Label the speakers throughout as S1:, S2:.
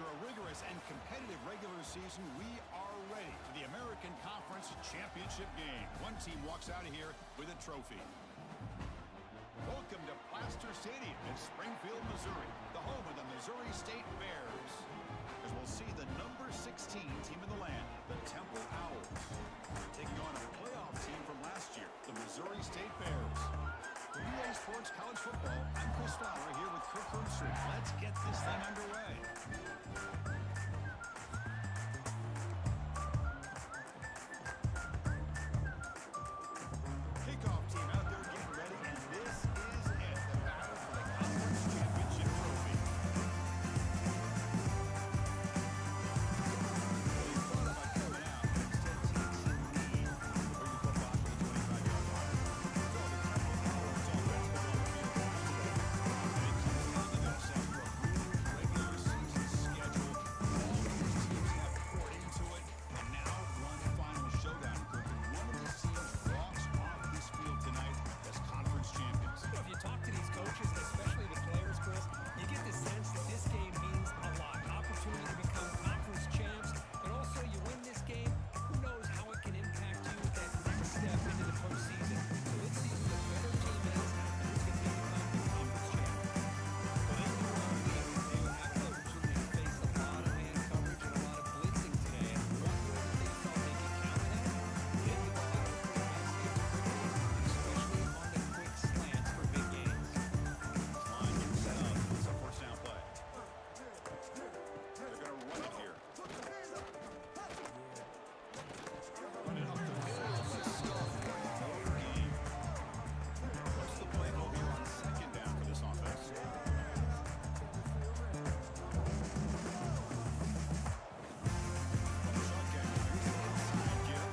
S1: After a rigorous and competitive regular season, we are ready for the American Conference Championship game. One team walks out of here with a trophy. Welcome to Plaster Stadium in Springfield, Missouri, the home of the Missouri State Bears. As we'll see the number 16 team in the land, the Temple Owls, taking on a playoff team from last year, the Missouri State Bears. For UA Sports College Football, I'm Chris Fowler here with Kirk Herbstreit. Let's get this thing underway. Kickoff team out there getting ready, and this is it, the battle for the Conference Championship trophy. Well, you thought about coming out, but instead takes the lead before you flip off to the 25-yard line. So the Temple Owls offense is on the field today. And it comes down to this after a brutal regular season schedule. All these teams have poured into it, and now one final showdown. One of these teams walks off this field tonight as conference champions.
S2: You know, if you talk to these coaches, and especially the players, Chris, you get the sense that this game means a lot. Opportunity to become conference champs, and also you win this game, who knows how it can impact you with that next step into the postseason. So let's see who the better team is and who's going to become the conference champ. But in your own game, they will have the opportunity to face a lot of man coverage and a lot of blitzing today. And one way that they felt they could counter that, getting the ball out of the basket quickly, especially on the quick slants for big gains.
S1: This line gets set up. It's a first down play. They're going to run it here. Run it up the middle. Let's start the game. What's the play call here on second down for this offense? On the shotgun, here's the inside give.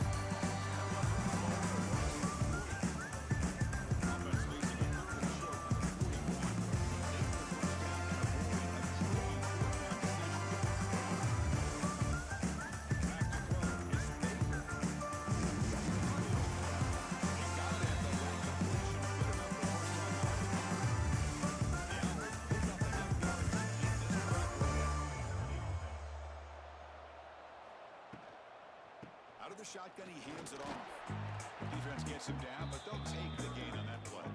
S1: Offense leads it a third and short from the 41. They get the first down and avoid a truly fourth-down decision. Back to throw is Baker. He got it at the late completion. Good enough for first down yardage. The Owls pick up enough yards to keep this drive going. Out of the shotgun, he hands it off. Defense gets him down, but they'll take the gain on that play.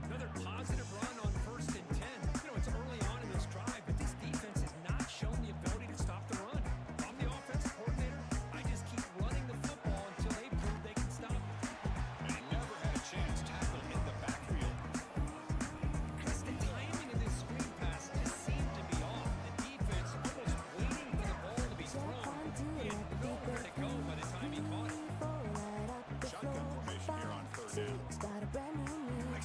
S2: Another positive run on 1st and 10. You know, it's early on in this drive, but this defense has not shown the ability to stop the run. If I'm the offensive coordinator, I just keep running the football until they prove they can stop it.
S1: And he never had a chance. Tackle hit the backfield.
S2: Chris, the timing of this screen pass just seemed to be off. The defense almost waiting for the ball to be thrown. He had nowhere to go by the time he caught it.
S1: Shotgun formation here on third down.
S3: Got a brand new me.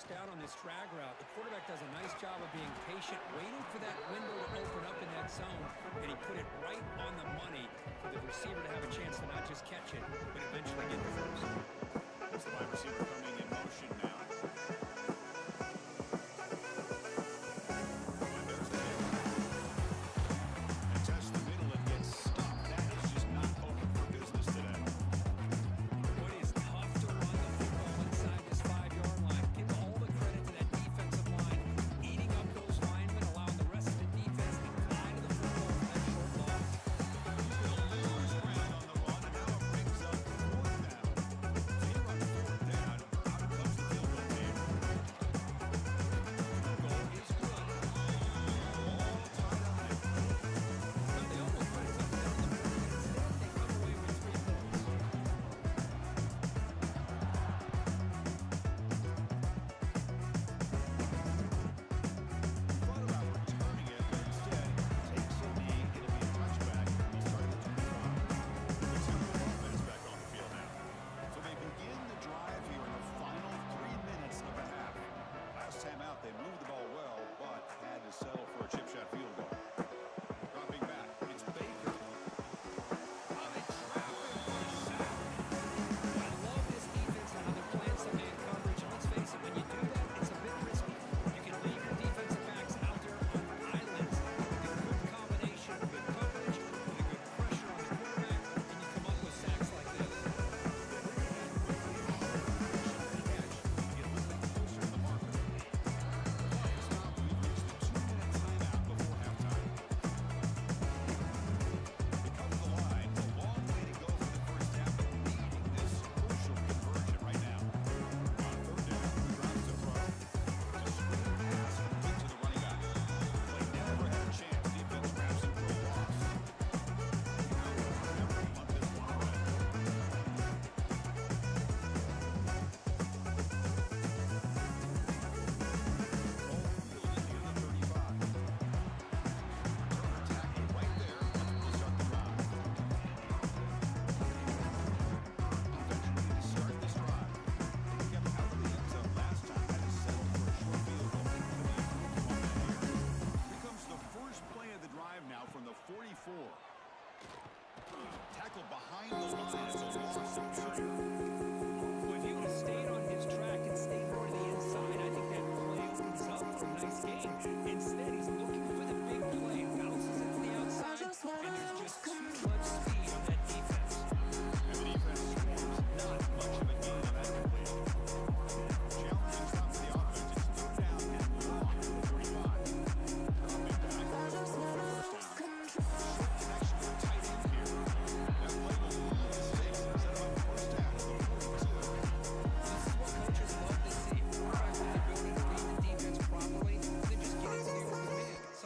S2: first down on this drag route. The quarterback does a nice job of being patient, waiting for that window to open up in that zone, and he put it right on the money for the receiver to have a chance to not just catch it, but eventually get the first.
S1: It's the wide receiver coming in motion now. And there's the hit. And test the middle and gets stopped. That is just not open for business today.
S2: What is tough to run the football inside this 5-yard line. Give all the credit to that defensive line, eating up those linemen, allowing the rest of the defense to fly to the football for that short loss.
S1: Will lose ground on the run, and now it brings up fourth down. They run fourth down. Out comes the field goal team.
S2: Goal is good.
S1: All tied up.
S2: But they almost put it up there on the board, but instead they come away with 3 points.
S1: Thought about returning it, but instead takes a knee. It'll be a touchback. He'll start at the 25. The Timber offense back on the field now. So they begin the drive here in the final 3 minutes of the half. Last time out, they moved the ball well, but had to settle for a chip shot field goal. Dropping back, it's Baker. Oh, they trap him for a sack.
S2: I love this defense and how they're playing some man coverage. And let's face it, when you do that, it's a bit risky. You can leave your defensive backs out there on islands with a good combination, good coverage, with a good pressure on the quarterback, and you come up with sacks like this.
S1: Now from the 44. Tackle behind the line as a loss of area.
S2: Well, if he would have stayed on his track and stayed more to the inside, I think that play opens up for a nice game. Instead, he's looking for the big play, bounces it to the outside, and there's just too much speed on that defense.
S1: And the defense swarms. Not much of a gain on that play. Challenging stop for the offense. It's third down and long to the 45. Dropping back for the first down. Short connection with tight end here. That play was a little mistake. Set up first down to the 42.
S2: This is what coaches love to see. Quarterbacks when they're building to read the defense properly, they just get in there with the bigs.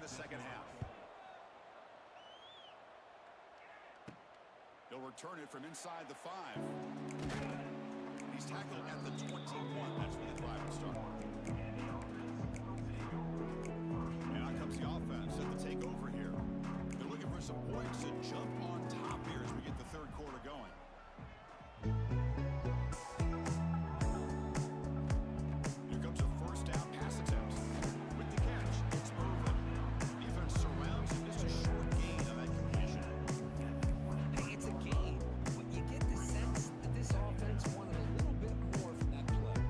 S1: the second half. He'll return it from inside the 5. He's tackled at the 21. That's where the drive will start. And out comes the offense set to take over here. They're looking for some points to jump on top here as we get the third quarter going. Here comes a first down pass attempt. With the catch, it's Irvin. Defense surrounds him. Just a short gain on that completion.
S2: Hey, it's a game, but you get the sense that this offense wanted a little bit more from that play.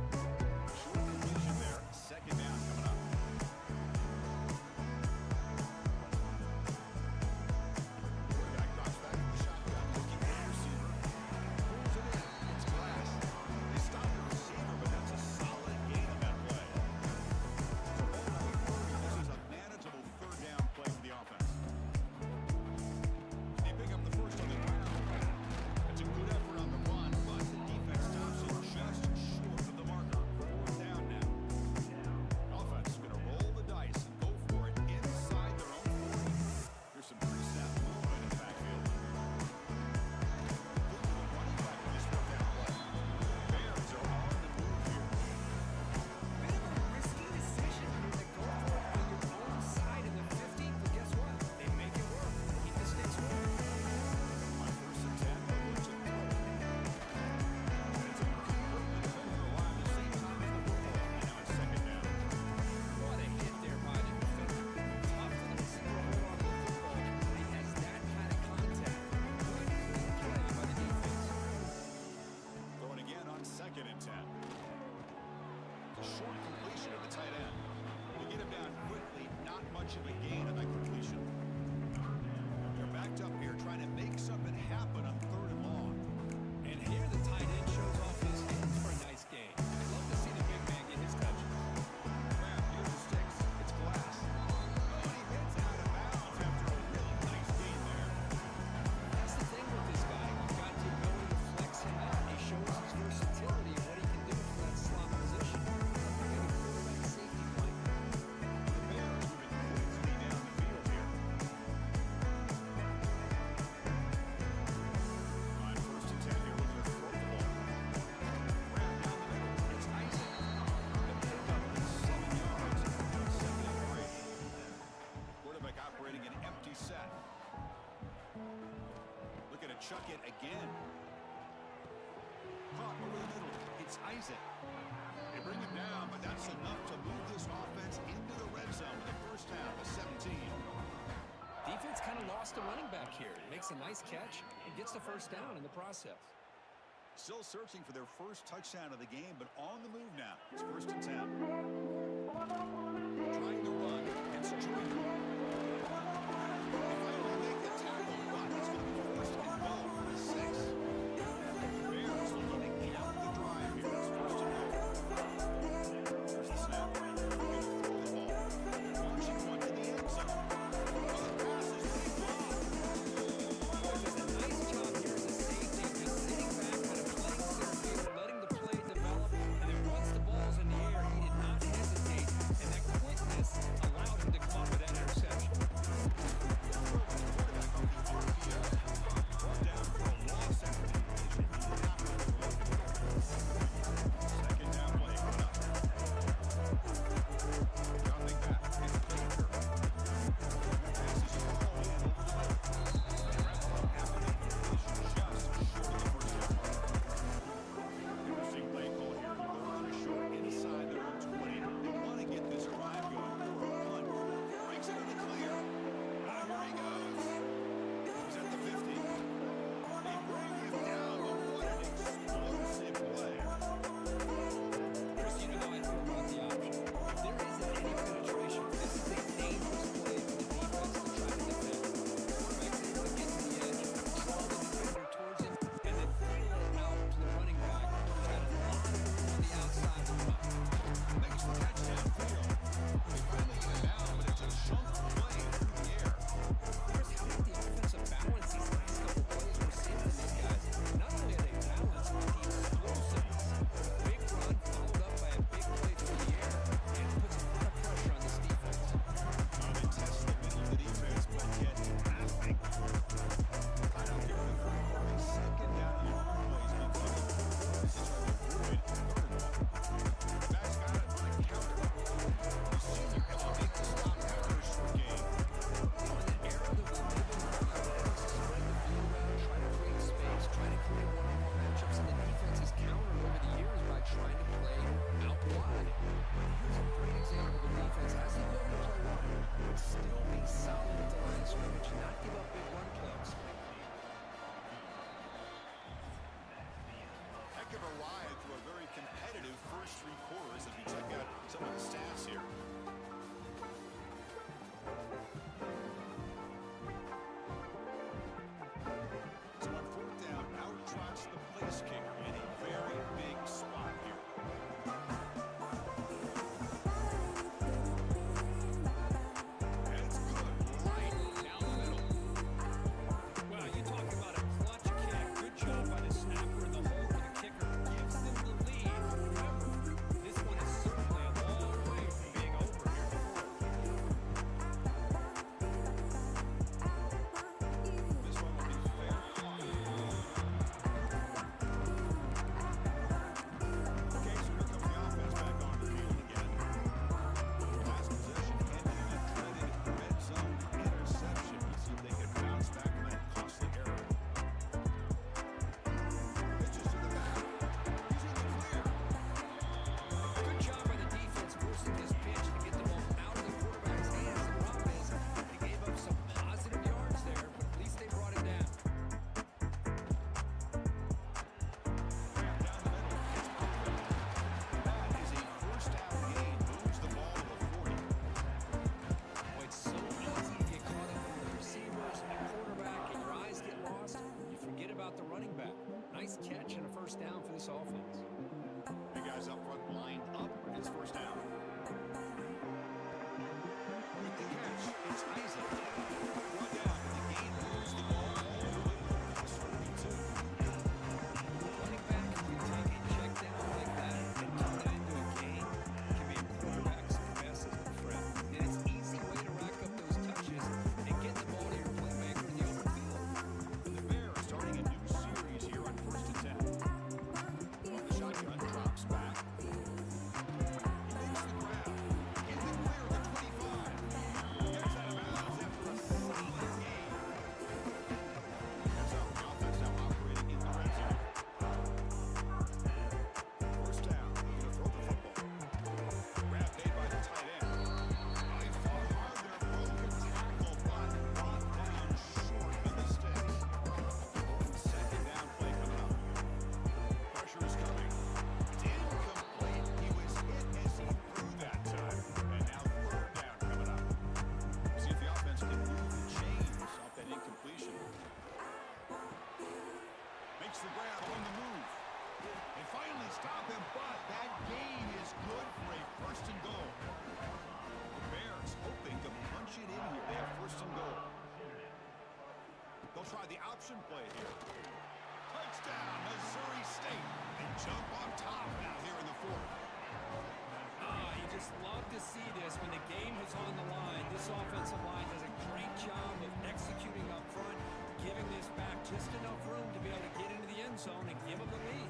S1: Short completion there. Second down coming up. Quarterback drops back in the shotgun, looking for the receiver. Pulls it in. It's Glass. They stop the receiver, but that's a solid gain on that play. So overall, this is a manageable third down play for the offense. They pick up the first on the ground. It's a good effort on the run, but the defense stops it just short of the marker. Fourth down now. Offense is going to roll the dice and go for it inside their own 40. Here's some pre-snap movement in the backfield. Look at the running back on this fourth down play. Bears are on the move here.
S2: Bit of a risky decision to go for it on your own side in the 50, but guess what? They make it work. Keep the sticks moving.
S1: On first and 10, they'll look to throw. And it's a quick defender alive at the same time as the football. And now it's second down.
S2: What a hit there by the defender. Tough for the receiver to hold on to the football when he has that kind of contact. Good, clean play by the defense.
S1: Throwing again on second and 10. A short completion of the tight end. They get him down quickly. Not much of a gain on that completion. They're backed up here trying to make something happen on third and long.
S2: And here the tight end shows off his hands for a nice game. I'd love to see the big man get his touches.
S1: Grab near the sticks. It's Glass. Oh, and he hits out of bounds after a really nice gain there.
S2: That's the thing with this guy. You've got the ability to flex him out. He shows his versatility and what he can do from that slot position. Like a quarterback safety blanket.
S1: The Bears moving quickly down the field here. On first and 10 here, looking to throw the ball. Grab down the middle. It's Isaac. The pickup is 7 yards. Second and 3. Quarterback operating an empty set. Looking to chuck it again. Caught over the middle. It's Isaac. They bring him down, but that's enough to move this offense into the red zone with the first down to 17.
S2: Defense kind of lost a running back here. Makes a nice catch and gets the first down in the process.
S1: Still searching for their first touchdown of the game, but on the move now. It's first and 10. Trying to run. It's Jordan. They finally make the tackle, but it's going to be first and goal for the 6. Bears looking to count the drive here. It's first and goal. There's the snap. Looking to throw the ball. Launching one to the end zone. Oh, the pass is being blocked.
S2: Does a nice job here as a safety, just sitting back, kind of playing center field, letting the play develop, and then once the ball's in the air, he did not hesitate, and that
S1: option play here. Touchdown, Missouri State. They jump on top now here in the fourth.
S2: You just love to see this when the game is on the line. This offensive line does a great job of executing up front, giving this back just enough room to be able to get into the end zone and give them the lead.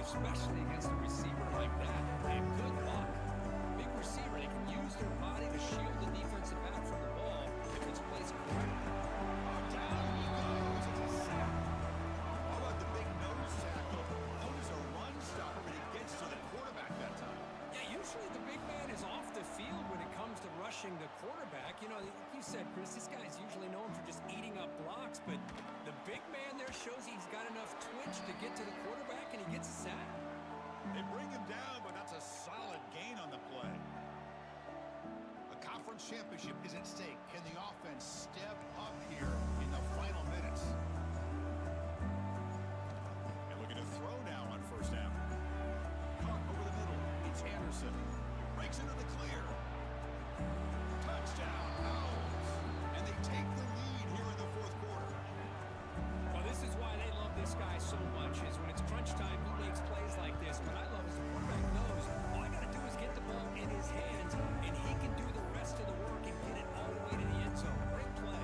S2: Especially against a receiver like that. And good luck. Big receiver, they can use their body to shield the defensive back from the ball if it's placed correctly.
S1: Down he goes. It's a sack. How about the big nose tackle? Known as a run stopper, but it gets to the quarterback that time.
S2: Yeah, usually the big man is off the field when it comes to rushing the quarterback. You know, you said, Chris, this guy's usually known for just eating up blocks, but the big man there shows he's got enough twitch to get to the quarterback, and he gets a sack.
S1: They bring him down, but that's a solid gain on the play. A conference championship is at stake. Can the offense step up here in the final minutes? And looking to throw now on first down. Caught over the middle. It's Anderson. Breaks into the clear. Touchdown, Owls. And they take the lead here in the fourth quarter.
S2: Well, this is why they love this guy so much, is when it's crunch time, he makes plays like this. What I love is the quarterback knows all I got to do is get the ball in his hands, and he can do the rest of the work and get it all the way to the end zone. Great play.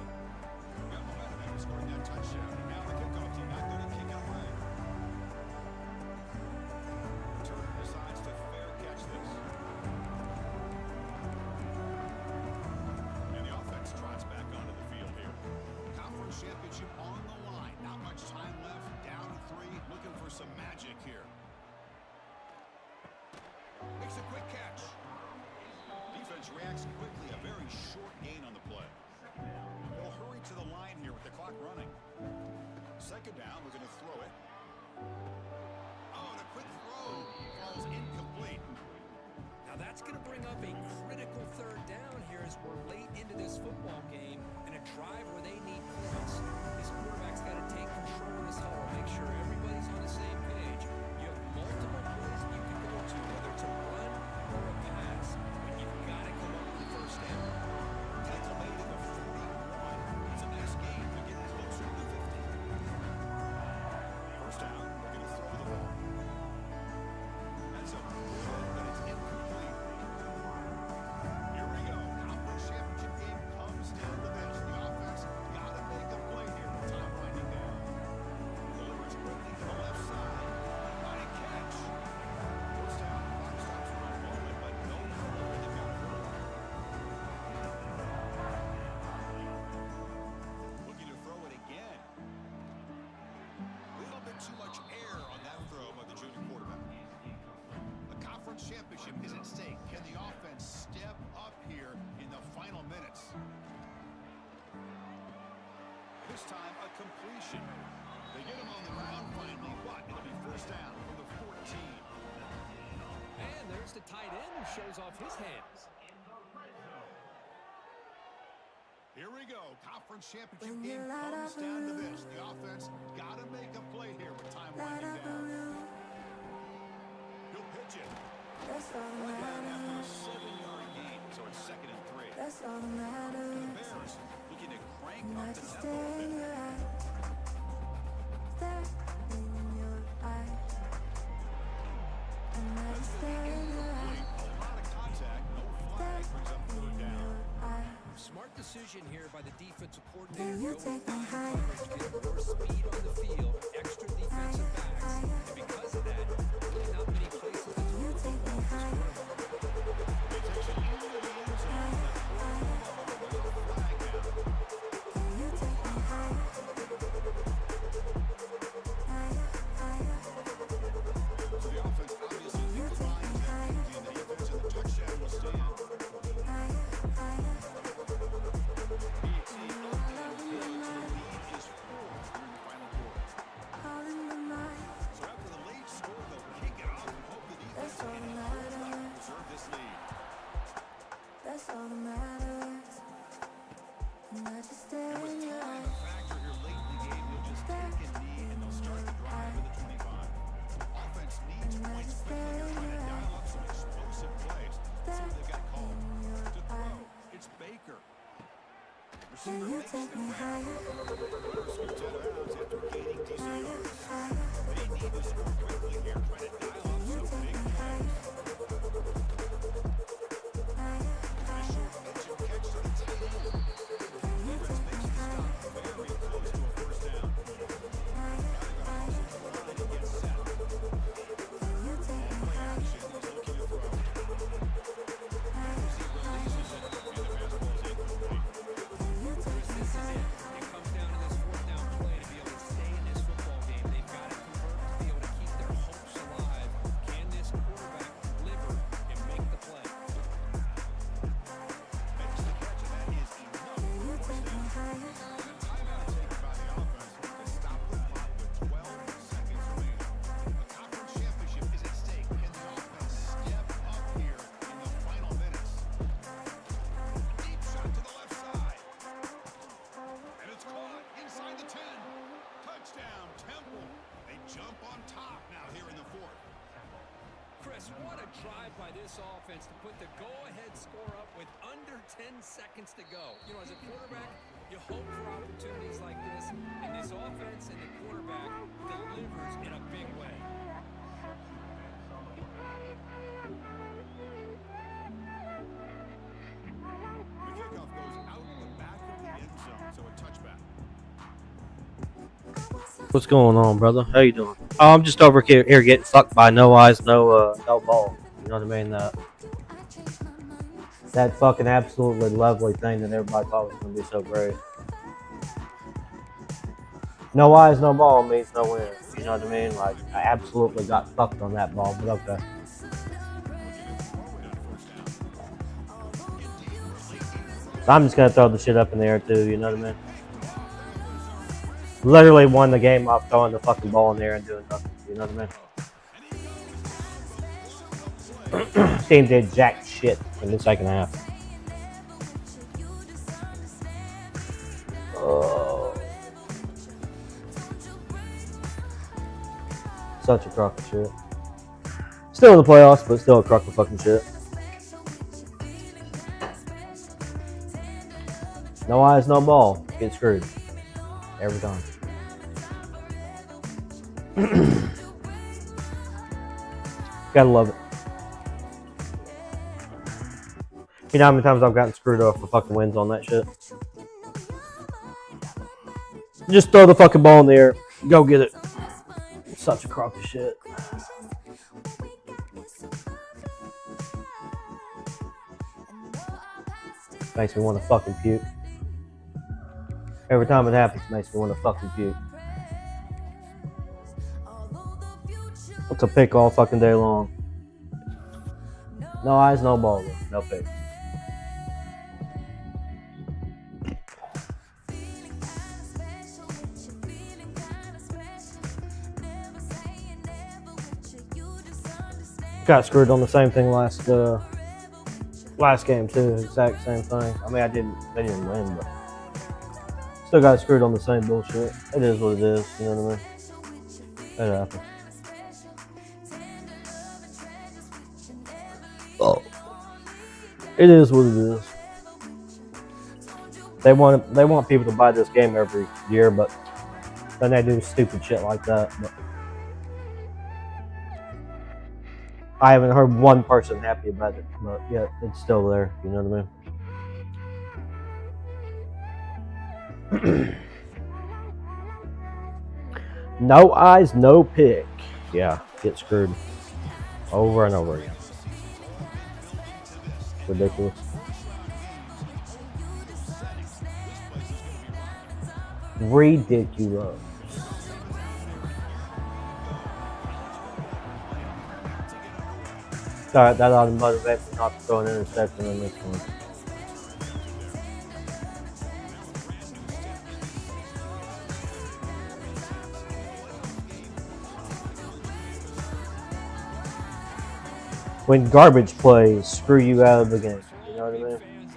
S1: Got momentum after scoring that touchdown. And now the kickoff team not going to kick it away. Turner decides to fair catch this. And the offense trots back onto the field here. Conference championship on the line. Not much time left. Down 3. Looking for some magic here. Makes a quick catch. Defense reacts quickly. A very short gain on the play. They'll hurry to the line here with the clock running. Second down. We're going to throw it. Oh, the quick throw falls incomplete.
S2: Now that's going to bring up a critical third down here as we're late into this football game in a drive where they need points. This quarterback's got to take control of this huddle, make sure everybody's on the same page. You have multiple plays that you can go to, whether it's a run or a pass, but you've got to come up with the first down.
S1: Tackle made at the 41. It's a nice game. They're getting closer to the 50. First down. We're going to throw the ball. That's a good, but it's incomplete. Here we go. Conference championship game comes down to this. The offense got to make a play here with time winding down. Delivers quickly to the left side. Got a catch. First down. Clock stops for a moment, but no trouble when they've got it early. Looking to throw it again. A little bit too much air on that throw by the junior quarterback. A conference championship is at stake. Can the offense step up here in the final minutes? This time, a completion. They get him on the ground finally. What? It'll be first down from the 14.
S2: And there's the tight end who shows off his hands.
S1: Here we go. Conference championship game comes down to this. The offense got to make a play here with time winding down. He'll pitch it. Right down after a 7-yard gain, so it's second and 3.
S3: That's all that
S1: The
S3: matters.
S1: Bears looking to crank
S3: And I
S1: up the
S3: just
S1: tempo a
S3: stare in
S1: bit.
S3: your eyes. Stare in your eyes. And I
S1: That's
S3: just
S1: going to
S3: stare
S1: be
S3: in your eyes.
S1: incomplete. A lot of contact, no flag, brings up
S2: decision here by the defensive coordinator.
S3: Can you
S2: Go with
S3: take me
S2: nine
S3: higher?
S2: coverage, get more speed on the field, extra defensive backs, and because of that, really not many places to
S3: Can
S2: throw
S3: you
S2: the
S3: take me
S2: football for this
S3: higher?
S2: quarterback.
S1: He takes it into the end zone. There's a flag now.
S3: Can you take me higher? Higher.
S1: So the offense obviously declines that penalty, and the defense and the touchdown will stand. So after the late score, they'll kick it off and hope the defense can hold up and preserve this lead.
S3: That's all that matters. And I just stare
S1: And with
S3: in your
S1: time
S3: eyes.
S1: a factor here late in the game, they'll just take a knee and they'll start the drive at the 25. Offense needs points quickly. They're trying to dial up some explosive plays. Let's see what they've got called. To throw, it's Baker.
S3: Can
S1: Receiver
S3: you
S1: makes
S3: take
S1: the
S3: me
S1: pass.
S3: higher?
S1: Runner scoots out of bounds after gaining decent yards.
S3: Higher.
S1: They need to score quickly here, trying to dial up
S3: Can you
S1: some
S3: take
S1: big
S3: me higher?
S1: plays. A short pitch and catch to the tight end. Defense makes the stop very close to a first down. Now they've got a hustle to the line and get set.
S3: Can you take me
S1: Play
S3: higher?
S1: action, he's looking to throw. As he releases it, and the fastball is incomplete.
S3: Can you take me
S2: This is
S3: higher?
S2: it. It comes down to this fourth down play to be able to stay in this football game. They've got to convert to be able to keep their hopes alive. Can this quarterback deliver and make the play?
S1: Makes the catch, and that is enough
S3: Can
S1: for
S3: you
S1: a first
S3: take me
S1: down.
S3: higher?
S1: And a timeout taken by the offense to stop the clock with 12 seconds remaining. A conference championship is at stake. Can the offense step up here in the final minutes? Deep shot to the left side. And it's caught inside the 10. Touchdown, Temple. They jump on top now here in the fourth.
S2: Chris, what a drive by this offense to put the go-ahead score up with under 10 seconds to go. You know, as a quarterback, you hope for opportunities like this, and this offense and the quarterback delivers in a big way.
S1: The kickoff goes out the back of the end zone, so a touchback.
S4: What's going on, brother? How you doing? Oh, I'm just over here getting fucked by no eyes, no ball. You know what I mean? That fucking absolutely lovely thing that everybody thought was gonna be so great. No eyes, no ball means no win. You know what I mean? Like, I absolutely got fucked on that ball, but okay. I'm just gonna throw the shit up in the air too. You know what I mean? Literally won the game off throwing the fucking ball in the air and doing nothing. You know what I mean? Team did jack shit in the second half. Oh. Such a crock of shit. Still in the playoffs, but still a crock of fucking shit. No eyes, no ball. Get screwed. Every time. Gotta love it. You know how many times I've gotten screwed off for fucking wins on that shit? Just throw the fucking ball in the air. Go get it. Such a crock of shit. Makes me want to fucking puke. Every time it happens, it makes me want to fucking puke. What's a pick all fucking day long? No eyes, no ball, no pick. Got screwed on the same thing last game too. Exact same thing. I mean, they didn't win, but still got screwed on the same bullshit. It is what it is. You know what I mean? It happens. Oh, it is what it is. They want people to buy this game every year, but then they do stupid shit like that. But I haven't heard one person happy about it, but yet it's still there. You know what I No eyes, no pick. Yeah, get screwed over and over again. Ridiculous. Ridiculous. Alright, that ought to motivate me not to throw an interception in this one. When garbage plays screw you out of the game. You know what I mean?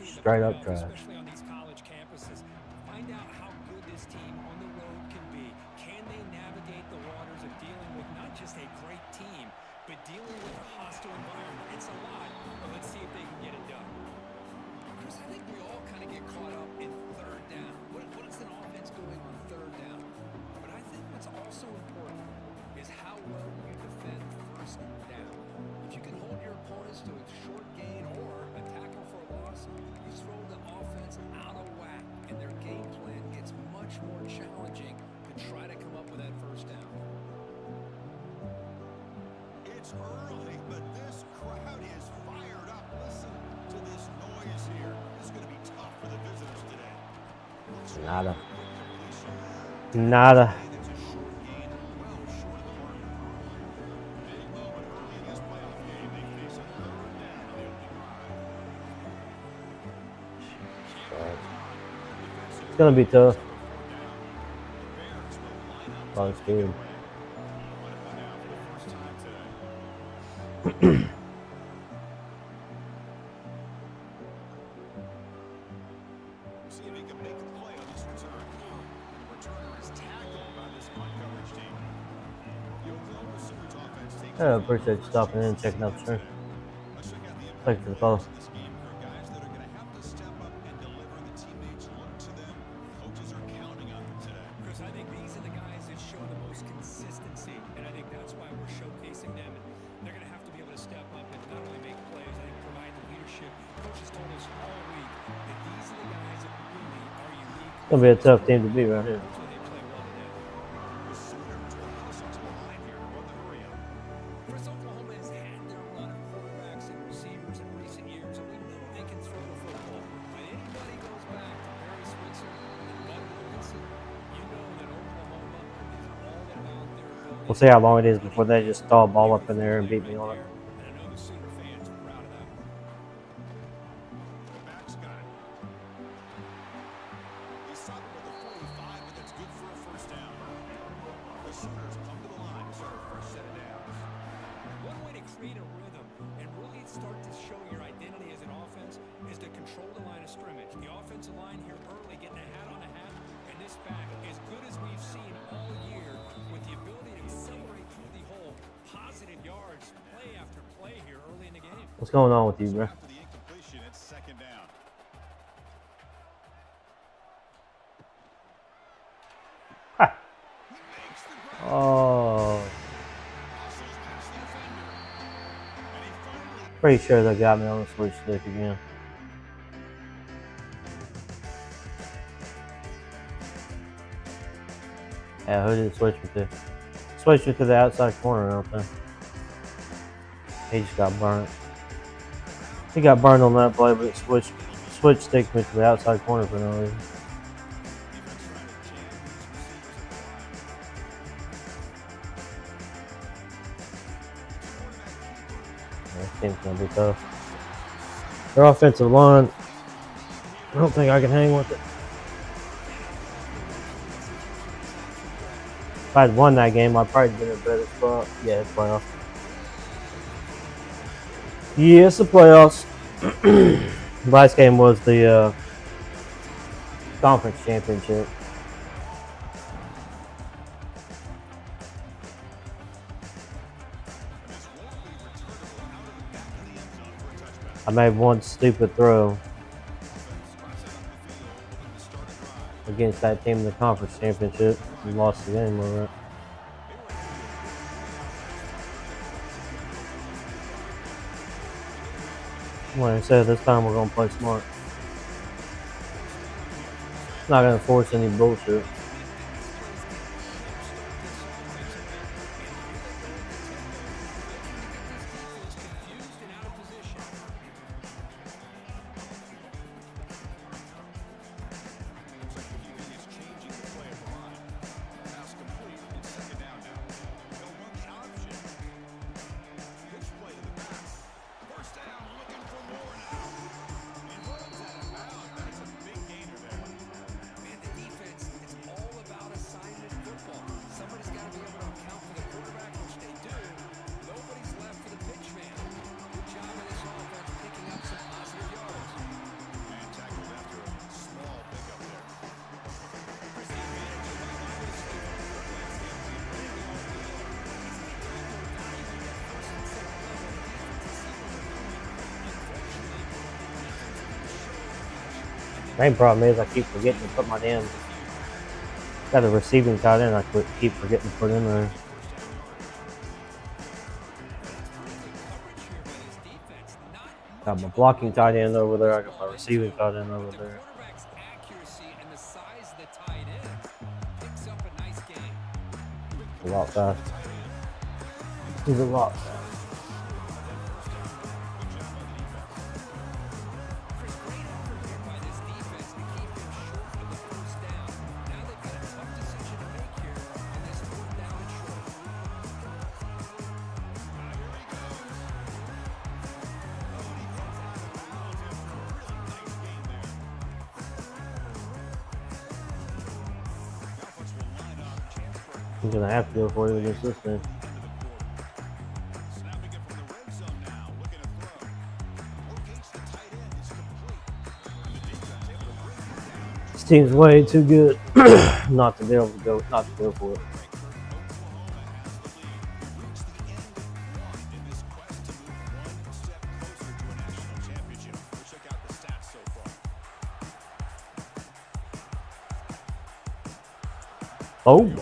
S4: Straight up trash.
S2: Especially on these college campuses. Find out how good this team on the road can be. Can they navigate the waters of dealing with not just a great team, but dealing with a hostile environment? It's a lot, but let's see if they can get it done. Chris, I think we all kind of get caught up in third down. What is an offense doing on third down? But I think what's also important is how well you defend first down. If you can hold your opponents to a short gain or a tackle for a loss, you throw the offense out of whack, and their game plan gets much more challenging to try to come up with that first down.
S1: It's early, but this crowd is fired up. Listen to this noise here. This is going to be tough for the visitors today.
S4: Nada. Nada.
S1: That's a short gain, well short of the mark. Big moment early in this playoff game. They face a third down on the opening drive.
S4: It's gonna be tough. Oh, it's good.
S1: See if he can make a play on this return. The returner is tackled by this punt coverage team. The Oklahoma Sooners offense takes
S4: I appreciate you stopping in and checking out the stream.
S1: Let's check out the
S4: Thank you for the follow.
S1: this game crew, guys that are going to have to step up and deliver. The teammates look to them. Coaches are counting on them today.
S2: Chris, I think these are the guys that show the most consistency, and I think that's why we're showcasing them. And they're going to have to be able to step up and not only make plays, I think provide the leadership. Coaches told us all week that these are the guys that really are unique.
S4: It's gonna be a tough team to beat right here.
S2: That's why they play well today.
S1: The Sooners are closer to the line here to run the hurry up.
S2: Chris, Oklahoma has had their run of quarterbacks and receivers in recent years, and we know they can throw the football. When anybody goes back to Barry Switzer and Bud Wilkinson, you know that Oklahoma is all about their ability.
S4: We'll see how long it is before they just throw a ball up in there and beat me on it.
S2: And I know the Sooner fans are proud of that.
S1: The back's got it. He's stopped with the 45, but that's good for a first down. The Sooners come to the line for their first set of downs.
S2: One way to create a rhythm and really start to show your identity as an offense is to control the line of scrimmage. The offensive line here early getting a hat on a hat, and this back, as good as we've seen all year, with the ability to accelerate through the hole, positive yards, play after play here early in the game.
S4: What's going on with you, bro?
S1: After the incompletion, it's second down.
S4: Ha.
S1: He makes the grab.
S4: Oh,
S1: Hustles past the defender. And he finally
S4: pretty sure they got me on the switch stick again. Yeah, who did it switch me to? Switched me to the outside corner out there. He just got burnt. He got burned on that play, but it switch stick me to the outside corner for no reason. This team's gonna be tough. Their offensive line, I don't think I can hang with it. If I'd won that game, I'd probably been in a better spot. Yeah, it's playoffs. Yeah, it's the playoffs. Last game was the conference championship. I made one stupid throw against that team in the conference championship and lost the game over it. Like I said, this time we're going to play smart. Not gonna force any bullshit.
S1: Looks like the QB is changing the play of the line. Pass complete. It's second down now. They'll run the option. Pitch play to the back. First down, looking for more now. And runs out of bounds. That's a big gainer there.
S2: Man, the defense is all about assignment football. Somebody's got to be able to account for the quarterback, which they do. Nobody's left for the pitch man. Good job of this offense picking up some positive yards.
S1: Man tackled after a small pickup there.
S4: Main problem is I keep forgetting to put my damn. Got a receiving tight end. I keep forgetting to put in there. Got my blocking tight end over there. I got my receiving tight end over there.
S2: Quarterback's accuracy and the size of the tight end picks up a nice game.
S4: A lot faster. He's a lot faster.
S2: Chris, great effort here by this defense to keep him short of the first down. Now they've got a tough decision to make here on this fourth down and short.
S4: He's gonna have to go for it against this thing.
S1: Snapping it from the red zone now. Looking to throw. Locates the tight end. It's complete. And the defense able to bring it down.
S4: This team's way too good not to be able to go, not to go for it. Oh.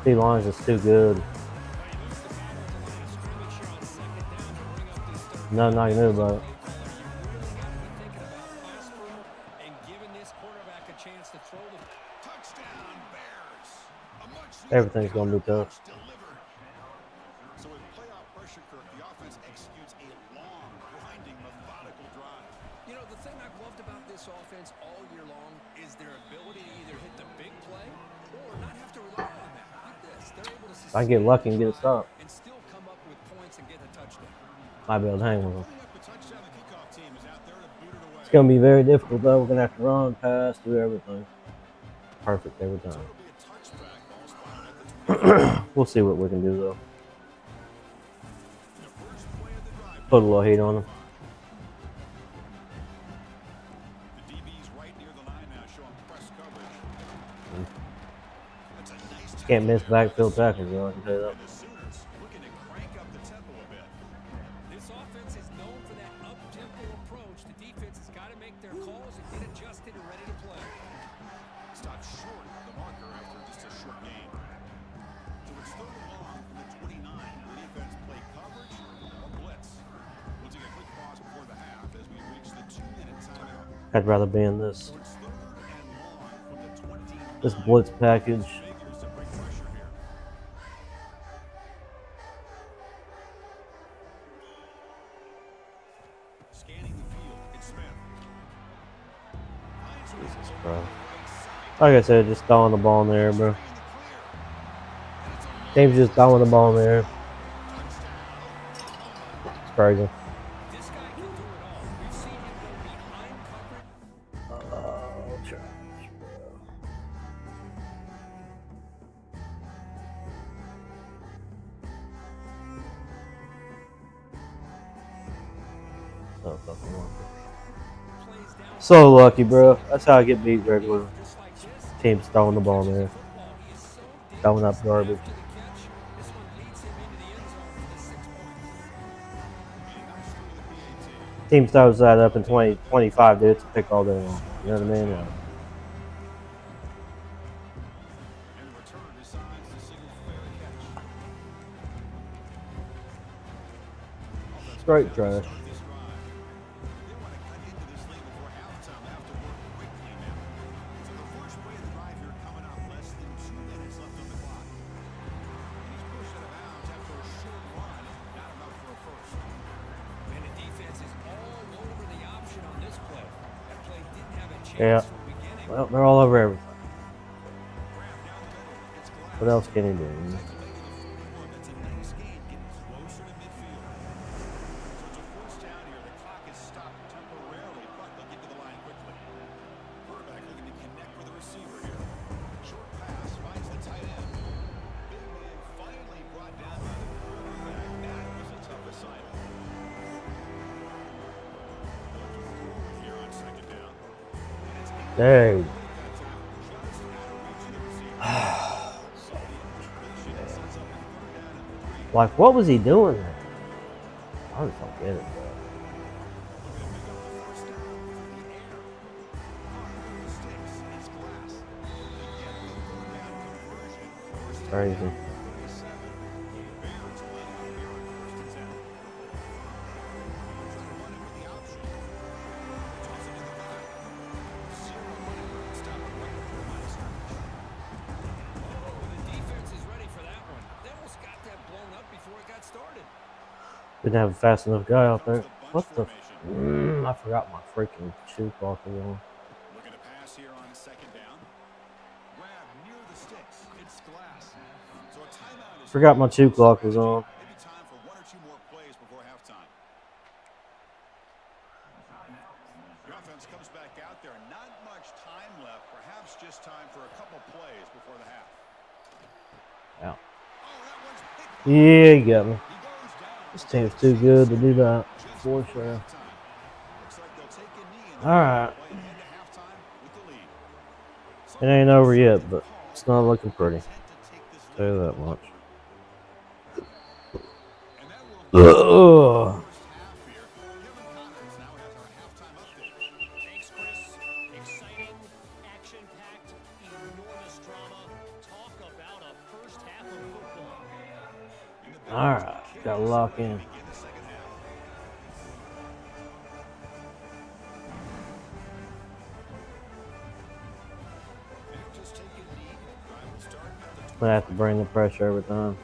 S4: D-line is too good. Nothing I can do about it. Everything's going to be tough.
S1: So with playoff pressure, Kirk, the offense executes a long, grinding, methodical drive.
S2: You know, the thing I've loved about this offense all year long is their ability to either hit the big play or not have to rely on that. Like this, they're able to
S4: I can get lucky and get a stop.
S2: and still come up with points and get a touchdown.
S4: Might be able to hang with them.
S1: Putting up the touchdown, the kickoff team is out there to boot it away.
S4: It's going to be very difficult, though. We're going to have to run, pass, do everything. Perfect every time.
S1: It'll be a touchback ball spotted at the 20.
S4: We'll see what we can do, though.
S1: The first play of the drive.
S4: Put a little heat on them.
S1: The DB's right near the line now, showing press coverage. That's a nice
S4: Can't miss backfield tackles, though. I can tell you that.
S1: And the Sooners looking to crank up the tempo a bit.
S2: This offense is known for that up-tempo approach. The defense has got to make their calls and get adjusted and ready to play.
S1: Stopped short of the marker after just a short game. So it's third and long from the 29. The defense play coverage or blitz. We'll take a quick pause before the half as we reach the 2-minute timeout.
S4: I'd rather be in this
S1: So it's third and long from the 29.
S4: this blitz package.
S1: Figures to bring pressure here. Scanning the field, it's Smith.
S4: Jesus Christ. Like I said, just throwing the ball in the air, bro.
S1: And it's a
S4: Team's just throwing the ball in there. It's crazy.
S2: This guy can do it all. We've seen him go behind coverage.
S4: Oh, trash, bro. So fucking lucky.
S2: Plays down
S4: So lucky, bro. That's how I get beat regular.
S2: just like this.
S4: Team's throwing the ball in there.
S2: Football. He is so dangerous
S4: Throwing up garbage.
S2: after the catch. This one leads him into the end zone for the 6 points.
S4: Team throws that up in 2025, dude. It's a pick all day long. You know what I mean?
S1: And the return decides to single fair catch.
S4: Straight trash.
S1: This drive. They want to cut into this lead before halftime. They have to work quickly now. So the first play of the drive here coming up, less than 2 minutes left on the clock. And he's pushed out of bounds after a short run, not enough for a first.
S2: And the defense is all over the option on this play. That play didn't have a chance
S4: Yeah.
S2: from the beginning.
S4: Well, they're all over everything.
S1: Grab down the middle. It's Glass.
S4: What else can he do?
S1: That's a nice gain, getting closer to midfield. So it's a first down here. The clock is stopped temporarily, but they'll get to the line quickly. Quarterback looking to connect with the receiver here. Short pass finds the tight end. Big man finally brought down by the quarterback. That was a tough assignment. Here on second down. And it's
S4: Dang. Like, what was he doing there? I just don't get it, bro. Crazy.
S2: The defense is ready for that one. They almost got that blown up before it got started.
S4: Didn't have a fast enough guy out there. What the? I forgot my freaking shoe clock was on.
S1: Looking to pass here on second down. Grab near the sticks. It's Glass. So a timeout is
S4: Forgot my shoe clock was on.
S1: maybe time for 1 or 2 more plays before halftime. The offense comes back out there. Not much time left. Perhaps just time for a couple plays before the half.
S4: Yeah.
S1: Oh, that one's picked.
S4: Yeah, you got me.
S1: He goes down.
S4: This team's too good to do that. For sure.
S1: Looks like they'll take a knee in the
S4: All right.
S1: play ahead to halftime with the lead.
S4: It ain't over yet, but it's not looking pretty. Tell you that much.
S1: And that will
S4: Ugh.
S1: first half here. Kevin Connors now has our halftime update.
S5: Thanks, Chris. Exciting, action-packed, enormous drama. Talk about a first half of football.
S4: All right, got to lock in.
S1: In the second half. They've just taken lead. Drive will start at the
S4: Gonna have to bring the pressure every time.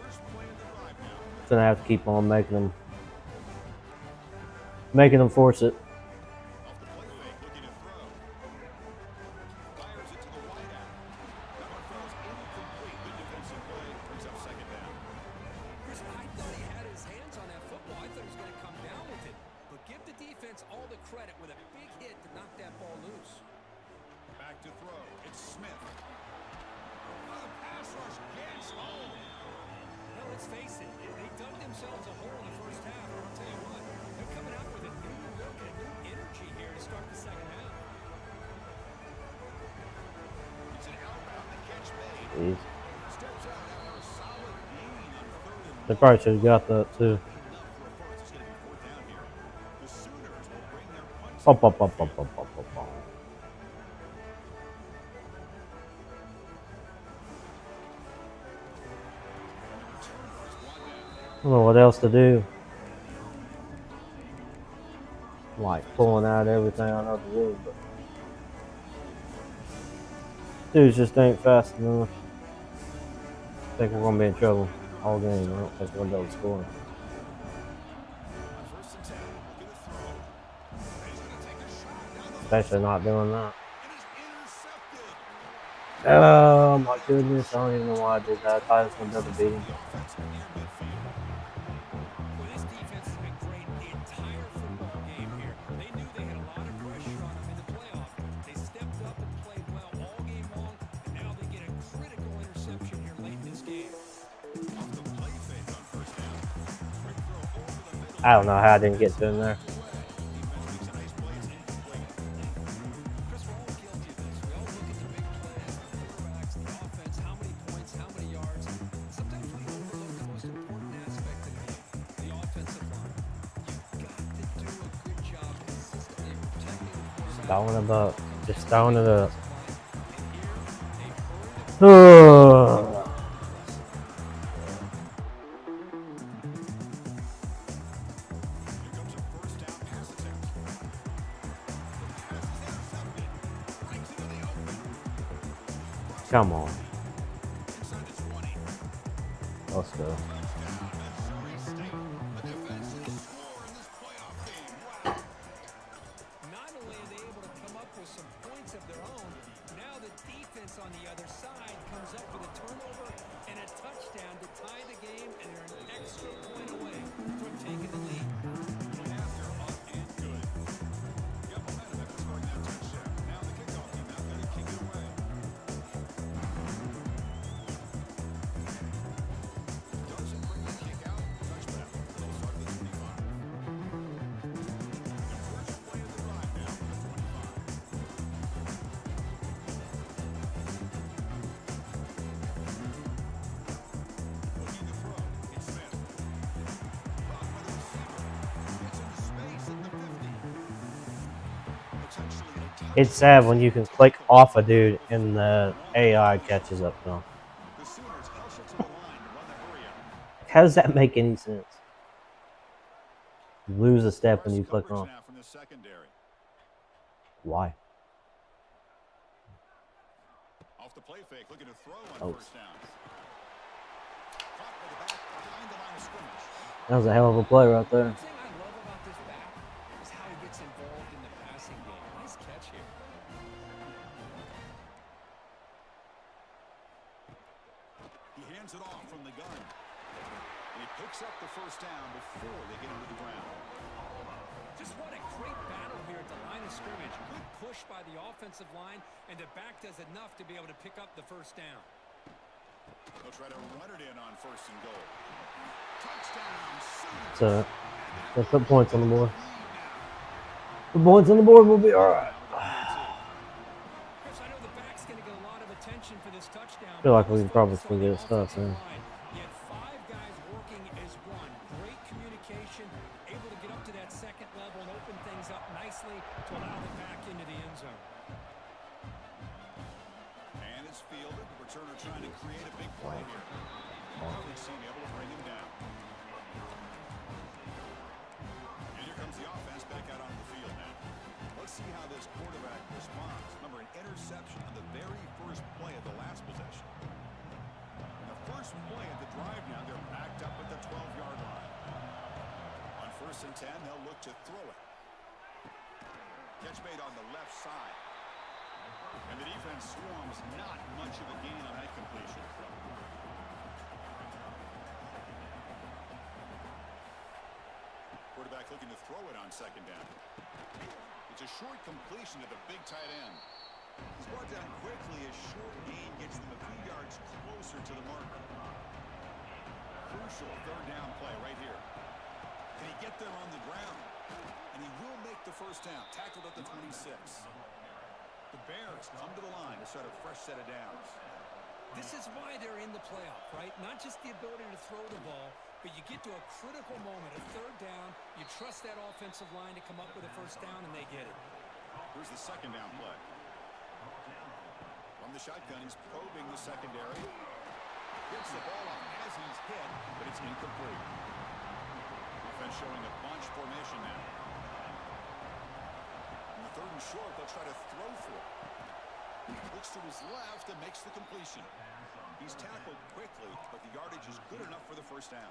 S1: first play of the drive now.
S4: Gonna have to keep on making them force it.
S1: Off the play fake, looking to throw. Fires it to the wideout. That one falls incomplete. Good defensive play. Brings up second down.
S2: Chris, I thought he had his hands on that football. I thought he was going to come down with it. But give the defense all the credit with a big hit to knock that ball loose.
S1: Back to throw. It's Smith. Oh, the pass rush gets home.
S2: Now, let's face it, they dug themselves a hole in the first half. And I'll tell you what, they're coming out with a new look and a new energy here to start the second half.
S1: It's an outbound. The catch made.
S4: Jeez.
S1: Steps out after a solid gain on third and
S4: They probably should have got that too.
S1: enough for a first. It's going to be fourth down here. The Sooners will bring their punch.
S4: Bum, bum, bum, bum, bum, bum, bum, bum. I don't know what else to do. Like pulling out everything I know to do, but dudes just ain't fast enough. I think we're gonna be in trouble all game. I don't think we're gonna be able to score.
S1: First and 10. Looking to throw. He's going to take a shot down the
S4: Especially not doing that.
S1: and is intercepted.
S4: Oh my goodness, I don't even know why I did that. I thought I was gonna be able to beat him.
S1: The offense near midfield.
S2: Well, this defense has been great the entire football game here. They knew they had a lot of pressure on them in the playoff. They stepped up and played well all game long, and now they get a critical interception here late in this game.
S1: Off the play fake on first down. Quick throw over the middle.
S4: I don't know how I didn't get to him there.
S1: Defense makes a nice play. It's incomplete.
S2: Chris, we're all guilty of this. We all look at the big plays, the quarterbacks, the offense, how many points, how many yards. Sometimes we overlook the most important aspect of the game, the offensive line. You've got to do a good job consistently protecting the quarterback.
S4: Throwing it up. Just throwing it up.
S2: And here, they've earned it.
S4: Ugh.
S1: Here comes a first down pass attempt. The pass is intercepted. Right into the open.
S4: Come on.
S1: Inside the 20.
S4: Let's go.
S1: Touchdown, Missouri State. A defensive score in this playoff game. Wow.
S2: Not only are they able to come up with some points of their own, now the defense on the other side comes up with a turnover and a touchdown to tie the game, and they're an extra point away from taking the lead.
S1: After up and good. You have momentum after scoring that touchdown. Now the kickoff team out there to kick it away. Doesn't bring the kick out. Touchdown. They'll start at the 25. The first play of the drive now from the 25. Looking to throw. It's Smith. Caught by the receiver. Gets into space at the 50. Potentially a touchdown.
S4: It's sad when you can click off a dude and the AI catches up to him.
S1: The Sooners hustle to the line to run the hurry up.
S4: How does that make any sense? You lose a step and you click
S1: Coverage
S4: on.
S1: now from the secondary.
S4: Why?
S1: Off the play fake, looking to throw on
S4: Oh.
S1: first down. Caught by the back behind the line of scrimmage.
S4: That was a hell of a play right there.
S2: One thing I love about this back is how he gets involved in the passing game. Nice catch here.
S1: He hands it off from the gun. And he picks up the first down before they get into the ground.
S2: Just what a great battle here at the line of scrimmage. Good push by the offensive line, and the back does enough to be able to pick up the first down.
S1: They'll try to run it in on first and goal. Touchdown, Sooners.
S4: So let's put points on the board. The points on the board will be alright.
S2: Chris, I know the back's going to get a lot of attention for this touchdown.
S4: I feel like
S2: but
S4: we
S2: let's
S4: probably
S2: focus on
S4: still
S2: the
S4: get stuff
S2: offensive
S4: in.
S2: line. You had 5 guys working as one. Great communication, able to get up to that second level and open things up nicely to allow them back into the end zone.
S1: And it's fielded. Returner trying to create a big play here. Hardly seem able to bring him down. And here comes the offense back out on the field now. Let's see how this quarterback responds. Remember, an interception on the very first play of the last possession. And the first play of the drive now, they're backed up at the 12-yard line. On first and 10, they'll look to throw it. Catch made on the left side. And the defense swarms not much of a gain on that completion. Quarterback looking to throw it on second down. It's a short completion to the big tight end. He's brought down quickly as short gain gets them a few yards closer to the marker. Crucial third down play right here. Can he get there on the ground? And he will make the first down. Tackled at the 26. The Bears come to the line to start a fresh set of downs.
S2: This is why they're in the playoff, right? Not just the ability to throw the ball, but you get to a critical moment, a third down, you trust that offensive line to come up with a first down, and they get it.
S1: Here's the second down play. From the shotgun, he's probing the secondary. Gets the ball off as he's hit, but it's incomplete. Offense showing a bunch formation now. In the third and short, they'll try to throw for it. Looks to his left and makes the completion. He's tackled quickly, but the yardage is good enough for the first down.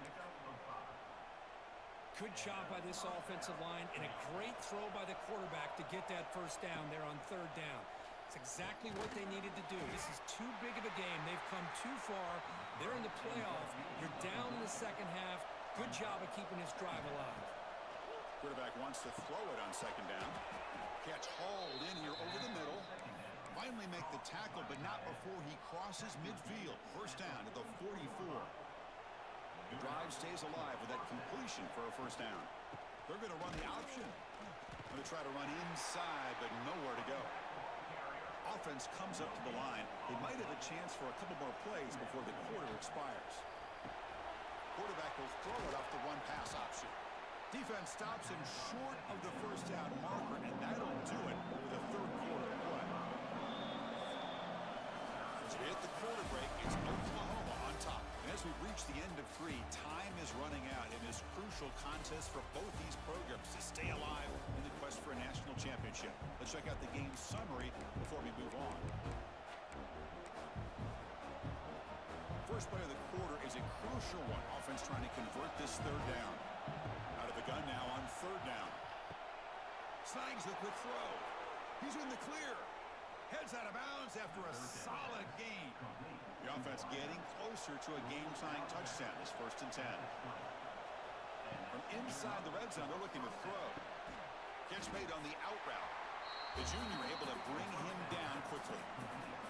S2: Good job by this offensive line and a great throw by the quarterback to get that first down there on third down. It's exactly what they needed to do. This is too big of a game. They've come too far. They're in the playoff. You're down in the second half. Good job of keeping this drive alive.
S1: Quarterback wants to throw it on second down. Catch hauled in here over the middle. Finally make the tackle, but not before he crosses midfield. First down at the 44. The drive stays alive with that completion for a first down. They're going to run the option. Going to try to run inside, but nowhere to go. Offense comes up to the line. They might have a chance for a couple more plays before the quarter expires. Quarterback will throw it off the one-pass option. Defense stops him short of the first down marker, and that'll do it for the third quarter play. To hit the quarter break, it's Oklahoma on top. And as we reach the end of 3, time is running out in this crucial contest for both these programs to stay alive in the quest for a national championship. Let's check out the game summary before we move on. First play of the quarter is a crucial one. Offense trying to convert this third down. Out of the gun now on third down. Snags the quick throw. He's in the clear. Heads out of bounds after a solid gain. The offense getting closer to a game-tying touchdown. It's first and 10. From inside the red zone, they're looking to throw. Catch made on the out route. The junior able to bring him down quickly.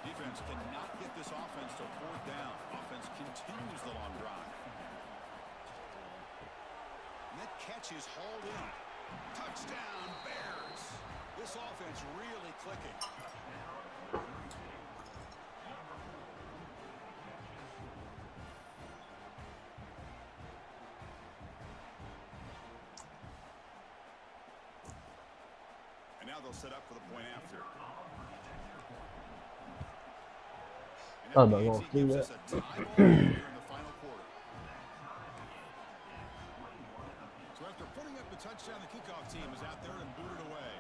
S1: Defense cannot get this offense to fourth down. Offense continues the long drive. And that catch is hauled in. Touchdown, Bears. This offense really clicking. And now they'll set up for the point after.
S4: I'm not going to do that.
S1: Us a tie ball here in the final quarter. So after putting up the touchdown, the kickoff team is out there and booted away.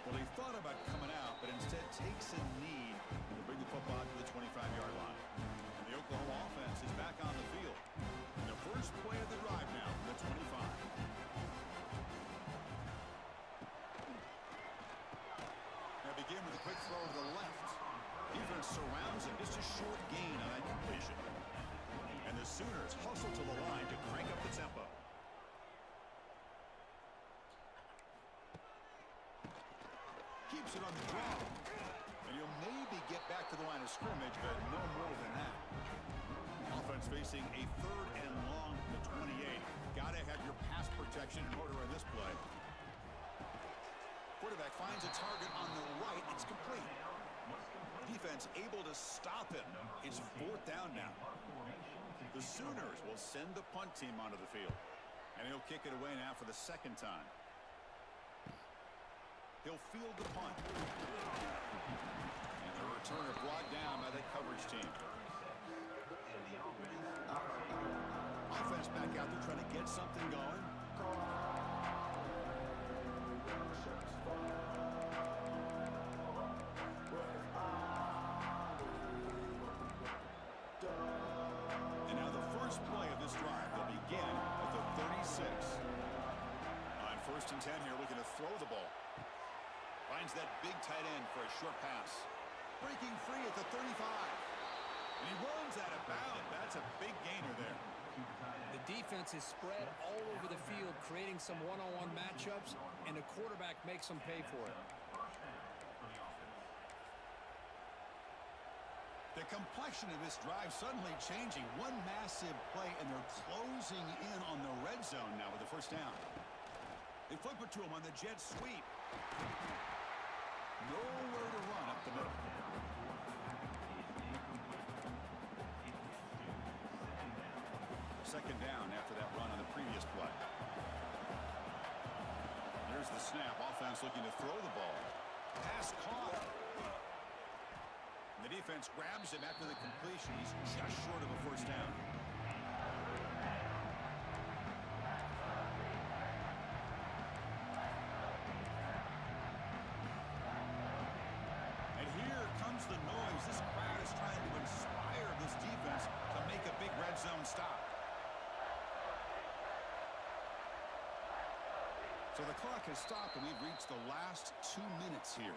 S1: Well, he thought about coming out, but instead takes a knee to bring the football to the 25-yard line. And the Oklahoma offense is back on the field. And the first play of the drive now from the 25. Begin with a quick throw to the left. Defense surrounds him. Just a short gain on that completion. And the Sooners hustle to the line to crank up the tempo. Keeps it on the draw. And he'll maybe get back to the line of scrimmage, but no more than that. Offense facing a third and long from the 28. Gotta have your pass protection in order in this play. Quarterback finds a target on the right. It's complete. Defense able to stop him. It's fourth down now. The Sooners will send the punt team onto the field. And he'll kick it away now for the second time. He'll field the punt. And the returner brought down by the coverage team. Offense back out there trying to get something going. And now the first play of this drive will begin at the 36. On first and 10 here, looking to throw the ball. Finds that big tight end for a short pass. Breaking free at the 35. And he runs out of bounds. That's a big gainer there.
S2: The defense is spread all over the field, creating some one-on-one matchups, and the quarterback makes them pay for it.
S1: The complexion of this drive suddenly changing. One massive play, and they're closing in on the red zone now with the first down. They flip it to him on the jet sweep. Nowhere to run up the middle. Second down after that run on the previous play. There's the snap. Offense looking to throw the ball. Pass caught. And the defense grabs him after the completion. He's just short of a first down. And here comes the noise. This crowd is trying to inspire this defense to make a big red zone stop. So the clock has stopped, and we've reached the last 2 minutes here.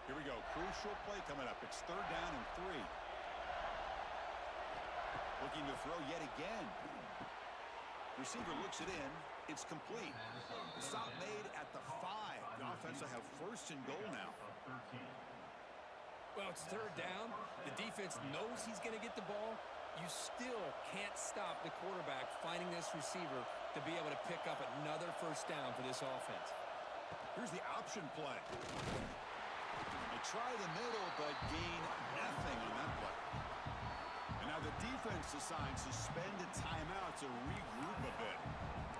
S1: Here we go. Crucial play coming up. It's 3rd down and 3. Looking to throw yet again. Receiver looks it in. It's complete. The stop made at the 5. The offense will have 1st and goal now.
S2: Well, it's 3rd down. The defense knows he's going to get the ball. You still can't stop the quarterback finding this receiver to be able to pick up another 1st down for this offense.
S1: Here's the option play. They try the middle, but gain nothing on that play. And now the defense decides to spend a timeout to regroup a bit.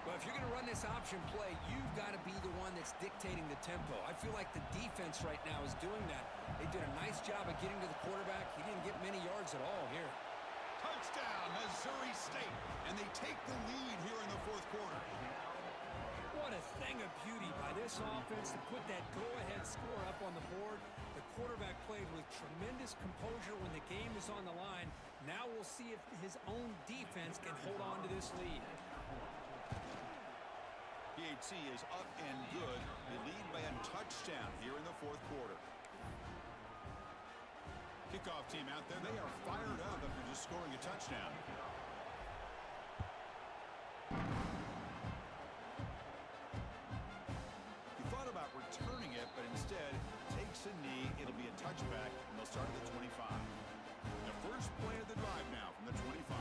S2: Well, if you're going to run this option play, you've got to be the one that's dictating the tempo. I feel like the defense right now is doing that. They did a nice job of getting to the quarterback. He didn't get many yards at all here.
S1: Touchdown, Missouri State. And they take the lead here in the 4th quarter.
S2: What a thing of beauty by this offense to put that go-ahead score up on the board. The quarterback played with tremendous composure when the game is on the line. Now we'll see if his own defense can hold on to this lead.
S1: PHC is up and good. They lead by a touchdown here in the 4th quarter. Kickoff team out there. They are fired up after just scoring a touchdown. He thought about returning it, but instead takes a knee. It'll be a touchback, and they'll start at the 25. The first play of the drive now from the 25.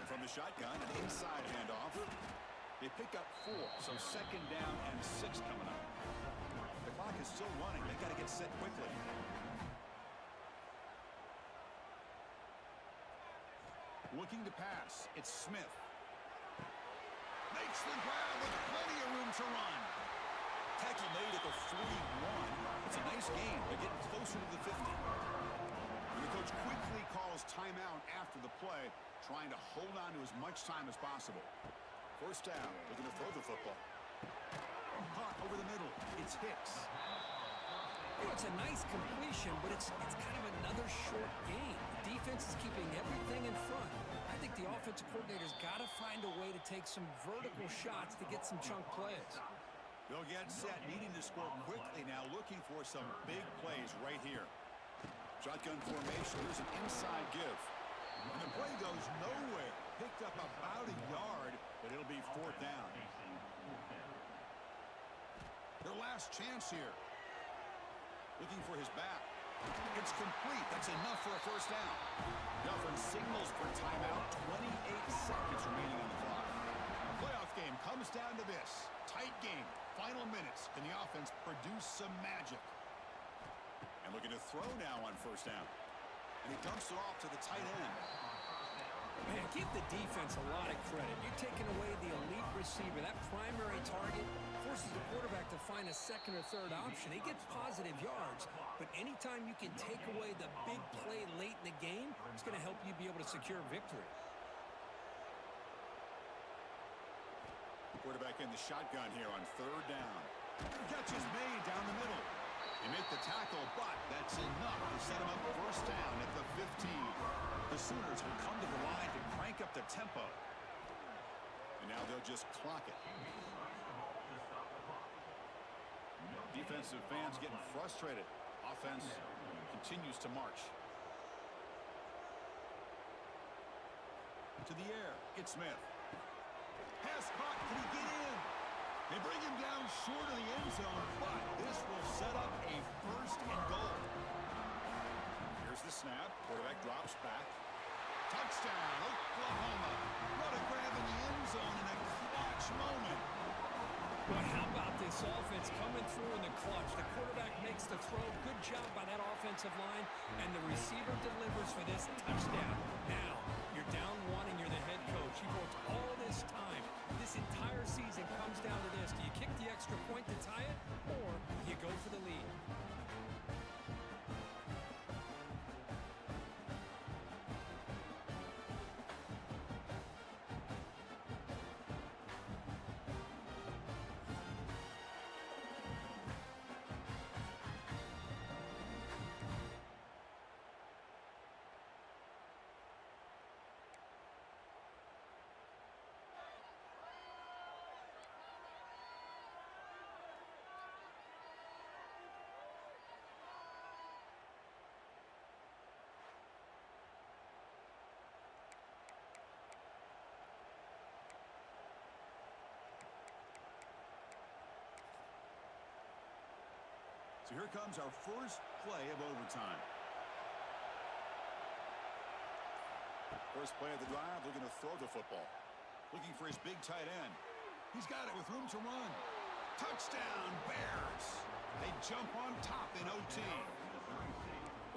S1: From the shotgun, an inside handoff. They pick up 4, so 2nd down and 6 coming up. The clock is still running. They've got to get set quickly. Looking to pass. It's Smith. Makes the grab with plenty of room to run. Tackle made at the 41. It's a nice game. They're getting closer to the 50. And the coach quickly calls timeout after the play, trying to hold on to as much time as possible. 1st down. Looking to throw the football. Caught over the middle. It's Hicks.
S2: You know, it's a nice completion, but it's kind of another short game. The defense is keeping everything in front. I think the offensive coordinator's got to find a way to take some vertical shots to get some chunk plays.
S1: They'll get set, needing to score quickly now, looking for some big plays right here. Shotgun formation. Here's an inside give. And the play goes nowhere. Picked up about a yard, but it'll be 4th down. Their last chance here. Looking for his back. It's complete. That's enough for a 1st down. The offense signals for timeout. 28 seconds remaining on the clock. Playoff game comes down to this. Tight game. Final minutes. Can the offense produce some magic? And looking to throw now on 1st down. And he dumps it off to the tight end.
S2: Man, give the defense a lot of credit. You're taking away the elite receiver. That primary target forces the quarterback to find a 2nd or 3rd option. He gets positive yards, but anytime you can take away the big play late in the game, it's going to help you be able to secure victory.
S1: Quarterback in the shotgun here on 3rd down. Catch is made down the middle. They make the tackle, but that's enough to set him up 1st down at the 15. The Sooners will come to the line to crank up the tempo. And now they'll just clock it. Defensive fans getting frustrated. Offense continues to march. To the air, it's Smith. Pass caught, can he get in? They bring him down short of the end zone, but this will set up a 1st and goal. Here's the snap. Quarterback drops back. Touchdown, Oklahoma. What a grab in the end zone in a clutch moment.
S2: Boy, how about this offense coming through in the clutch? The quarterback makes the throw. Good job by that offensive line, and the receiver delivers for this touchdown. Now, you're down 1 and you're the head coach. You worked all this time. This entire season comes down to this. Do you kick the extra point to tie it, or do you go for the lead?
S1: So here comes our first play of overtime. First play of the drive, looking to throw the football. Looking for his big tight end. He's got it with room to run. Touchdown, Bears. They jump on top in OT.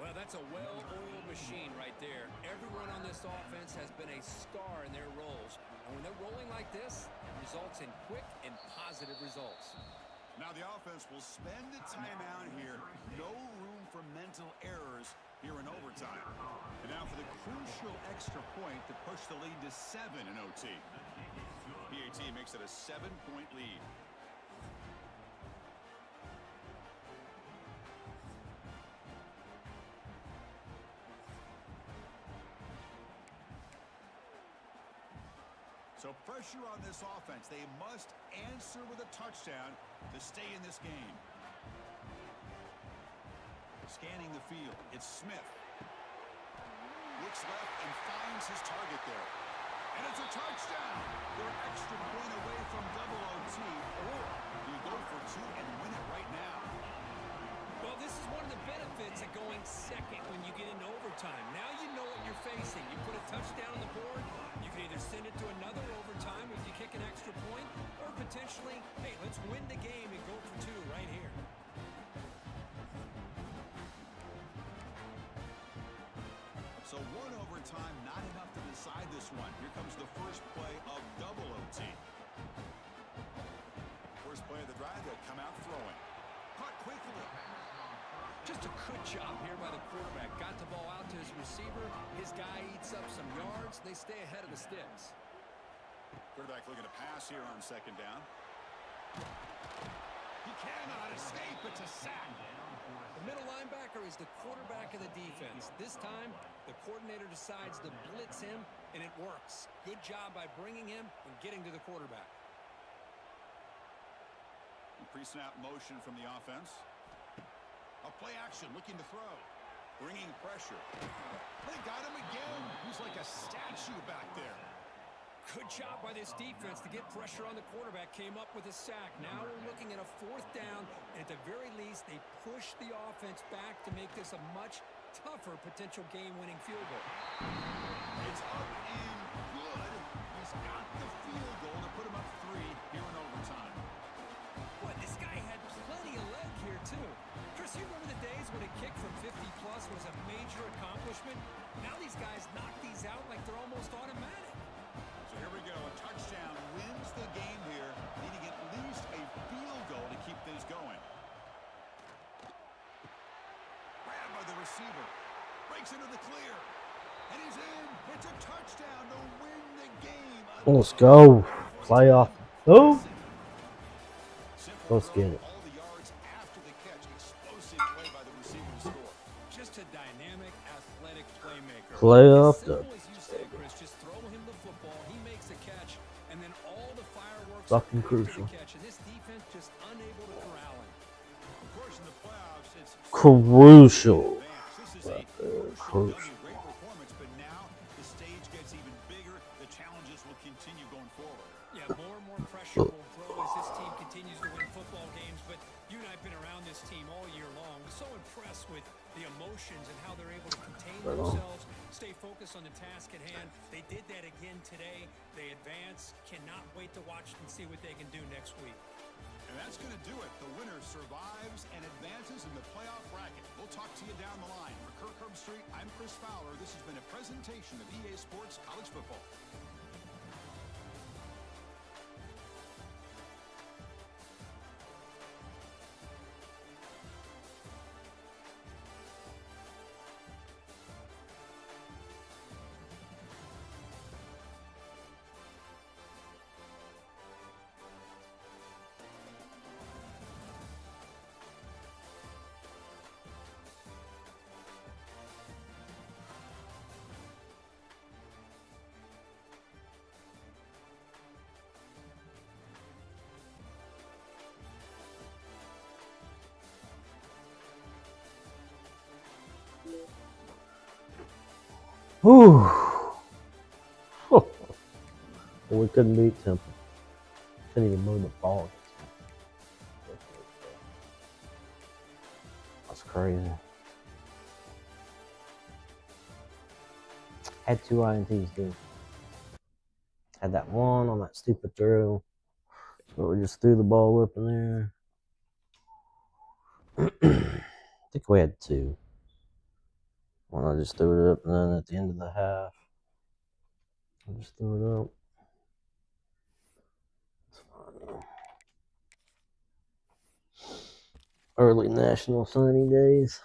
S2: Well, that's a well-oiled machine right there. Everyone on this offense has been a star in their roles. And when they're rolling like this, it results in quick and positive results.
S1: Now the offense will spend the timeout here. No room for mental errors here in overtime. And now for the crucial extra point to push the lead to 7 in OT. PAT makes it a 7-point lead. So pressure on this offense. They must answer with a touchdown to stay in this game. Scanning the field, it's Smith. Looks left and finds his target there. And it's a touchdown. They're an extra point away from double OT. Or you go for 2 and win it right now.
S2: Well, this is one of the benefits of going second when you get into overtime. Now you know what you're facing. You put a touchdown on the board, you can either send it to another overtime if you kick an extra point, or potentially, hey, let's win the game and go for 2 right here.
S1: So 1 overtime, not enough to decide this one. Here comes the first play of double OT. First play of the drive, they'll come out throwing. Caught quickly.
S2: Just a good job here by the quarterback. Got the ball out to his receiver. His guy eats up some yards. They stay ahead of the sticks.
S1: Quarterback looking to pass here on second down. He cannot escape. It's a sack.
S2: The middle linebacker is the quarterback of the defense. This time, the coordinator decides to blitz him, and it works. Good job by bringing him and getting to the quarterback.
S1: Pre-snap motion from the offense. A play action, looking to throw. Bringing pressure. They got him again. He's like a statue back there.
S2: Good job by this defense to get pressure on the quarterback. Came up with a sack. Now we're looking at a 4th down. And at the very least, they push the offense back to make this a much tougher potential game-winning field goal.
S1: It's up and good. He's got the field goal to put him up 3 here in overtime.
S2: Boy, this guy had plenty of leg here, too. Chris, you remember the days when a kick from 50-plus was a major accomplishment? Now these guys knock these out like they're almost automatic.
S1: So here we go. A touchdown wins the game here, needing at least a field goal to keep things going. Grabbed by the receiver. Breaks into the clear. And he's in. It's a touchdown to win the game.
S4: Let's go. Playoff. Oh. Let's get it.
S1: All the yards after the catch. Explosive play by the receiver to score.
S2: Just a dynamic, athletic playmaker.
S4: Playoff.
S2: Simple as you said, Chris. Just throw him the football. He makes the catch, and then all the fireworks
S4: Fucking
S2: after the
S4: crucial.
S2: catch. And this defense just unable to corral him.
S1: Of course, in the playoffs, it's
S4: Crucial.
S1: this is a
S4: Crucial.
S1: great performance, but now the stage gets even bigger. The challenges will continue going forward.
S2: Yeah, more and more pressure will grow as this team continues to win football games. But you and I have been around this team all year long. We're so impressed with the emotions and how they're able to contain themselves, stay focused on the task at hand. They did that again today. They advance. Cannot wait to watch and see what they can do next week.
S1: And that's going to do it. The winner survives and advances in the playoff bracket. We'll talk to you down the line. For Kirk Herbstreit, I'm Chris Fowler. This has been a presentation of EA Sports College Football.
S4: Whew. We couldn't beat Temple. Couldn't even move the ball. crazy. Had 2 INTs, dude. Had that one on that stupid throw. So we just threw the ball up in there. I think we had 2. One I just threw it up, and then at the end of the half, I just threw it up. It's fine though. Early National Signing Days.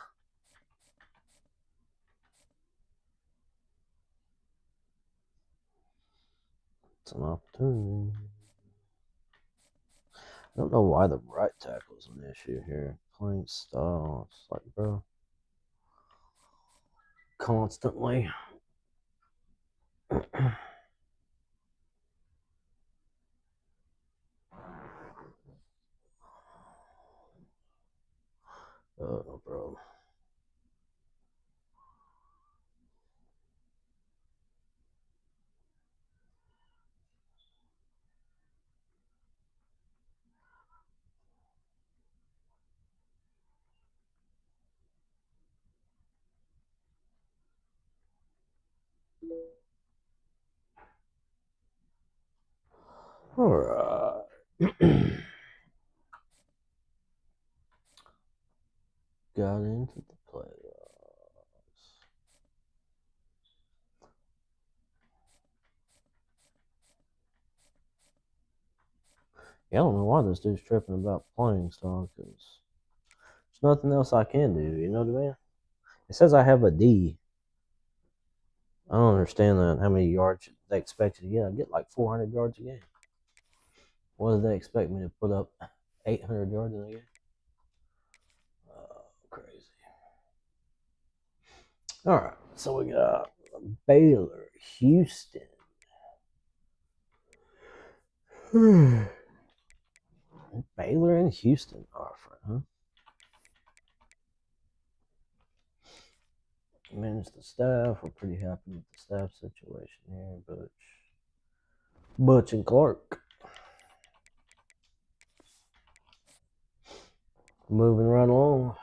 S4: It's an opportunity. I don't know why the right tackle is an issue here. Playing style. It's like, bro. Constantly. Oh, bro. All right. Got into the playoffs. Yeah, I don't know why this dude's tripping about playing style, because there's nothing else I can do. You know what I mean? It says I have a D. I don't understand that. How many yards they expect you to get? I get like 400 yards a game. What do they expect me to put up? 800 yards in a game? Crazy. All right, so we got Baylor, Houston. Baylor and Houston offer, huh? Manage the staff. We're pretty happy with the staff situation here. Butch and Clark. Moving right along.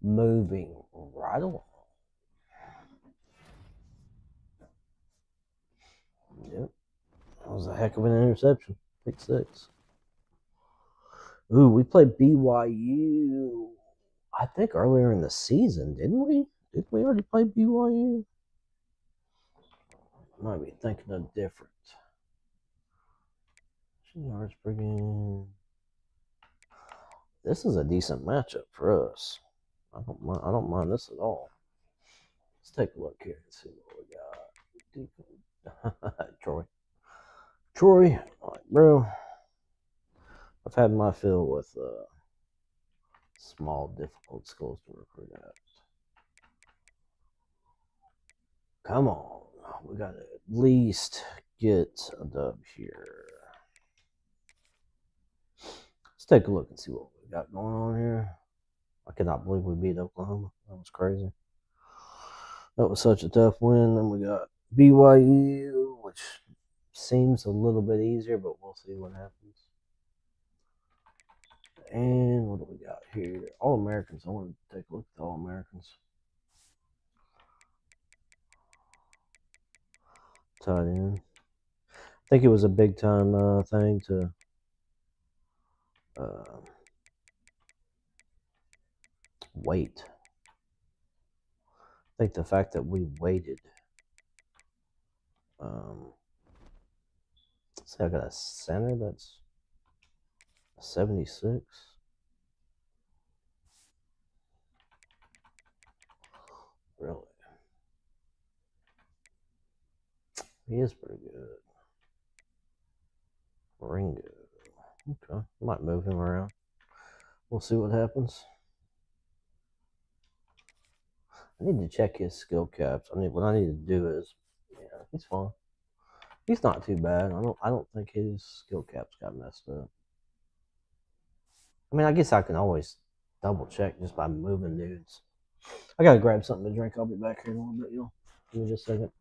S4: Moving right along. Yep. That was a heck of an interception. Pick 6. Ooh, we played BYU. I think earlier in the season, didn't we? Did we already play BYU? Might be thinking of different. Yards per game. This is a decent matchup for us. I don't mind this at all. Let's take a look here and see what we got. Troy, like, bro. I've had my fill with small, difficult schools to recruit at. Come on. We got to at least get a dub here. Let's take a look and see what we got going on here. I cannot believe we beat Oklahoma. That was crazy. That was such a tough win. Then we got BYU, which seems a little bit easier, but we'll see what happens. And what do we got here? All Americans. I want to take a look at the All Americans. Tight end. I think it was a big time thing to wait. I think the fact that we waited. See, I got a center that's 76. Really? He is pretty good. Ringo. Okay. Might move him around. We'll see what happens. I need to check his skill caps. What I need to do is, yeah, he's fine. He's not too bad. I don't think his skill caps got messed up. I mean, I guess I can always double check just by moving dudes. I gotta grab something to drink. I'll be back here in a little bit, y'all. Give me just a second.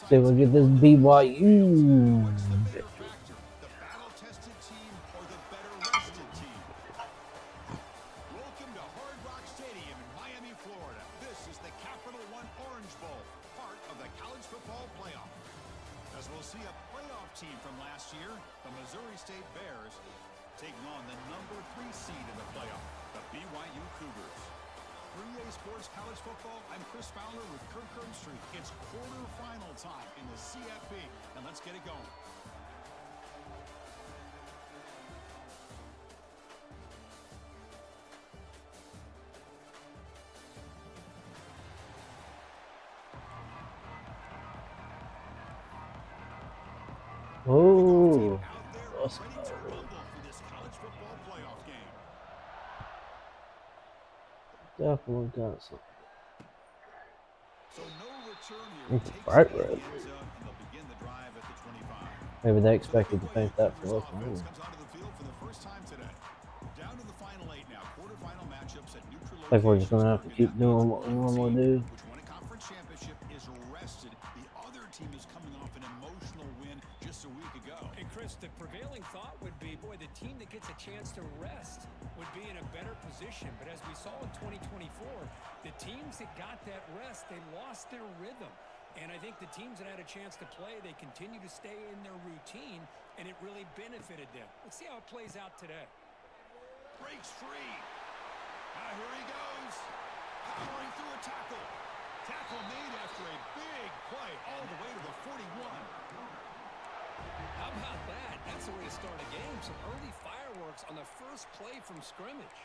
S4: See if we get this BYU.
S1: What's the bigger factor, the battle-tested team or the better rested team? Welcome to Hard Rock Stadium in Miami, Florida. This is the Capital One Orange Bowl, part of the college football playoff. As we'll see a playoff team from last year, the Missouri State Bears, taking on the number 3 seed in the playoff, the BYU Cougars. 3A Sports College Football, I'm Chris Fowler with Kirk Herbstreit. It's quarterfinal time in the CFP, and let's get it going.
S4: Oh,
S1: Out there
S4: let's
S1: ready to rumble for this college football playoff game.
S4: definitely got some.
S1: So no return here.
S4: It's
S1: Takes
S4: bright
S1: it into
S4: red.
S1: the end zone, and they'll begin the drive at the 25.
S4: Maybe they
S1: So the
S4: expected to
S1: BYU
S4: paint that
S1: Cougars
S4: for us.
S1: offense comes onto the field for the first time today. Down to the final 8 now. Quarterfinal matchups at neutral
S4: I think we're just
S1: locations.
S4: gonna have to keep doing what we normally do.
S1: Which won a conference championship is rested. The other team is coming off an emotional win just a week ago.
S2: And Chris, the prevailing thought would be, boy, the team that gets a chance to rest would be in a better position. But as we saw in 2024, the teams that got that rest, they lost their rhythm. And I think the teams that had a chance to play, they continue to stay in their routine, and it really benefited them. Let's see how it plays out today.
S1: Breaks free. Now here he goes. Powering through a tackle. Tackle made after a big play all the way to the 41.
S2: How about that? That's the way to start a game. Some early fireworks on the first play from scrimmage.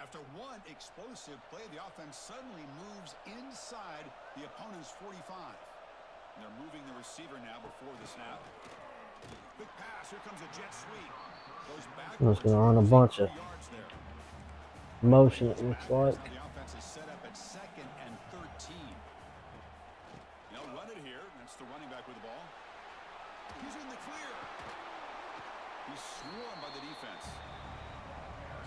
S1: After one explosive play, the offense suddenly moves inside the opponent's 45. And they're moving the receiver now before the snap. Quick pass. Here comes a jet sweep. Goes back.
S4: I'm just gonna run a bunch of motion, it looks like.
S1: The offense is set up at 2nd and 13. They'll run it here. That's the running back with the ball. He's in the clear. He's swarmed by the defense.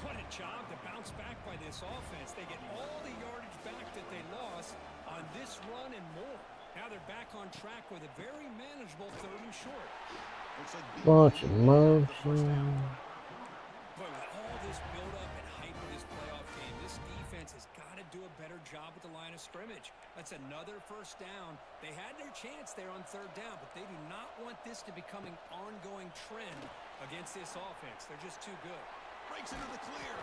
S2: What a job to bounce back by this offense. They get all the yardage back that they lost on this run and more. Now they're back on track with a very manageable 3rd and short.
S1: Looks like
S4: Bunch of motion.
S2: But with all this build-up and hype of this playoff game, this defense has got to do a better job with the line of scrimmage. That's another first down. They had their chance there on 3rd down, but they do not want this to become an ongoing trend against this offense. They're just too good.
S1: breaks into the clear.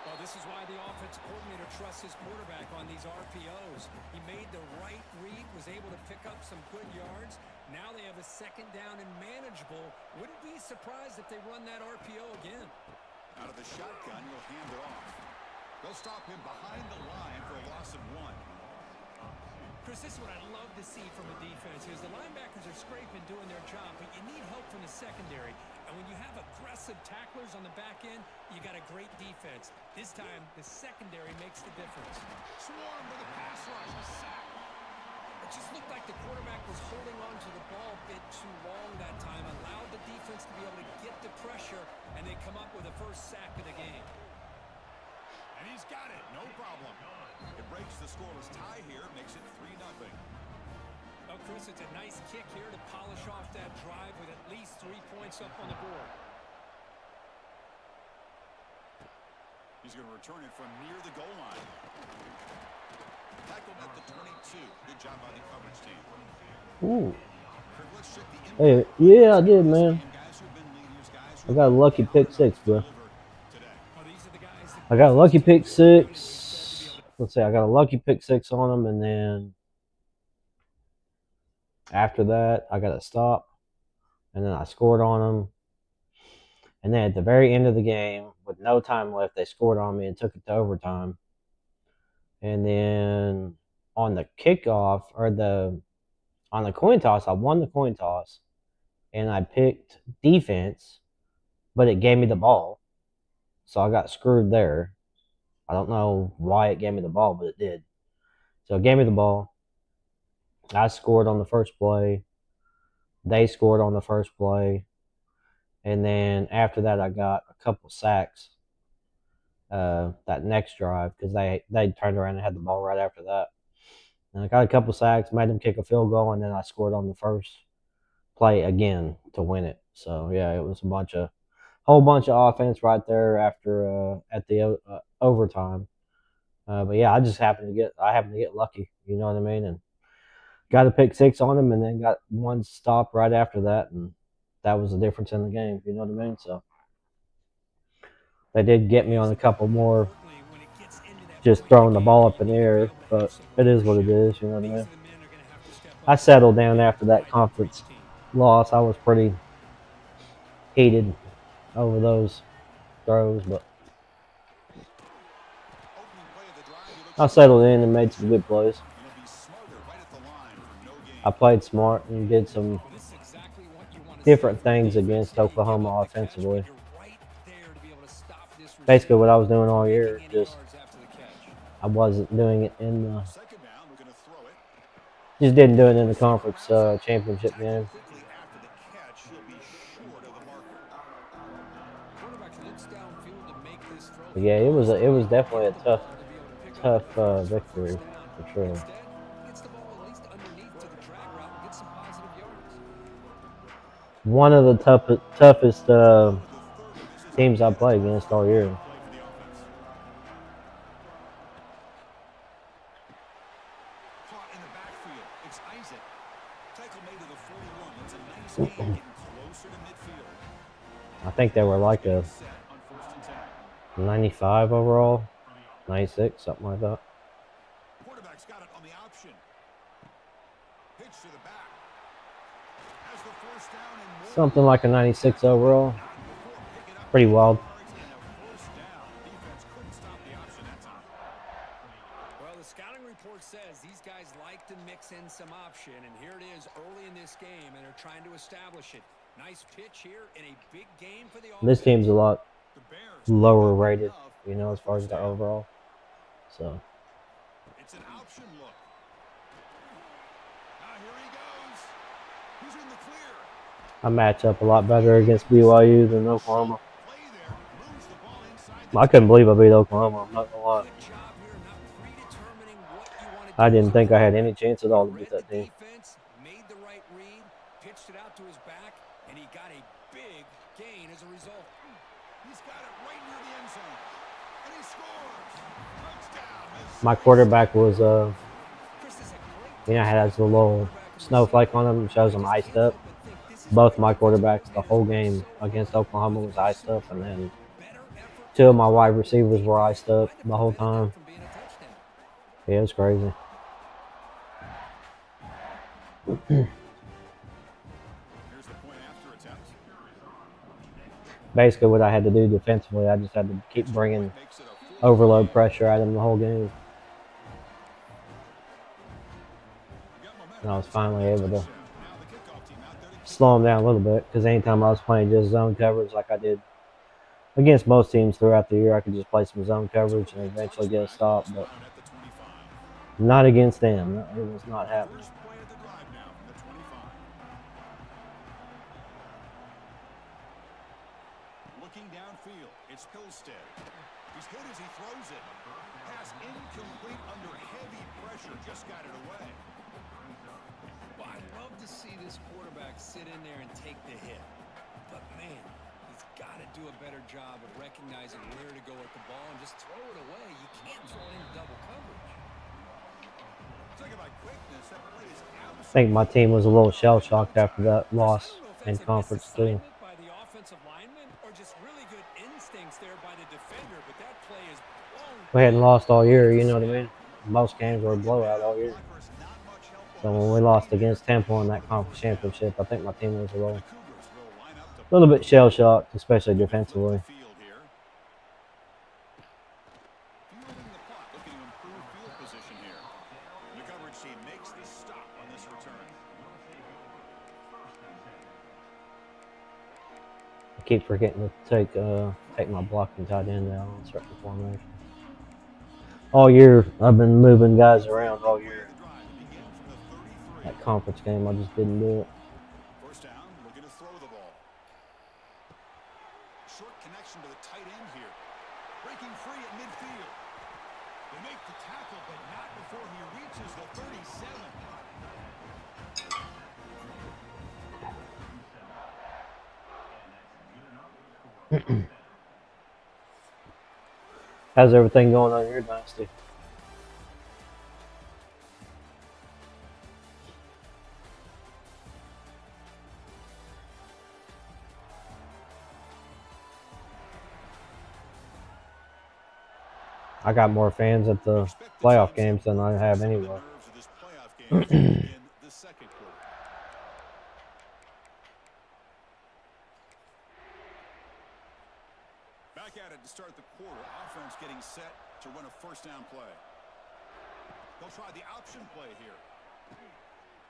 S2: Well, this is why the offensive coordinator trusts his quarterback on these RPOs. He made the right read, was able to pick up some good yards. Now they have a 2nd down and manageable. Wouldn't be surprised if they run that RPO again.
S1: Out of the shotgun, he'll hand it off. They'll stop him behind the line for a loss of 1.
S2: Chris, this is what I love to see from a defense is the linebackers are scraping, doing their job, but you need help from the secondary. And when you have aggressive tacklers on the back end, you got a great defense. This time, the secondary makes the difference.
S1: Swarm with a pass rush, a sack.
S2: It just looked like the quarterback was holding on to the ball a bit too long that time, allowed the defense to be able to get the pressure, and they come up with the first sack of the game.
S1: And he's got it, no problem. It breaks the scoreless tie here, makes it 3-0.
S2: Well, Chris, it's a nice kick here to polish off that drive with at least 3 points up on the board.
S1: He's going to return it from near the goal line. Tackled at the 22. Good job by the coverage team.
S4: Ooh.
S1: Kirk, let's check the
S4: Hey, yeah, I did, man.
S1: guys who've been leaders, guys
S4: I got a lucky pick six, bro.
S1: today.
S2: Well, these are the guys that
S4: I got a lucky pick six. Let's see, I got a lucky pick six on them, and then after that, I got a stop, and then I scored on them. And then at the very end of the game, with no time left, they scored on me and took it to overtime. And then on the kickoff, or on the coin toss, I won the coin toss, and I picked defense, but it gave me the ball. So I got screwed there. I don't know why it gave me the ball, but it did. So it gave me the ball. I scored on the first play. They scored on the first play. And then after that, I got a couple sacks that next drive because they turned around and had the ball right after that. And I got a couple sacks, made them kick a field goal, and then I scored on the first play again to win it. So yeah, it was whole bunch of offense right there after at the overtime. But yeah, I happened to get lucky. You know what I mean? And got a pick six on him, and then got one stop right after that, and that was the difference in the game. You know what I mean? So they did get me on a couple more, just throwing the ball up in the air, but it is what it is. You know what I mean? I settled down after that conference loss. I was pretty heated over those throws, but
S1: Opening play of the drive, he looks
S4: I
S1: to
S4: settled in and made some good plays.
S1: be smarter right at the line for no gain.
S4: I played smart and did some
S2: This is exactly what you want to
S4: different
S2: see from
S4: things
S2: the
S4: against
S2: defense. Yeah, you give
S4: Oklahoma
S2: up the catch, but
S4: offensively.
S2: you're right there to be able to stop this
S4: Basically, what
S2: receiver
S4: I was doing all
S2: from
S4: year,
S2: making any
S4: just
S2: yards after the catch.
S4: I wasn't doing it in the,
S1: Second down, looking to throw it.
S4: just didn't do it in the conference championship game.
S1: Quickly after the catch, he'll be short of the marker.
S2: Quarterback looks downfield to make this throw.
S4: But
S2: He
S4: yeah,
S2: knows
S4: it
S2: that
S4: was
S2: he can
S4: definitely
S2: get
S4: a
S2: the
S4: tough
S2: ball to be able to pick up the first
S4: victory
S2: down.
S4: for sure.
S2: Instead, he gets the ball at least underneath to the drag route and gets some positive yards.
S4: One of the toughest teams I played against all year.
S1: Play for the offense. Caught in the backfield. It's Isaac. Tackle made to the 41. That's a nice gain, getting closer to midfield.
S4: I think they were like a
S1: Set on first and 10.
S4: 95 overall, 96, something like that.
S1: Quarterback's got it on the option. Pitch to the back. Has the first down and more.
S4: Something like a 96 overall.
S1: Not before picking up
S4: Pretty wild.
S1: yards and a first down. Defense couldn't stop the option that time.
S2: Well, the scouting report says these guys like to mix in some option, and here it is early in this game, and they're trying to establish it. Nice pitch here in a big game for the offense.
S4: This team's a lot
S1: The Bears
S4: lower rated, you know, as far as the overall. So
S1: It's an option look. Now here he goes. He's in the clear.
S4: I match up a lot better against BYU than Oklahoma.
S1: Play there. Moves the ball inside.
S4: I couldn't believe I beat Oklahoma. I'm not gonna lie.
S2: Good job here, not predetermining what you want to do.
S4: I didn't think I had any chance at all to beat
S2: Read
S4: that
S2: the
S4: team.
S2: defense, made the right read, pitched it out to his back, and he got a big gain as a result.
S1: He's got it right near the end zone. And he scores. Touchdown.
S4: My quarterback was
S2: Chris, this is a great
S4: you know, has a little snowflake on him, shows him iced up. Both my quarterbacks, the whole game against Oklahoma was iced up, and then two of my wide receivers were iced up the whole time.
S2: from being a touchdown.
S4: Yeah, it was crazy.
S1: Here's the point after attempt.
S4: Basically, what I had to do defensively, I just had to keep bringing
S1: Makes it a 4.
S4: overload pressure at him the whole game,
S1: Got momentum.
S4: and I was finally able to
S1: Now the kickoff team out there to
S4: slow him down a little bit. Because anytime I was playing just zone coverage, like I did against most teams throughout the year, I could just play some zone coverage and eventually get a stop. But
S1: at the 25.
S4: not against them. It was not happening.
S1: First play of the drive now from the 25. Looking downfield, it's Hillstead. He's hit as he throws it. Pass incomplete under heavy pressure. Just got it away.
S2: Well, I'd love to see this quarterback sit in there and take the hit. But, man, he's got to do a better job of recognizing where to go with the ball and just throw it away. You can't throw it in double coverage.
S1: Talking about quickness, that play is
S4: I think my team was a little shell-shocked after that loss in conference too.
S2: By the offensive lineman or just really good instincts there by the defender, but that play is blown.
S4: We hadn't lost all year, you know what I mean? Most games were a blowout all year. So when we lost against Temple in that conference championship, I think my team was a little bit shell-shocked, especially defensively.
S1: Field here. Fielding the puck, looking to improve field position here. The coverage team makes the stop on this return.
S4: I keep forgetting to take my blocking tight end down on certain formation. All year, I've been moving guys around all year.
S1: The drive begins from the 33.
S4: That conference game, I just didn't do it.
S1: First down, looking to throw the ball. Short connection to the tight end here. Breaking free at
S4: How's everything going on in your dynasty? I got more fans at the playoff games than I have anywhere.
S1: Back at it to start the quarter. Offense getting set to run a first down play. They'll try the option play here.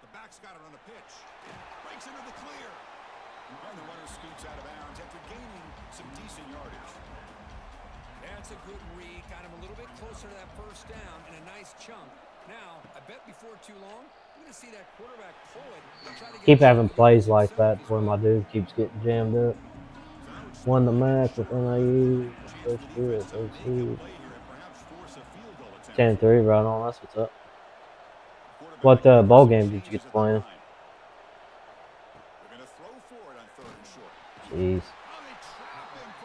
S1: The back's got it on a pitch. Breaks into the clear. And the runner scoots out of bounds after gaining some decent yardage.
S2: That's a good read. Got him a little bit closer to that first down and a nice chunk. Now, I bet before too long, we're going to see that quarterback pull it and try to get
S4: Keep having plays like that where my dude keeps getting jammed up. Won the match with NIU. First year at OC. 10-3 right on. That's what's up. What ball game did you get to play in? Jeez.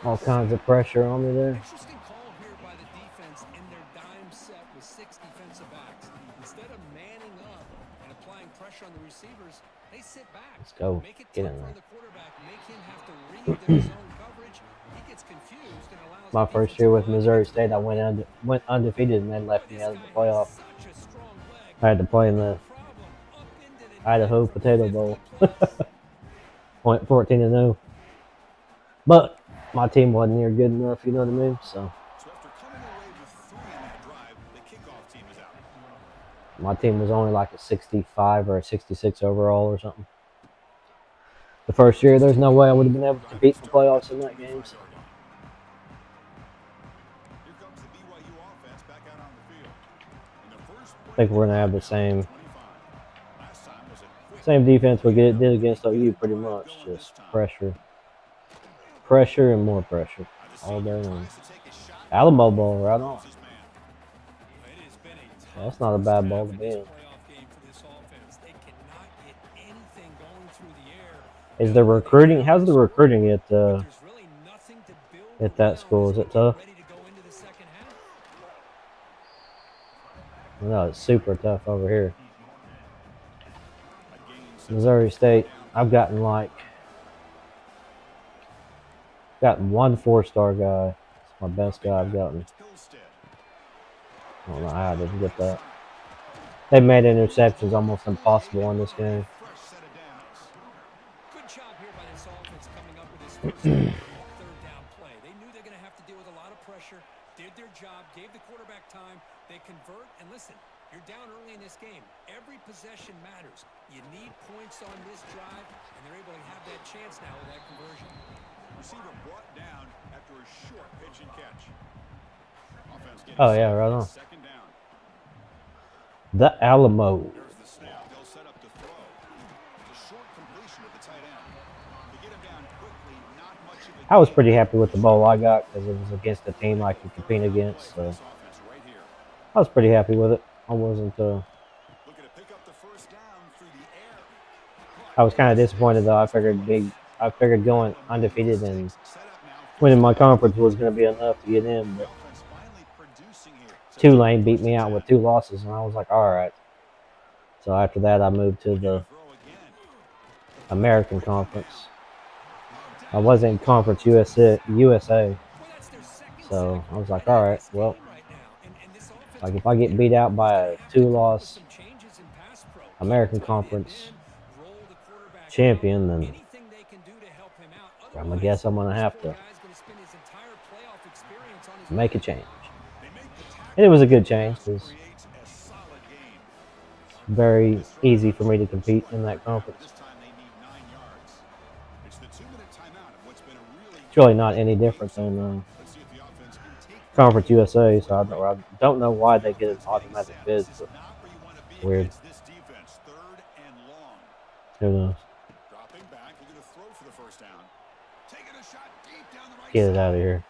S4: All kinds of pressure on me there.
S2: Interesting call here by the defense in their dime set with 6 defensive backs. Instead of manning up and applying pressure on the receivers, they sit back.
S4: Let's go.
S2: Make it
S4: Get
S2: tough
S4: in
S2: for
S4: there.
S2: the quarterback. Make him have to read their zone coverage. He gets confused and allows
S4: My first year with Missouri State, I went undefeated and then left me out of the playoff.
S2: such a strong leg.
S4: I had to play in the
S2: Problem. Upended it.
S4: Idaho Potato Bowl.
S2: 50+.
S4: Went 14-0. But my team wasn't near good enough, you know what I mean? So
S1: So after coming away with 3 in that drive, the kickoff team is out.
S4: my team was only like a 65 or a 66 overall or something. The first year, there's no way I would have been able to compete in the playoffs in that game. So.
S1: Here comes the BYU offense back out on the field. In the first
S4: I think we're going to have the same
S1: 25. Last time was a quick
S4: same defense we did against OU pretty much. Just pressure. Pressure and more pressure all day long. Alamo ball right on.
S2: It has been a tough
S4: That's not a bad ball to
S2: first
S4: be in.
S2: playoff game for this offense. They cannot get anything going through the air.
S4: Is the recruiting? How's the recruiting at
S2: There's really nothing to build
S4: at that
S2: around
S4: school? Is
S2: as
S4: it
S2: they get
S4: tough?
S2: ready to go into the second half.
S4: No, it's super tough over here. Missouri State, I've gotten one 4-star guy. It's my best guy I've gotten. I don't know how I didn't get that. They made interceptions almost impossible in this game.
S2: Good job here by this offense coming up with this first third down play. They knew they're going to have to deal with a lot of pressure, did their job, gave the quarterback time. They convert, and listen, you're down early in this game. Every possession matters. You need points on this drive, and they're able to have that chance now with that conversion.
S1: receiver brought down after a short pitch and catch. Offense getting
S4: Oh, yeah,
S1: set
S4: right
S1: for
S4: on.
S1: second down.
S4: The Alamo.
S1: There's the snap. They'll set up to throw. It's a short completion to the tight end. To get him down quickly, not much of a
S4: I was
S1: gain.
S4: pretty happy with the bowl I got because it was against a team I could compete against. So
S1: This offense right here.
S4: I was pretty happy with it. I wasn't.
S1: Looking to pick up the first down through the air.
S4: I was kind of disappointed though. I figured going undefeated and winning my conference was going to be enough to get in. But
S1: Offense finally producing here.
S4: Tulane beat me out with 2 losses, and I was like, all right. So after that, I moved to the
S1: Throw again.
S4: American Conference. I was in Conference USA.
S2: Well, that's their second
S4: So
S2: sack
S4: I was like,
S2: already
S4: all
S2: in
S4: right,
S2: this
S4: well,
S2: game right now. And this offense
S4: like if I get beat out by a 2-loss
S2: some changes in pass pro.
S4: American
S2: Tight end
S4: Conference
S2: in, roll the quarterback
S4: champion,
S2: out.
S4: then
S2: Anything they can do to help him out.
S4: I
S2: Otherwise,
S4: guess I'm going to have
S2: this
S4: to
S2: poor guy's gonna spend his entire playoff experience on his
S4: make a
S2: back.
S4: change.
S1: They make the tackle.
S4: And it was a good change because
S1: Creates a solid gain.
S4: very easy for me to compete in that conference.
S1: This time they need 9 yards. It's the 2-minute timeout of what's been a really
S4: It's really not any different than
S1: Let's see if the offense can take
S4: Conference USA, so I don't know why they get an automatic bid,
S1: This is
S4: but
S1: not where you want to be
S4: weird.
S1: against this defense. 3rd and long.
S4: Who knows?
S1: Dropping back, looking to throw for the first down. Taking a shot deep down the right
S4: Get it
S1: side.
S4: out of here.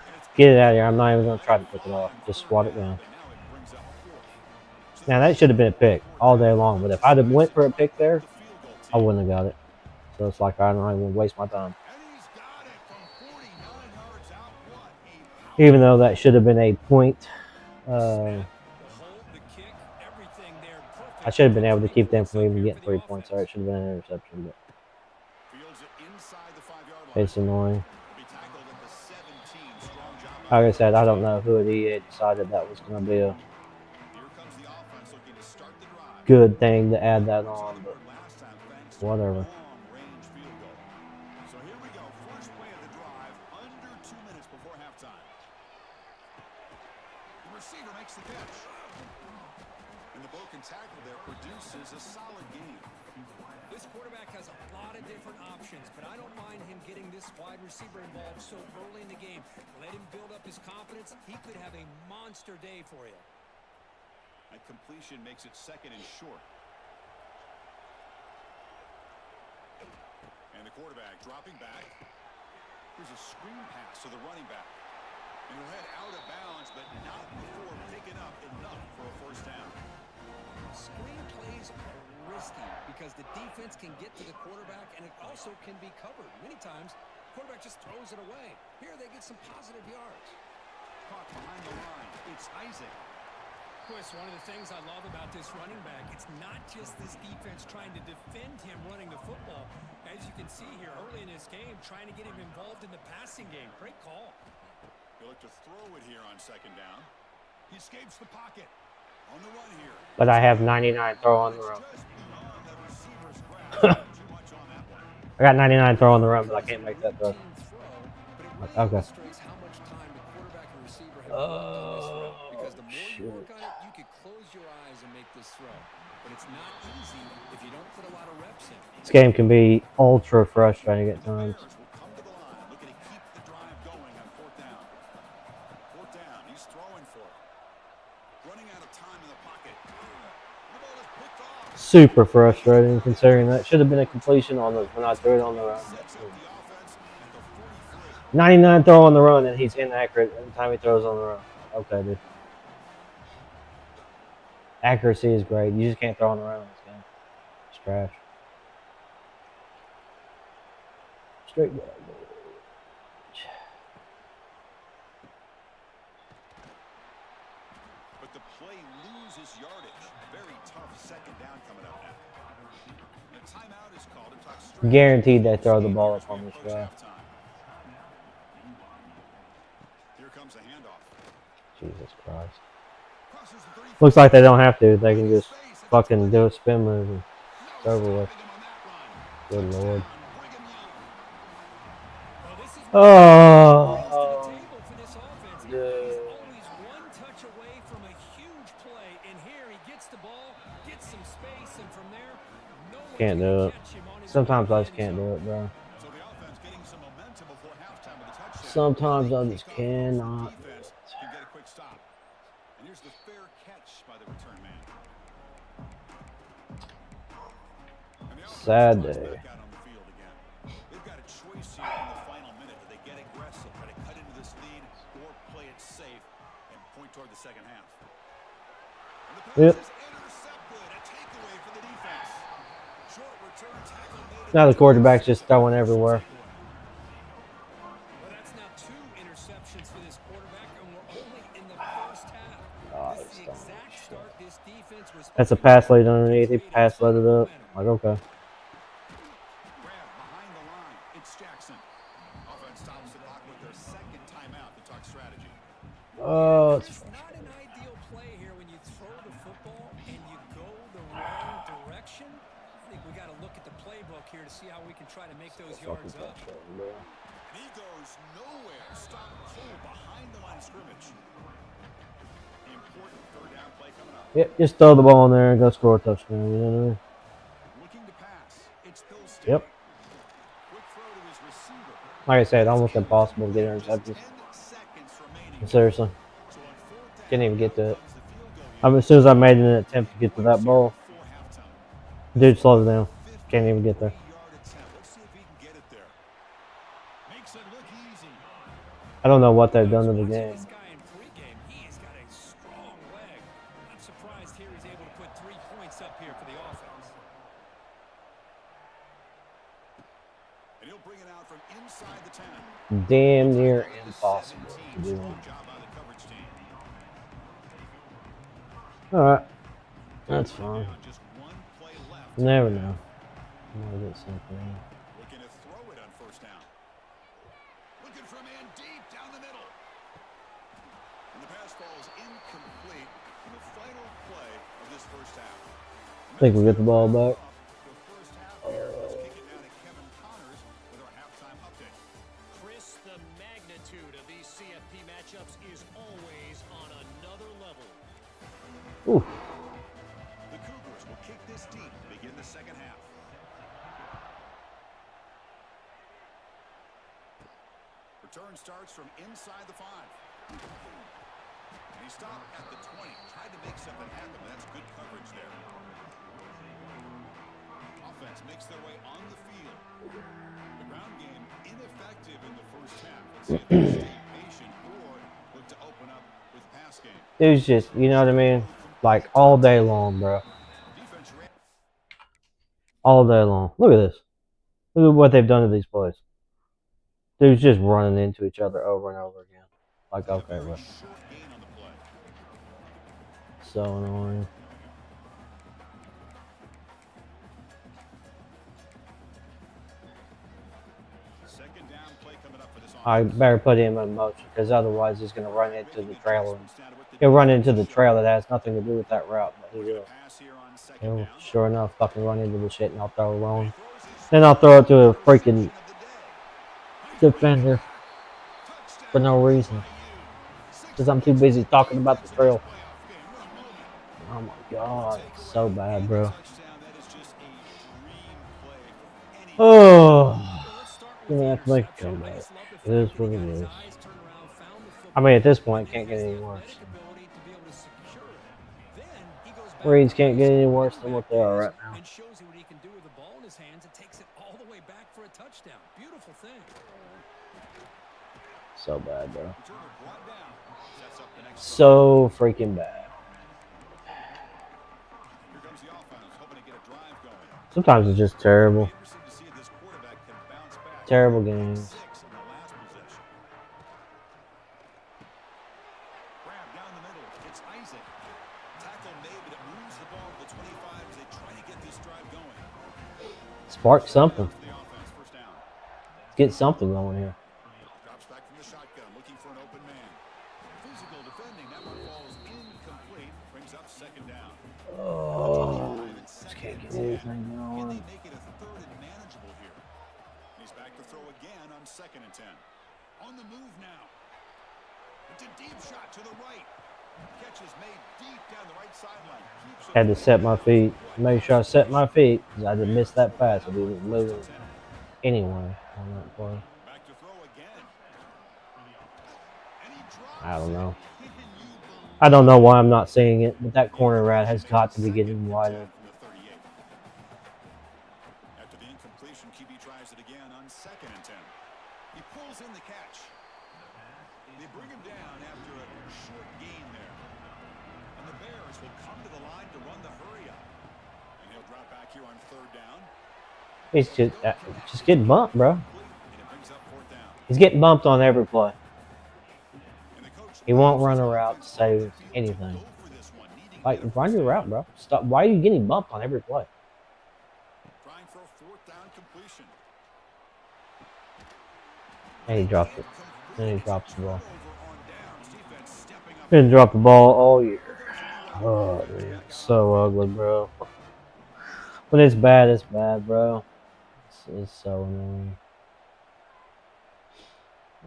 S1: And it's
S4: Get it out of here. I'm not even going to try to pick it off. Just squat it down.
S1: and now it brings up 4th. So
S4: Now, that should have been a pick all day long, but if I'd have went for a pick there,
S1: the field goal
S4: I
S1: team.
S4: wouldn't have got it. So it's like I don't even waste my time.
S1: And he's got it from
S4: Even though that should have been a point.
S2: The hold, the kick, everything there perfect.
S4: I should have been able to keep them from
S2: Up
S4: even
S2: here
S4: getting
S2: for
S4: 3
S2: the
S4: points.
S2: offense.
S4: Or it should have been an interception, but
S1: Fields it inside the 5-yard line.
S4: it's annoying.
S1: Be tackled at the 17. Strong job by
S4: Like I
S1: the
S4: said, I don't
S1: team.
S4: know who at EA decided that was going to be a
S1: Here comes the offense looking to start the drive.
S4: good thing to add that on, but
S1: Last time, thanks to a
S4: whatever.
S1: long-range field goal. So here we go. First play of the drive, under 2 minutes before halftime. The receiver makes the catch. And the broken tackle there produces a solid game.
S2: This quarterback has a lot of different options, but I don't mind him getting this wide receiver involved so early in the game. Let him build up his confidence. He could have a monster day for you.
S1: That completion makes it second and short. And the quarterback dropping back. Here's a screen pass to the running back. And he'll head out of bounds, but not before picking up enough for a first down.
S2: Screen plays are risky because the defense can get to the quarterback and it also can be covered. Many times, the quarterback just throws it away. Here they get some positive yards.
S1: Caught behind the line. It's Isaac.
S2: Chris, one of the things I love about this running back, it's not just this defense trying to defend him running the football. As you can see here early in this game, trying to get him involved in the passing game. Great call.
S1: He'll look to throw it here on second down. He escapes the pocket. On the run here.
S4: But I have 99 throw on the run.
S1: Just beyond the receiver's grasp. Too much on that one.
S4: I got 99 throw on the run, but I can't make that throw. Okay. Oh,
S2: Because the more you
S4: shit.
S2: work on it, you could close your eyes and make this throw. But it's not easy if you don't put a lot of reps in.
S4: This game can be ultra frustrating at times.
S1: Bears will come to the line, looking to keep the drive going on fourth down. Fourth down, he's throwing for it. Running out of time in the pocket. The ball is picked off.
S4: Super frustrating considering that should have been a completion on the when I threw it on the run.
S1: Sets up the offense at the 43.
S4: 99 throw on the run and he's inaccurate every time he throws on the run. Okay, dude. Accuracy is great. You just can't throw on the run in this game. It's trash. Straight garbage.
S1: But the play loses yardage. Very tough second down coming up now. And a timeout is called to talk straight.
S4: Guaranteed they throw the ball up on this drive.
S1: Here comes a handoff.
S4: Jesus Christ.
S1: Crosses the 35.
S4: Looks like they don't have to. They can just fucking do a spin move and it's over with. Good lord.
S2: Well, this is
S4: Oh,
S2: for this offense.
S4: dude.
S2: He's always one touch away from a huge play, and here he gets the ball, gets some space, and from there, no one
S4: Can't
S2: can
S4: do it.
S2: catch him on his
S4: Sometimes
S2: own
S4: I just
S2: end
S4: can't
S2: zone.
S4: do it, bro.
S1: So the offense getting some momentum before halftime with a touchdown.
S4: Sometimes I just
S1: Defense
S4: cannot.
S1: can get a quick stop. And here's the fair catch by the return man. And the offense
S4: Sad
S1: tries
S4: day.
S1: back out on the field again. They've got a choice here in the final minute. Do they get aggressive, try to cut into this lead, or play it safe and point toward the second half? And the pass
S4: Yep.
S1: is intercepted. A takeaway for the defense. Short return tackle made.
S4: Now the quarterback's just throwing everywhere.
S2: Well, that's now 2 interceptions for this quarterback, and we're only in the first half.
S4: Oh,
S2: This is
S4: it's
S2: the
S4: dumb
S2: exact
S4: shit.
S2: start this defense was
S4: That's a
S2: hoping
S4: pass
S2: for.
S4: lead underneath. He pass let it up. Like, okay.
S1: Grab behind the line. It's Jackson. Offense stops the clock with their second timeout to talk strategy.
S4: Oh, it's
S2: It's not an ideal play here when you throw the football and you go the wrong direction. I think we got to look at the playbook here to see how we can try to make those
S4: fucking
S2: yards up.
S4: frustrating, bro.
S1: And he goes nowhere. Stop cold behind the line of scrimmage. The important third down play coming up.
S4: Yep, just throw the ball in there and go score a touchdown. You know what I mean?
S1: Looking to pass. It's Bill State.
S4: Yep.
S1: Quick throw to his receiver.
S4: Like I said, almost impossible to get interceptions.
S1: 10 seconds remaining.
S4: Seriously.
S1: So on fourth down,
S4: Can't even get to it.
S1: comes the field goal
S4: I mean, as soon as I made an attempt to get to that ball,
S1: before halftime.
S4: dude slowed down. Can't even get there.
S1: 50-yard attempt. Let's see if he can get it there. Makes it look easy.
S4: I don't know what they've done to the game.
S2: This guy in pregame, he's got a strong leg. I'm surprised here he's able to put 3 points up here for the offense.
S1: And he'll bring it out from inside the 10.
S4: Damn near impossible to do.
S1: Strong job by the coverage team.
S4: Alright. That's fine.
S1: Now just one play left.
S4: You never know. I might get something.
S1: Looking to throw it on first down. Looking for a man deep down the middle. And the pass falls incomplete in the final play of this first half.
S4: I think we get the ball back.
S1: The first half here. Let's kick it down to Kevin Connors with our halftime update.
S5: Chris, the magnitude of these CFP matchups is always on another level.
S4: Oof.
S1: The Cougars will kick this deep to begin the second half. Return starts from inside the 5. And he stopped at the 20. Tried to make something happen, but that's good coverage there. Offense makes their way on the field. The ground game ineffective in the first half. Let's see if they stay patient or look to open up with pass game.
S4: It was just, you know what I mean? Like all day long, bro.
S1: Defense ran.
S4: All day long. Look at this. Look at what they've done to these plays. Dude's just running into each other over and over again. Like, okay, bro.
S1: Short gain on the play.
S4: So annoying.
S1: Second down play coming up for this
S4: I
S1: offense.
S4: better put him in motion because otherwise he's going to run into the trail. He'll run into the trail that has nothing to do with that route, but he will.
S1: Pass here on second
S4: He'll,
S1: down.
S4: sure enough, fucking run into the shit and I'll throw it wrong. Then I'll throw it to a freaking defender for no reason. Because I'm too busy talking about the trail. Oh my god, it's so bad, bro. Oh, gonna have to make a comeback. It is what it is. I mean, at this point, it can't get any worse. Reeds can't get any worse than what they are right now.
S2: And shows you what he can do with the ball in his hands and takes it all the way back for a touchdown. Beautiful thing.
S4: So bad, bro. So freaking bad. Sometimes it's just terrible. Terrible games. Spark something. Get something going here.
S1: Drops back from the shotgun, looking for an open man. Physical defending, that one falls incomplete. Brings up second down.
S4: Oh, just can't get anything
S1: Can they
S4: going.
S1: make it a third and manageable here? He's back to throw again on 2nd and 10. On the move now. It's a deep shot to the right. Catch is made deep down the right sideline. Keeps it
S4: Had to set my feet. Make sure I set my feet because I didn't miss that pass. I didn't move it anyway on that play.
S1: back to throw again. And he drops
S4: I don't know.
S1: it. Can you believe
S4: I don't know why I'm not seeing it, but that corner rat has got to be getting wider.
S1: from the 38. After the incompletion, QB tries it again on 2nd and 10. He pulls in the catch. They bring him down after a short gain there. And the Bears will come to the line to run the hurry up. And he'll drop back here on 3rd down.
S4: He's just getting bumped, bro.
S1: And it brings up 4th down.
S4: He's getting bumped on every play.
S1: And the coach
S4: He won't run a route to save anything.
S1: go for this one, needing
S4: Like, run your route, bro. Stop. Why are you getting bumped on every play?
S1: trying for a 4th down completion.
S4: And he dropped it. Then he drops the ball.
S1: Over on downs. Defense stepping up.
S4: Didn't drop the ball all year. Oh, man. So ugly, bro. When it's bad, bro. It's so annoying.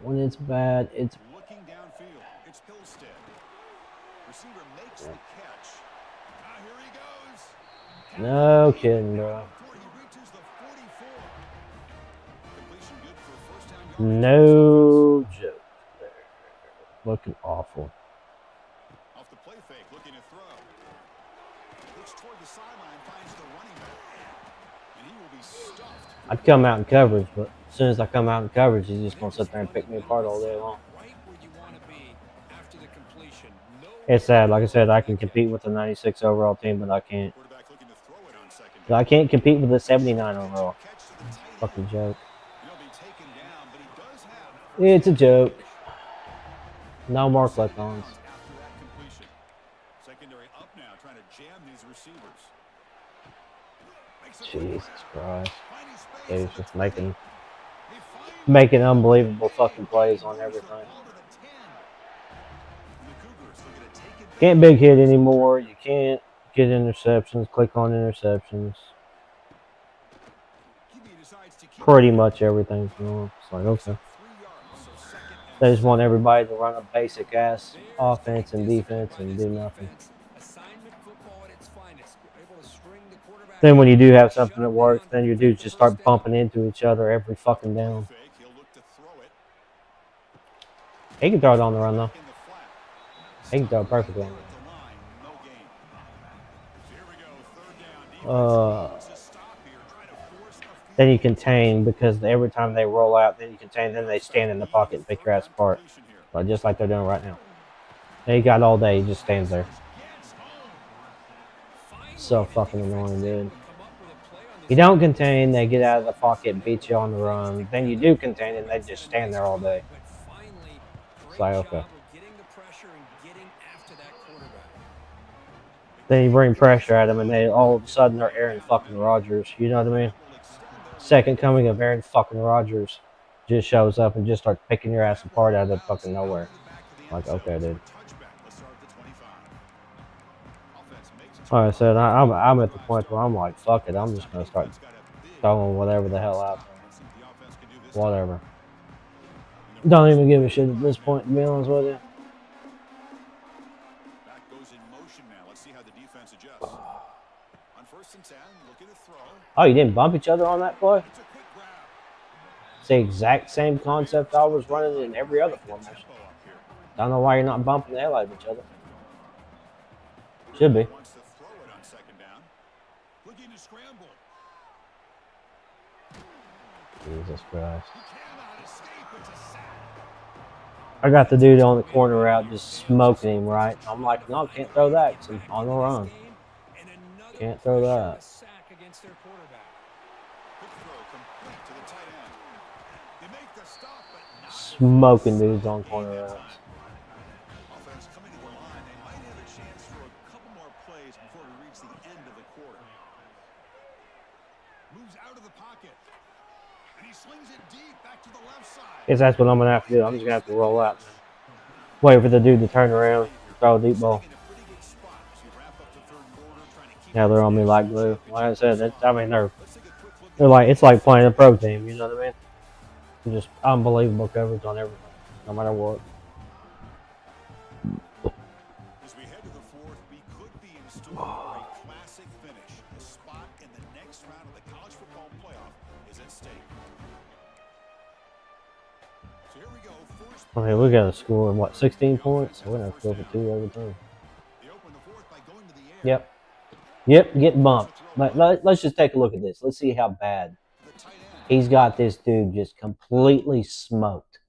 S4: When it's bad, it's
S1: Looking downfield, it's Pilstead. Receiver makes the catch. Here he goes.
S4: no kidding, bro.
S1: He reaches the 44. Completion good for first down yardage.
S4: No joke there. Looking awful.
S1: Off the play fake, looking to throw. Looks toward the sideline, finds the running back. And he will be stuffed.
S4: I'd come out in coverage, but as soon as I come out in coverage, he's just gonna sit there and pick me apart all day long.
S2: Right where you want to be after the completion. No
S4: It's sad. Like I said, I can compete with the 96 overall team, but I can't.
S1: Quarterback looking to throw it on 2nd down.
S4: I can't compete with the 79 overall.
S1: Catch to the tight end.
S4: Fucking joke.
S1: He'll be
S4: It's a joke. No more
S1: Second
S4: click-ons.
S1: downs after that completion. Secondary up now, trying to jam these receivers. Makes a quick
S4: Jesus
S1: grab.
S4: Christ.
S1: Finding space
S4: Dude's
S1: at the
S4: just
S1: 20.
S4: making
S1: He finds
S4: making
S1: room to
S4: unbelievable
S1: gain.
S4: fucking plays on
S1: Moves the
S4: everything.
S1: ball to the 10. And the Cougars looking to take advantage
S4: Can't big hit
S1: of this
S4: anymore.
S1: trip.
S4: You can't get interceptions. Click on interceptions.
S1: QB decides to keep it
S4: Pretty
S1: here.
S4: much everything's wrong. It's like,
S1: Picks
S4: okay.
S1: up 3 yards, so second and
S4: They just want
S1: 7.
S4: everybody to run a basic ass
S2: Bears
S4: offense and
S2: disciplined
S4: defense
S2: by
S4: and
S2: this
S4: do nothing.
S2: defense. Assignment football at its finest. Able to string the quarterback
S4: Then when you
S2: out,
S4: do have
S2: shut
S4: something that
S2: him
S4: works,
S2: down,
S4: then your
S2: pick
S4: dudes
S2: the
S4: just
S2: first
S4: start
S2: down.
S4: bumping into each other every fucking
S1: Play
S4: down.
S1: fake. He'll look to throw it.
S4: He can throw it on the run though.
S1: Back in the flat.
S4: He can throw it
S1: Stopped right
S4: perfectly on
S1: there
S4: the
S1: at the line. No gain. So here we go. Third down.
S4: run.
S1: Defense needs a stop here. Try to force a
S4: Then
S1: field
S4: you
S1: goal
S4: contain because every time they roll out, then you contain. Then they stand in the pocket and pick your ass apart, like just like they're doing right now. They got all day. He just stands there. So
S2: Finally, the
S4: fucking
S2: defense
S4: annoying,
S2: is able
S4: dude.
S2: to come up with a play on this
S4: You don't
S2: drive.
S4: contain, they get out of the pocket and
S2: Never
S4: beat you on
S2: quite
S4: the
S2: fits
S4: run. Then you
S2: together.
S4: do
S2: The
S4: contain and they
S2: quarterbacks
S4: just
S2: had a
S4: stand
S2: nice
S4: there all day.
S2: drive, but finally,
S4: It's
S2: great
S4: like, okay.
S2: job of getting the pressure and getting after that quarterback.
S4: Then you bring pressure at them and they all of a sudden are Aaron fucking Rodgers. You know what I mean? Second coming of Aaron fucking Rodgers just shows up and just starts picking your ass apart out of fucking nowhere. Like, okay, dude. Like I said, I'm at the point where I'm like, fuck it. I'm just gonna start throwing whatever the hell out there. Whatever. Don't even give a shit at this point, to be honest with you.
S1: Back goes in motion now. Let's see how the defense adjusts. On first and 10, looking to throw.
S4: Oh, you didn't bump each other on that play?
S1: It's a quick grab.
S4: It's the exact same concept I was running in every other formation.
S1: Tempo up here.
S4: Don't know why you're not bumping the hell out of each other. Should be.
S1: Wants to throw it on second down. Looking to scramble.
S4: Jesus Christ.
S1: He cannot escape. It's a sack.
S4: I got the dude on the corner out just smoking him, right? I'm like, no, can't throw that because I'm on the run. Can't throw that.
S1: Quick throw complete to the tight end. They make the stop, but not
S4: Smoking dudes on
S1: gain
S4: corner
S1: that
S4: routes.
S1: time. Offense coming to the line. They might have a chance for a couple more plays before we reach the end of the quarter. Moves out of the pocket. And he slings it deep back to the left side.
S4: Guess that's what I'm gonna have to do. I'm just gonna have to roll out. Wait for the dude to turn around, throw a deep ball.
S1: Sitting in a pretty good spot as we wrap up the third quarter, trying to keep
S4: Yeah, they're on me
S1: this
S4: like
S1: national
S4: glue. Like I
S1: championship
S4: said,
S1: close.
S4: I mean
S1: Let's take a quick look
S4: they're
S1: at
S4: like it's like playing a pro team. You know what I mean? Just unbelievable coverage on everything, no matter what.
S1: as we head to the fourth. We could be in store for a classic finish. A spot in the next round of the college football playoff is at stake. So here we go. First,
S4: I mean, we got to score what 16 points. We're gonna score for 2 every time.
S1: they open the fourth by going to the air.
S4: Yep. Yep, getting bumped. Let's just take a look at this. Let's see how bad.
S1: The tight end.
S4: He's got this dude just completely smoked.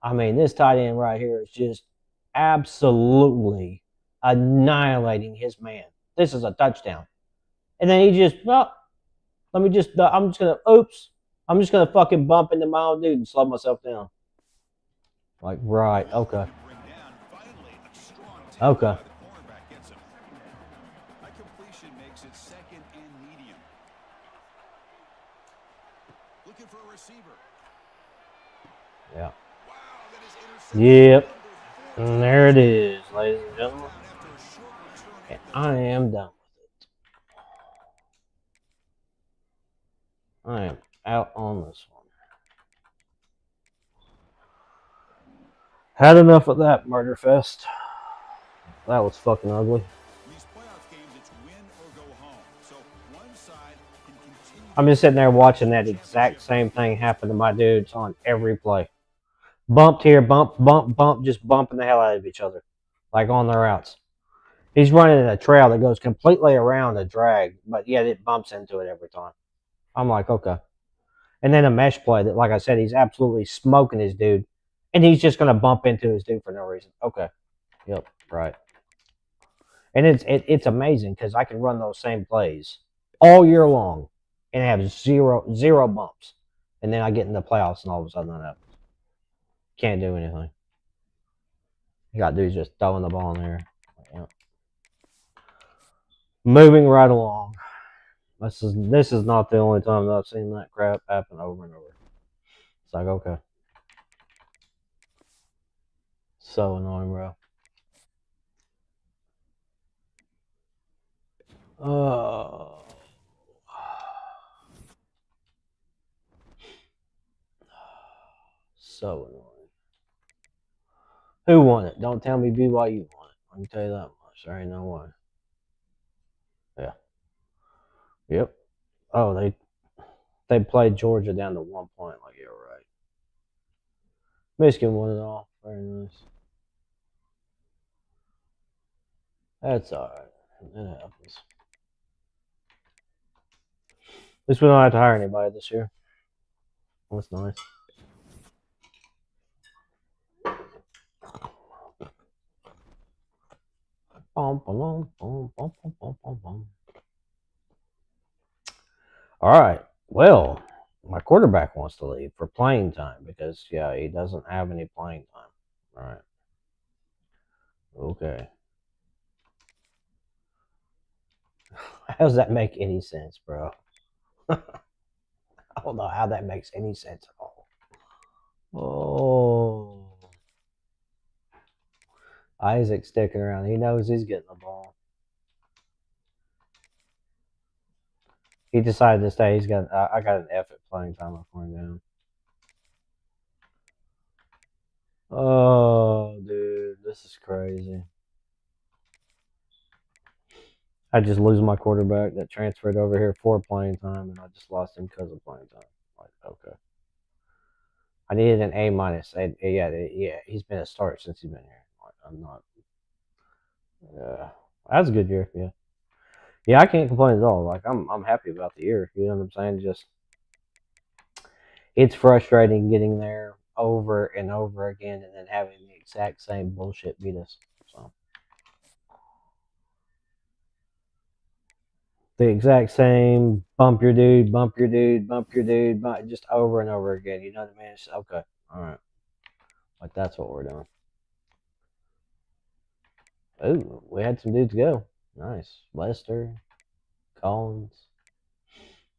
S4: I mean, this tight end right here is just absolutely annihilating his man. This is a touchdown. And then he just, well, I'm just gonna fucking bump into my own dude and slow myself down. Like, right, okay.
S1: Bring down. Finally, a strong tackle
S4: Okay.
S1: by the cornerback gets him. That completion makes it second and medium. Looking for a receiver.
S4: Yeah.
S1: Wow, that is intercepted.
S4: Yep.
S1: Number
S4: And there it is, ladies and gentlemen.
S1: after a short return
S4: And
S1: at the
S4: I am done with it. I am out on this one. Had enough of that murder fest. That was fucking ugly.
S1: In these playoff games, it's win or go home. So one side can continue.
S4: I'm just sitting there watching that exact same thing happen to my dudes on every play. Bumped here, bump, bump, bump, just bumping the hell out of each other. Like on the routes. He's running in a trail that goes completely around a drag, but yet it bumps into it every time. I'm like, okay. And then a mesh play that, like I said, he's absolutely smoking his dude. And he's just going to bump into his dude for no reason. Okay. Yep, right. And it's amazing because I can run those same plays all year long and have zero bumps. And then I get in the playoffs and all of a sudden that happens. Can't do anything. You got dudes just throwing the ball in there. Yeah. Moving right along. This is not the only time that I've seen that crap happen over and over. It's like, okay. So annoying, bro. Oh. So annoying. Who won it? Don't tell me BYU won it. I can tell you that much. There ain't no way. Yeah. Yep. Oh, they played Georgia down to 1 point. Like, you're right. Michigan won it all. Very nice. That's alright. It happens. At least we don't have to hire anybody this year. That's nice. All right. Well, my quarterback wants to leave for playing time because, yeah, he doesn't have any playing time. All right. Okay. How does that make any sense, bro? I don't know how that makes any sense at all. Oh. Isaac's sticking around. He knows he's getting the ball. He decided to stay. I got an F at playing time. I'm going down. Oh, dude, this is crazy. I just lose my quarterback that transferred over here for playing time, and I just lost him because of playing time. Like, okay. I needed an A minus. Yeah, he's been a start since he's been here. Like, I'm not. Yeah, that's a good year. Yeah, I can't complain at all. Like, I'm happy about the year. You know what I'm saying? Just it's frustrating getting there over and over again, and then having the exact same bullshit beat us. So the exact same bump your dude, bump your dude, bump your dude, just over and over again. You know what I mean? It's, okay, all right. Like, that's what we're doing. Ooh, we had some dudes go. Nice. Lester, Collins.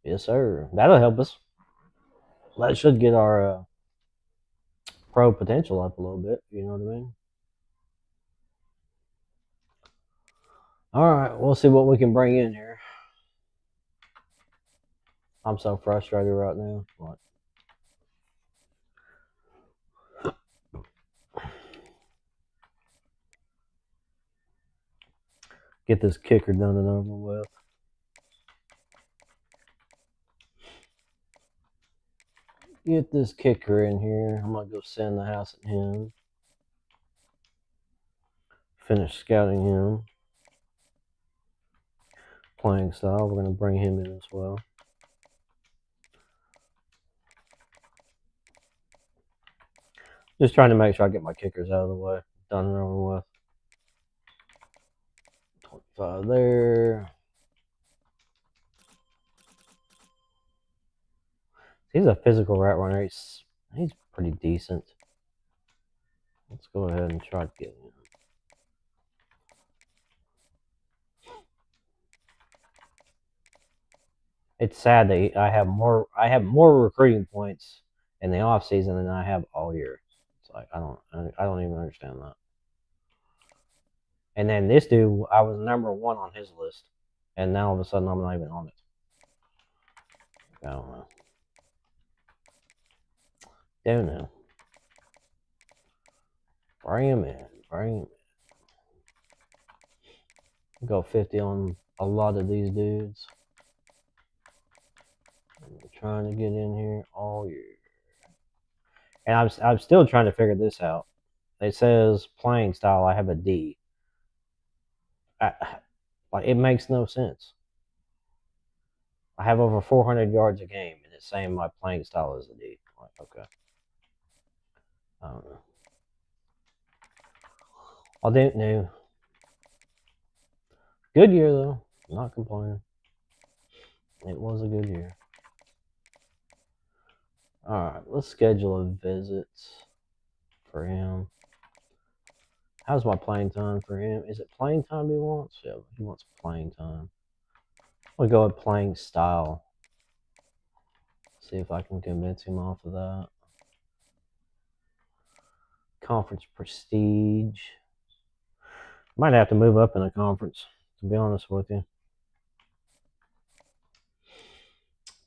S4: Yes, sir. That'll help us. That should get our pro potential up a little bit. You know what I mean? All right, we'll see what we can bring in here. I'm so frustrated right now. What? Get this kicker done and over with. Get this kicker in here. I'm gonna go send the house at him. Finish scouting him. Playing style. We're gonna bring him in as well. Just trying to make sure I get my kickers out of the way. Done and over with. 25 there. He's a physical route runner. He's pretty decent. Let's go ahead and try to get him. It's sad that I have more recruiting points in the off season than I have all year. It's like I don't even understand that. And then this dude, I was number 1 on his list, and now all of a sudden I'm not even on it. I don't know. Don't know. Bring him in. Bring him in. Go 50 on a lot of these dudes. I'm trying to get in here all year. And I'm still trying to figure this out. It says playing style. I have a D. Like, it makes no sense. I have over 400 yards a game, and it's saying my playing style is a D. Like, okay. I don't know. I didn't know. Good year though. Not complaining. It was a good year. All right, let's schedule a visit. for him. How's my playing time for him? Is it playing time he wants? Yeah, he wants playing time. I'll go with playing style. See if I can convince him off of that. Conference prestige. Might have to move up in a conference, to be honest with you.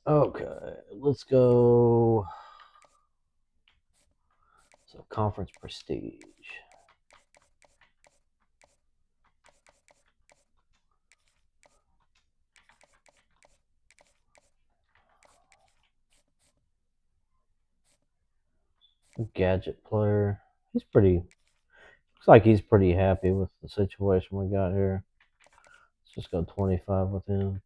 S4: Okay, let's go. So, conference prestige. Gadget player. He's pretty. Looks like he's pretty happy with the situation we got here. Let's just go 25 with him.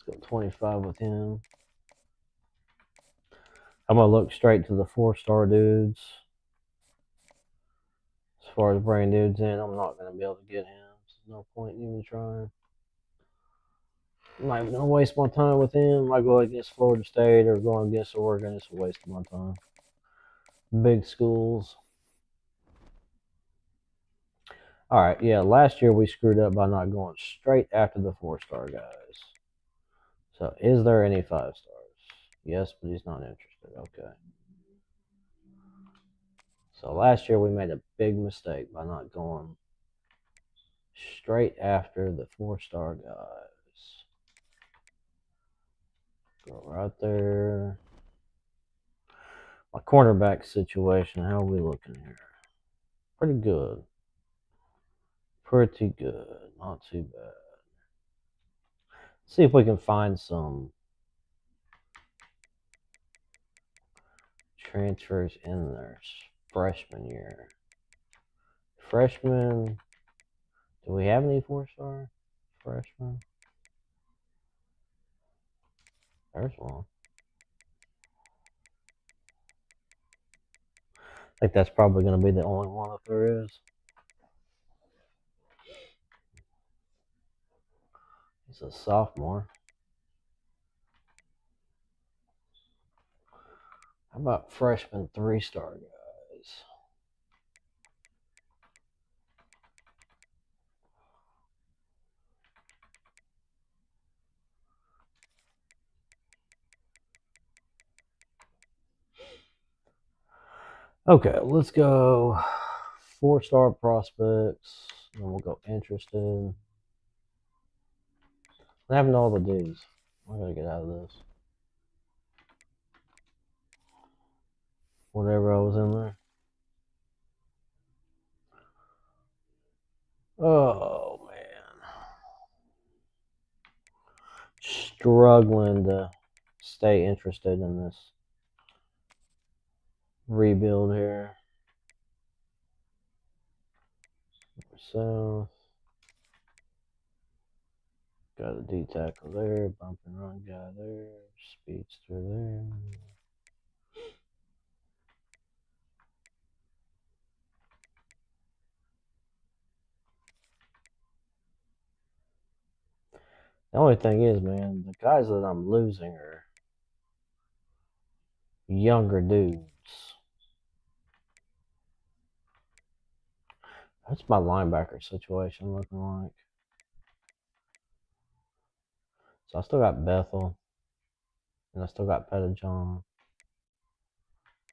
S4: Let's go 25 with him. I'm gonna look straight to the 4-star dudes. As far as bringing dudes in, I'm not gonna be able to get him. There's no point in even trying. I'm not even gonna waste my time with him. I go against Florida State or go against Oregon. It's a waste of my time. Big schools. All right, yeah. Last year we screwed up by not going straight after the 4-star guys. So, is there any 5 stars? Yes, but he's not interested. Okay. So last year we made a big mistake by not going straight after the 4-star guys. Go right there. My cornerback situation, how are we looking here? Pretty good. Pretty good. Not too bad. See if we can find some transfers in their freshman year. Freshman. Do we have any 4-star freshmen? There's one. I think that's probably going to be the only one if there is. He's a sophomore. How about freshman 3-star guys? Okay, let's go 4-star prospects. Then we'll go interested. What happened to all the dudes? I gotta get out of this. Whatever I was in there. Oh man. Struggling to stay interested in this rebuild here. South. Got a D tackle there, bump and run guy there, speedster there. The only thing is, man, the guys that I'm losing are younger dudes. That's my linebacker situation looking like. So I still got Bethel. And I still got Pettijohn.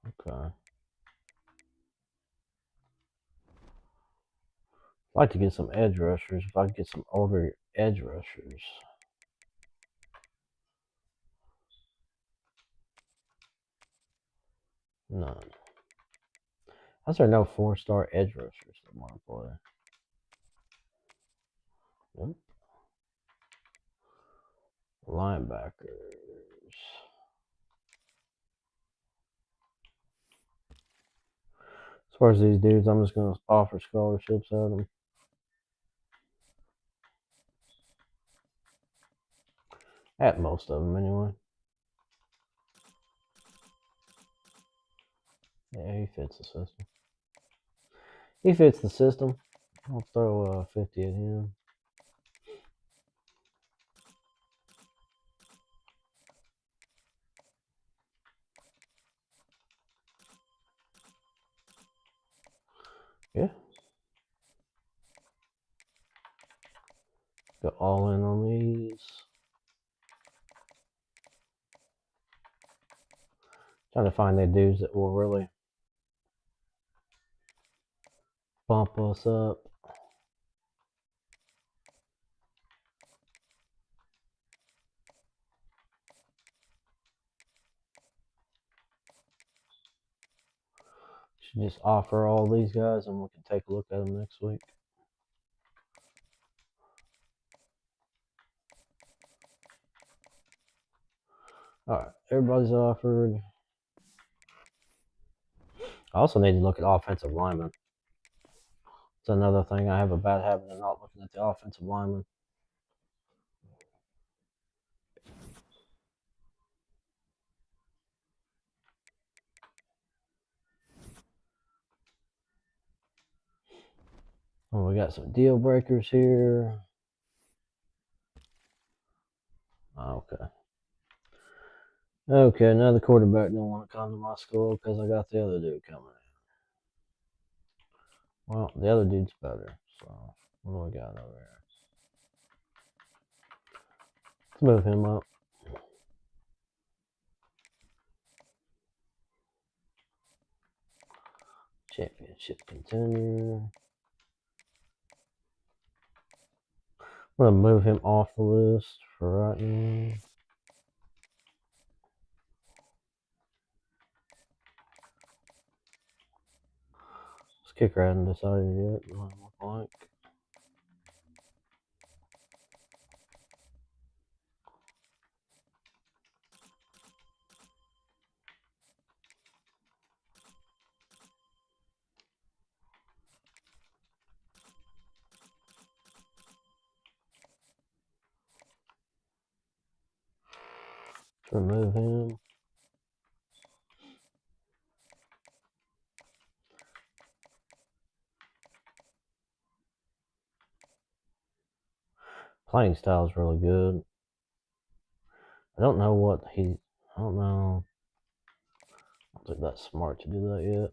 S4: Okay. I'd like to get some edge rushers. If I could get some older edge rushers. None. How's there no 4-star edge rushers that want to play? Nope. Linebackers. As far as these dudes, I'm just going to offer scholarships at them. At most of them, anyway. Yeah, he fits the system. He fits the system. I'll throw 50 at him. Yeah. Go all in on these. Trying to find the dudes that will really bump us up. Should just offer all these guys and we can take a look at them next week. Alright, everybody's offered. I also need to look at offensive linemen. It's another thing. I have a bad habit of not looking at the offensive linemen. Oh, we got some deal breakers here. Okay. Okay, another quarterback don't want to come to my school because I got the other dude coming in. Well, the other dude's better. So, what do we got over here? Let's move him up. Championship contender. I'm going to move him off the list for right now. This kicker hasn't decided yet. What it look like. Remove him. Playing style is really good. I don't know what he. I don't know. I don't think that's smart to do that yet.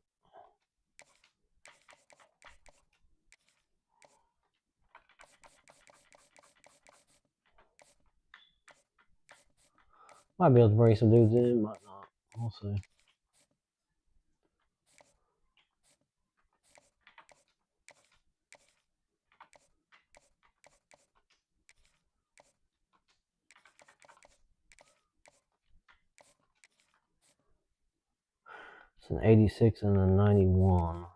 S4: Might be able to bring some dudes in, might not. We'll see. It's an 86 and a 91.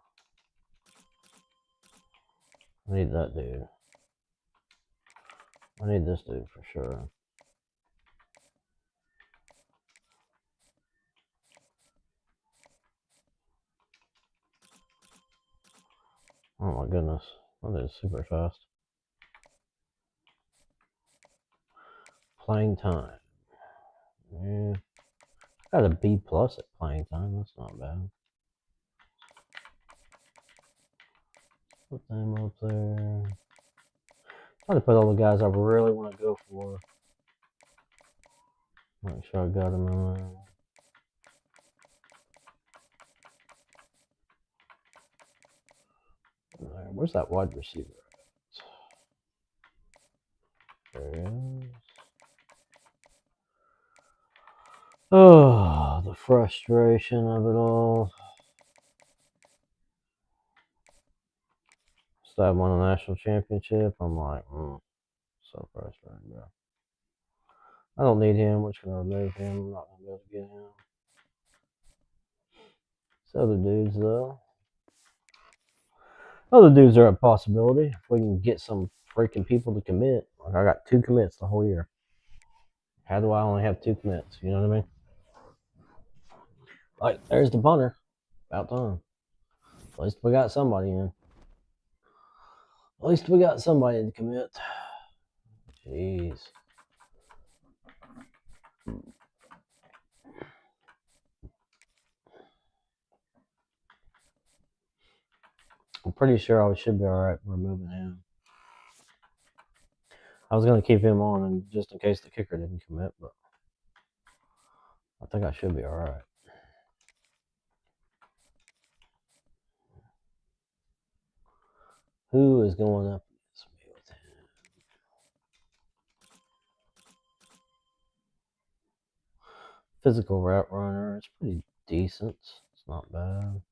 S4: I need that dude. I need this dude for sure. Oh my goodness. That is super fast. Playing time. Yeah. Got a B plus at playing time. That's not bad. Put them up there. Try to put all the guys I really want to go for. Make sure I got them in there. Where's that wide receiver at? There he is. Oh, the frustration of it all. Still won a national championship. I'm like, so frustrating, bro. I don't need him. We're just gonna remove him. I'm not gonna be able to get him. These other dudes, though. Other dudes are a possibility if we can get some freaking people to commit. Like I got 2 commits the whole year. How do I only have 2 commits? You know what I mean? Like, there's the punter. About time. At least we got somebody in. At least we got somebody to commit. Jeez. I'm pretty sure I should be alright removing him. I was going to keep him on and just in case the kicker didn't commit, but I think I should be alright. Who is going up against me with him? Physical route runner. It's pretty decent. It's not bad.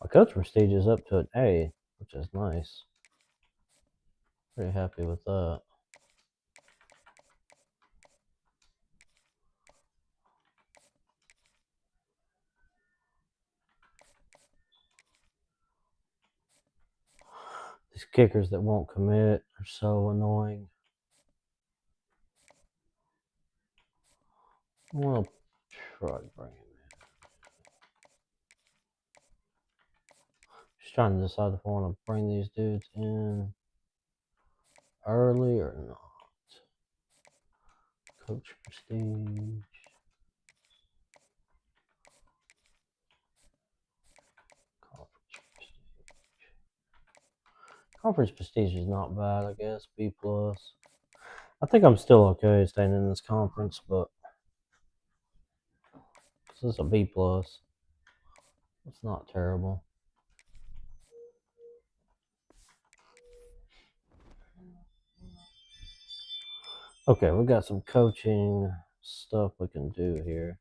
S4: My coach prestige is up to an A, which is nice. Pretty happy with that. These kickers that won't commit are so annoying. I want to try to bring him in. Just trying to decide if I want to bring these dudes in early or not. Coach prestige. Conference prestige is not bad, I guess. B plus. I think I'm still okay staying in this conference, but this is a B plus. It's not terrible. Okay, we got some coaching stuff we can do here.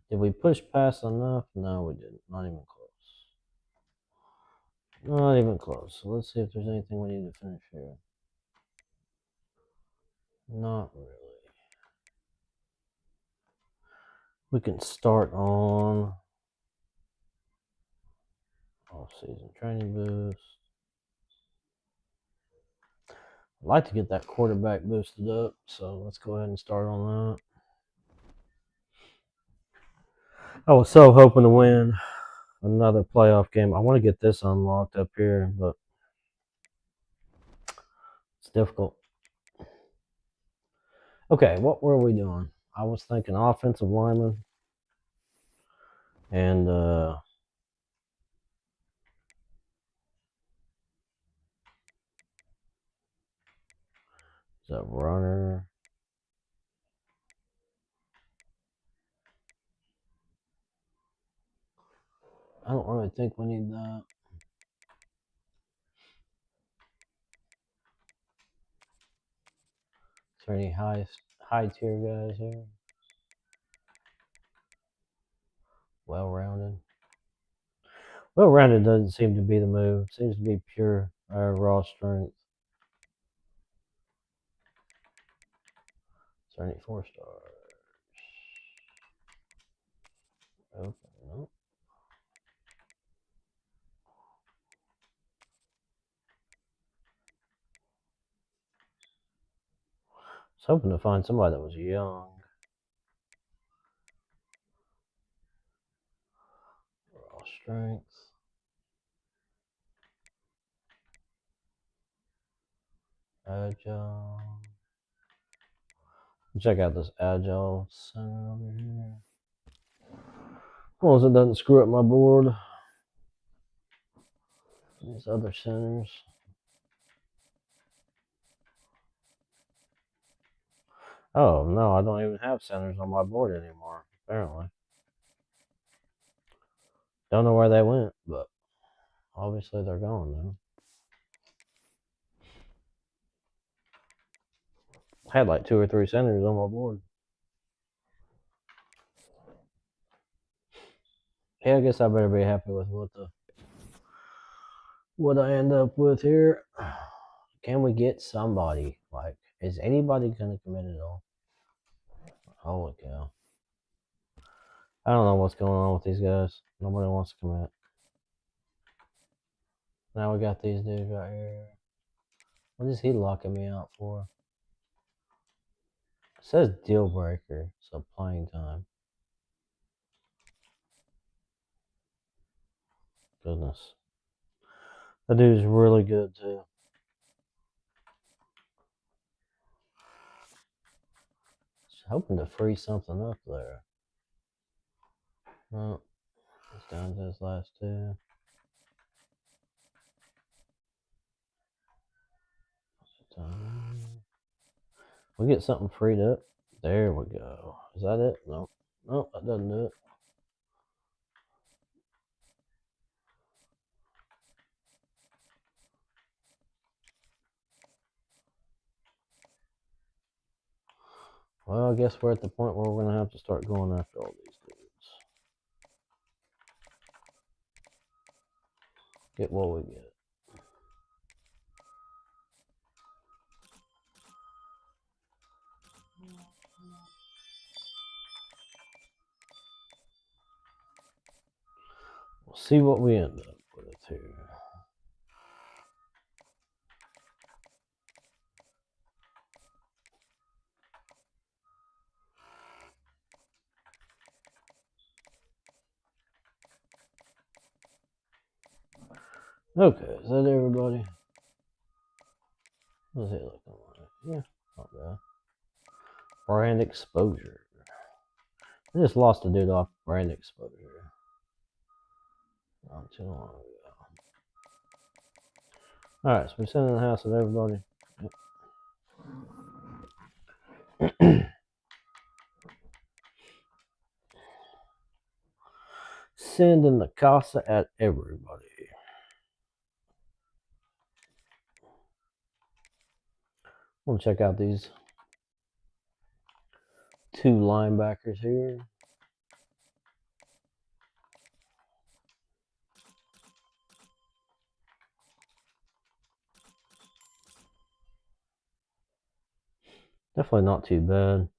S4: Did we push past enough? No, we didn't. Not even close. Not even close. So let's see if there's anything we need to finish here. Not really. We can start on off-season training boost. I'd like to get that quarterback boosted up, so let's go ahead and start on that. I was so hoping to win another playoff game. I want to get this unlocked up here, but it's difficult. Okay, what were we doing? I was thinking offensive lineman and is that runner? I don't really think we need that. Is there any high tier guys here? Well-rounded. Well-rounded doesn't seem to be the move. It seems to be pure raw strength. Is there any 4-stars? Okay, no. I was hoping to find somebody that was young. Raw strength. Agile. Check out this agile center over here. As long as it doesn't screw up my board. These other centers. Oh no, I don't even have centers on my board anymore, apparently. Don't know where they went, but obviously they're gone now. I had like 2 or 3 centers on my board. Yeah, I guess I better be happy with what I end up with here. Can we get somebody? Like, is anybody gonna commit at all? Holy cow. I don't know what's going on with these guys. Nobody wants to commit. Now we got these dudes right here. What is he locking me out for? It says deal breaker, so playing time. Goodness. That dude's really good, too. Just hoping to free something up there. Oh, it's down to his last two. We get something freed up. There we go. Is that it? No. Nope, that doesn't do it. Well, I guess we're at the point where we're going to have to start going after all these dudes. Get what we get. We'll see what we end up with here. Okay, is that everybody? What's it looking like? Yeah, not bad. Brand exposure. I just lost a dude off brand exposure. Not too long ago. Alright, so we're sitting in the house with everybody. Yep. Sending the casa at everybody. We'll check out these two linebackers here. Definitely not too bad.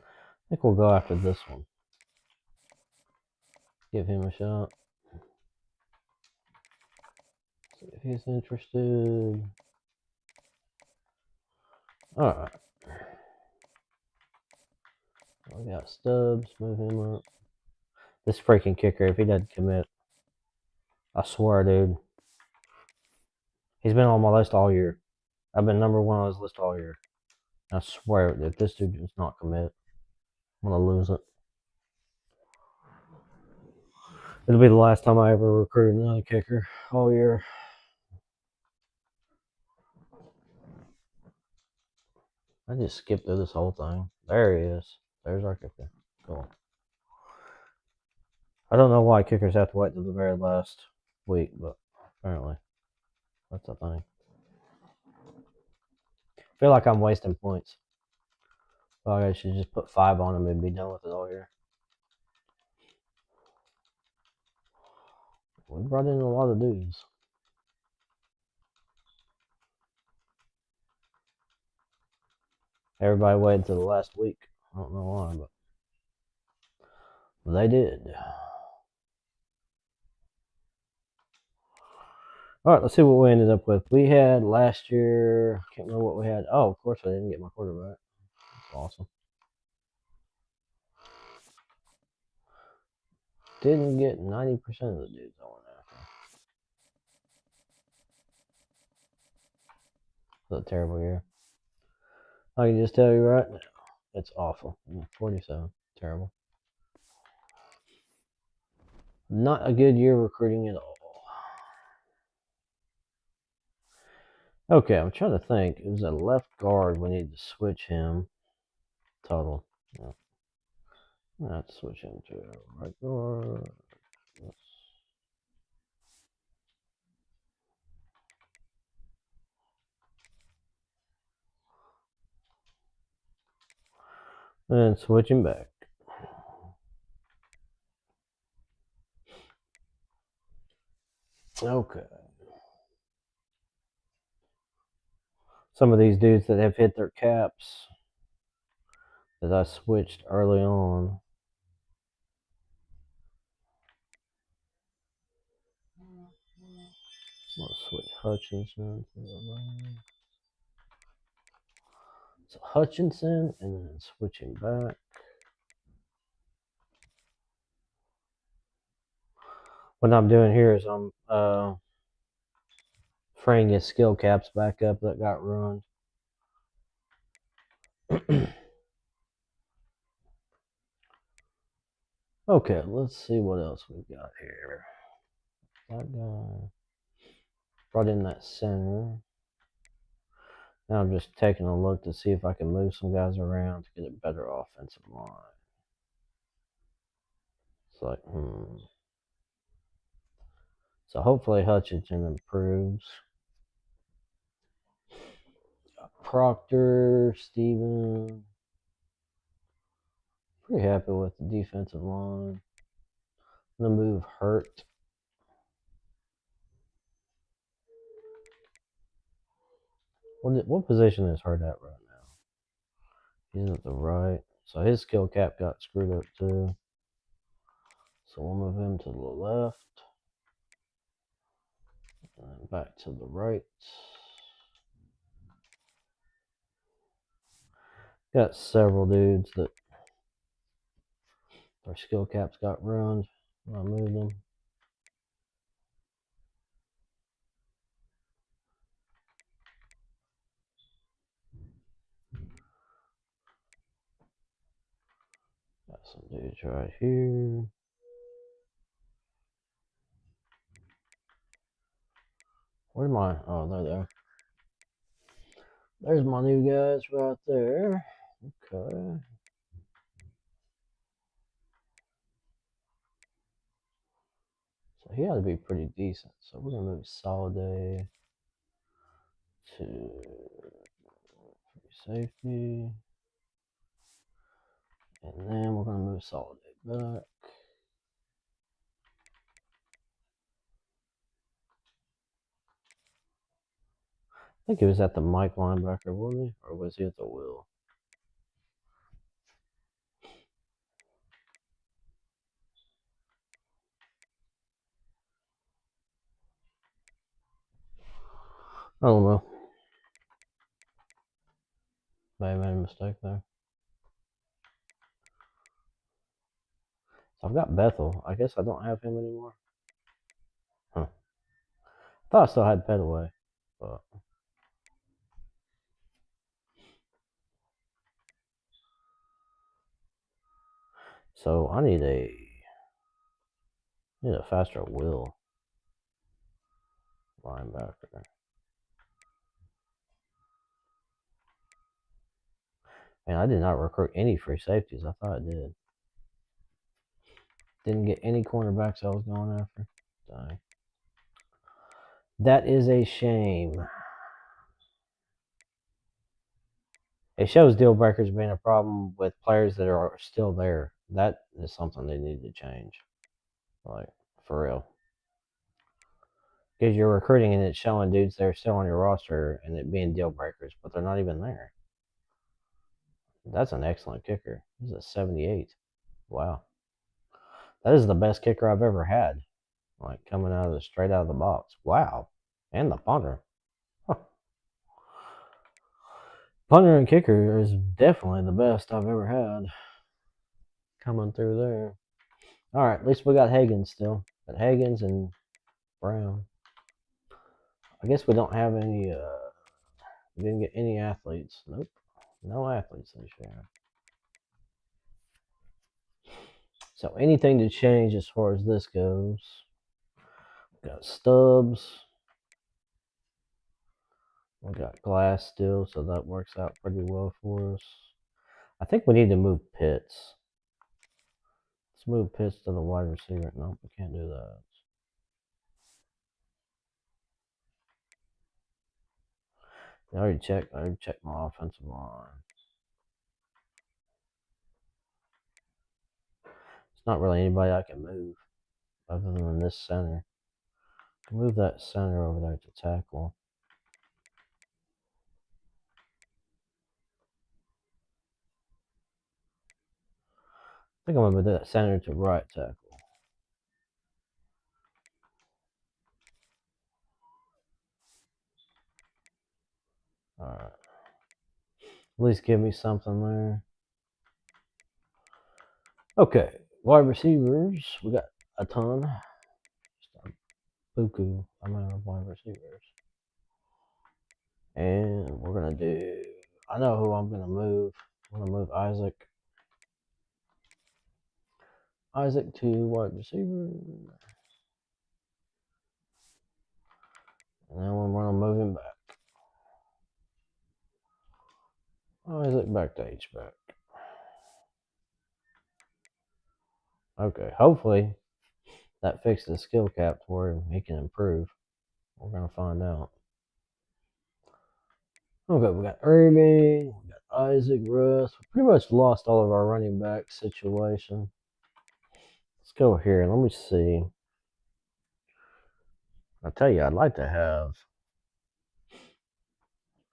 S4: I think we'll go after this one. Give him a shot. See if he's interested. Alright. We got Stubbs. Move him up. This freaking kicker, if he doesn't commit, I swear, dude. He's been on my list all year. I've been number one on his list all year. I swear, if this dude does not commit, I'm going to lose it. It'll be the last time I ever recruit another kicker all year. I just skipped through this whole thing. There he is. There's our kicker. Cool. I don't know why kickers have to wait till the very last week, but apparently that's a thing. I feel like I'm wasting points. Well, I should just put 5 on him and be done with it all year. We brought in a lot of dudes. Everybody waited until the last week. I don't know why, but they did. Alright, let's see what we ended up with. We had last year, I can't remember what we had. Oh, of course I didn't get my quarterback. That's awesome. Didn't get 90% of the dudes I went after. It's a terrible year. I can just tell you right now, it's awful. 47, terrible. Not a good year recruiting at all. Okay, I'm trying to think. It was a left guard. We need to switch him. Total. Yeah. I have to switch him to a right guard. And switch him back. Okay. Some of these dudes that have hit their caps that I switched early on. Let's switch Hutchinson to the right. So Hutchinson and then switch him back. What I'm doing here is I'm freeing his skill caps back up that got ruined. Okay, let's see what else we got here. That guy brought in that center. Now I'm just taking a look to see if I can move some guys around to get a better offensive line. It's like, So hopefully Hutchinson improves. Proctor, Steven. Pretty happy with the defensive line. I'm gonna move Hurt. What position is Hurt at right now? He's at the right. So his skill cap got screwed up too. So we'll move him to the left. And back to the right. Got several dudes that their skill caps got ruined. I moved them. Got some dudes right here. Where am I? Oh, they're there. There's my new guys right there. Okay. So he ought to be pretty decent. So we're gonna move Soliday to free safety. And then we're gonna move Soliday back. I think he was at the Mike linebacker, wasn't he? Or was he at the Will? I don't know. May have made a mistake there. So I've got Bethel. I guess I don't have him anymore. Huh. I thought I still had Petaway, but so I need a faster Will linebacker. Man, I did not recruit any free safeties. I thought I did. Didn't get any cornerbacks I was going after. Dang. That is a shame. It shows deal breakers being a problem with players that are still there. That is something they need to change. Like, for real. Because you're recruiting and it's showing dudes that are still on your roster and it being deal breakers, but they're not even there. That's an excellent kicker. He's a 78. Wow. That is the best kicker I've ever had. Like, coming straight out of the box. Wow. And the punter. Huh. Punter and kicker is definitely the best I've ever had. Coming through there. Alright, at least we got Hagens still. Got Hagens and Brown. I guess we don't have any, we didn't get any athletes. Nope. No athletes this year. So anything to change as far as this goes. We got Stubbs. We got Glass still, so that works out pretty well for us. I think we need to move Pitts. Let's move Pitts to the wide receiver. Nope, we can't do that. I already checked my offensive line. It's not really anybody I can move other than this center. I can move that center over there to tackle. I think I'm gonna move that center to right tackle. Alright. At least give me something there. Okay, wide receivers, we got a ton. buku amount of wide receivers. And we're gonna do. I know who I'm gonna move. I'm gonna move Isaac. Isaac to wide receiver. And then we're gonna move him back. Isaac back to H-back. Okay, hopefully that fixes the skill cap to where he can improve. We're gonna find out. Okay, we got Irving, we got Isaac, Russ. We pretty much lost all of our running back situation. Let's go here and let me see. I'll tell you, I'd like to have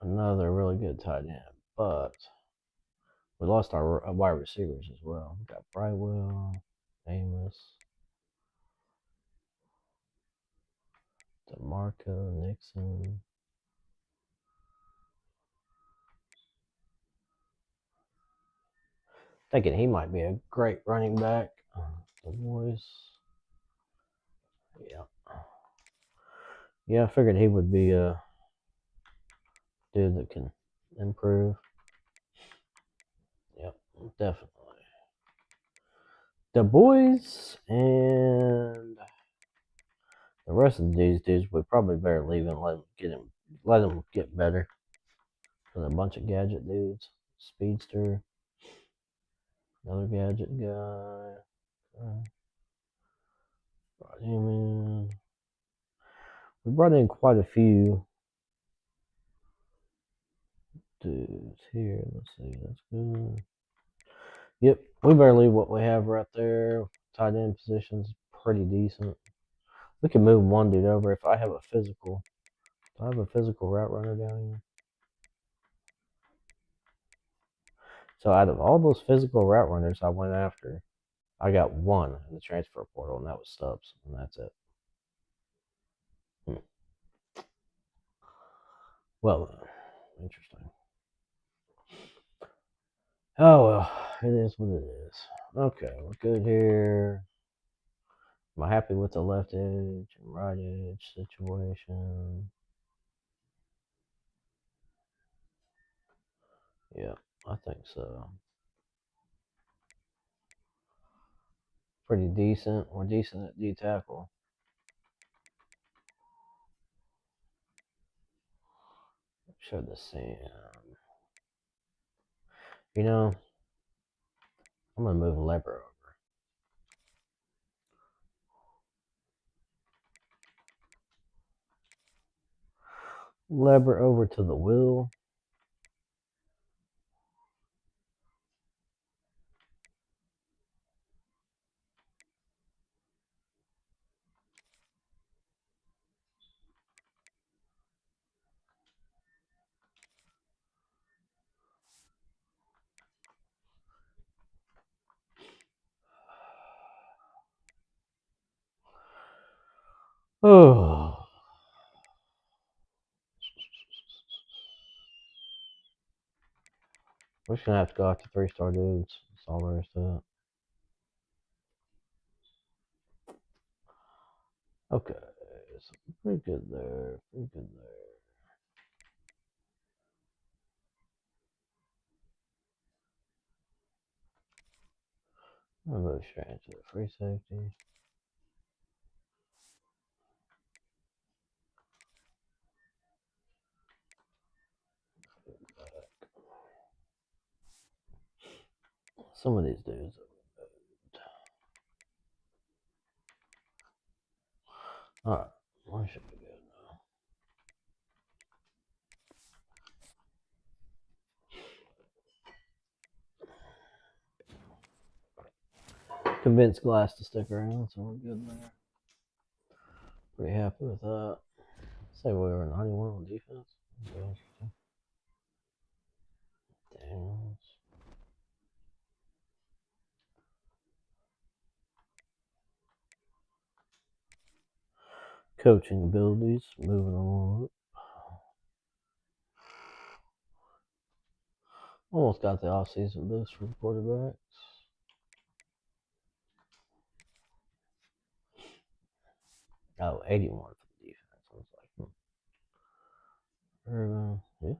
S4: another really good tight end, but we lost our wide receivers as well. We got Brightwell, Amos, DeMarco, Nixon. Thinking he might be a great running back. The voice. Yeah. Yeah, I figured he would be a dude that can improve. Yep, definitely. The boys and the rest of these dudes we probably better leave and let them get better. There's a bunch of gadget dudes. Speedster, another gadget guy. Brought him in. We brought in quite a few dudes here. Let's see, that's good. Yep, we better leave what we have right there. Tight end position's pretty decent. We can move one dude over if I have a physical. Do I have a physical route runner down here? So out of all those physical route runners I went after, I got one in the transfer portal, and that was Stubbs, and that's it. Well, interesting. Oh well, it is what it is. Okay, we're good here. Am I happy with the left edge and right edge situation? Yeah, I think so. Pretty decent. We're decent at D tackle. Show the Sam. You know, I'm gonna move Leber over. Leber over to the will. Oh. We're just gonna have to go after 3-star dudes. That's all there is to it. Okay, so pretty good there. Pretty good there. I'm gonna go straight into the free safety. Some of these dudes. Alright, I should be good now. Convinced Glass to stick around, so we're good there. Pretty happy with that. Say we were 91 on defense. Daniels. Coaching abilities, moving along. Almost got the offseason boost for the quarterbacks. Oh, 81 for the defense. I was like, yeah.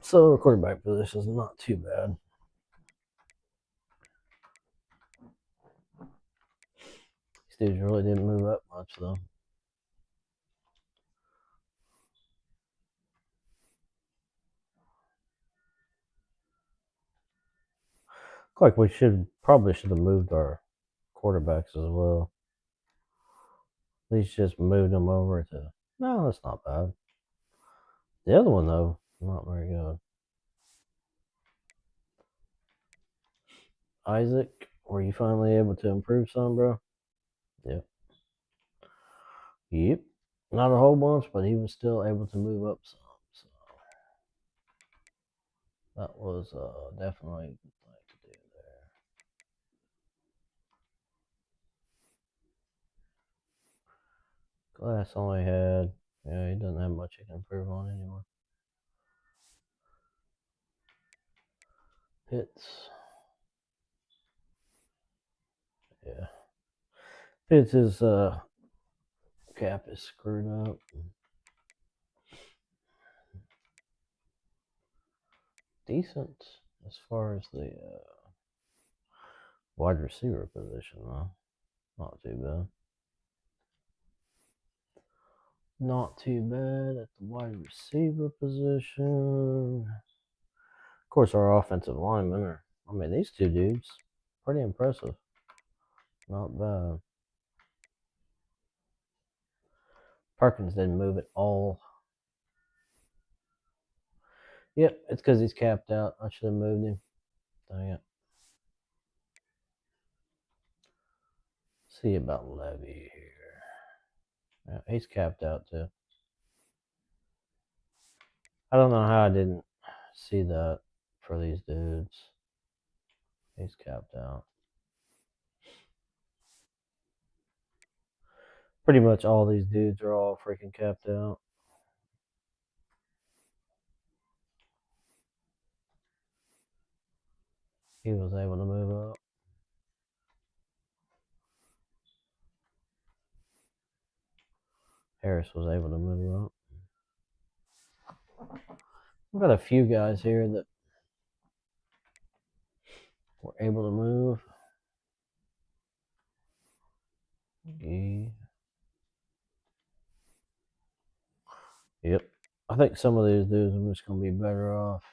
S4: So the quarterback position is not too bad. These dudes really didn't move up much though. Look like we probably should have moved our quarterbacks as well. At least just moved them over to. No, that's not bad. The other one though, not very good. Isaac, were you finally able to improve some, bro? Yep. Yep. Not a whole bunch, but he was still able to move up some. So that was definitely a good thing to do there. Glass only had, yeah, he doesn't have much he can improve on anymore. Pitts, yeah. Pitts' cap is screwed up. Decent as far as the wide receiver position, though. Not too bad. Not too bad at the wide receiver position. Of course, our offensive linemen are, I mean, these two dudes, pretty impressive. Not bad. Perkins didn't move at all. Yep, it's because he's capped out. I should have moved him. Dang it. See about Levy here. Yeah, he's capped out too. I don't know how I didn't see that for these dudes. He's capped out. Pretty much all these dudes are all freaking capped out. He was able to move up. Harris was able to move up. We've got a few guys here that were able to move. Yep. I think some of these dudes are just going to be better off.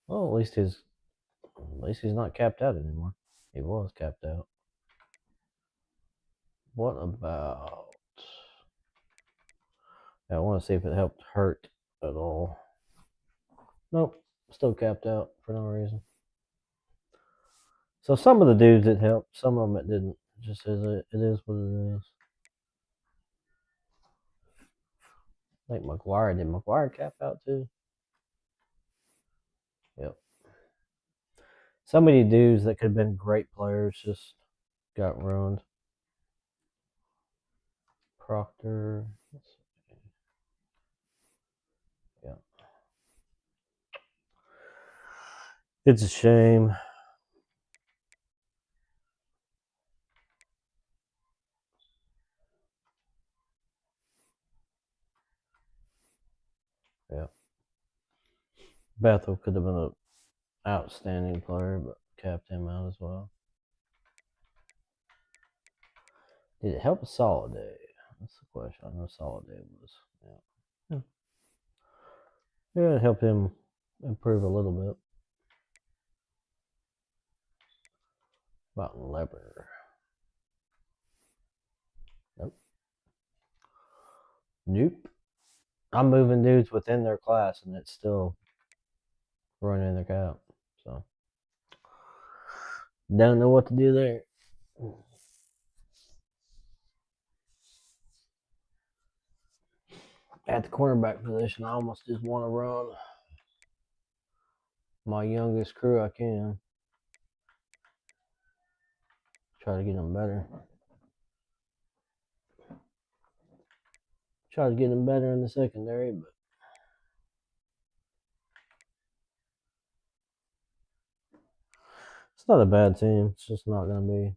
S4: Well, at least he's not capped out anymore. He was capped out. What about? I want to see if it helped Hurt at all. Nope, still capped out for no reason. So some of the dudes it helped, some of them it didn't. It just is it is what it is. I think McGuire did. McGuire cap out too. Yep. So many dudes that could have been great players just got ruined. Proctor. Yeah. It's a shame. Yeah. Bethel could have been an outstanding player, but capped him out as well. Did it help Soliday? That's the question. I know Soliday was. Yeah. Yeah, it helped him improve a little bit. About Lever. Nope. I'm moving dudes within their class, and it's still running their cap. So, don't know what to do there. At the cornerback position, I almost just want to run my youngest crew I can. Try to get them better. Try to get them better in the secondary, but not a bad team. It's just not gonna be.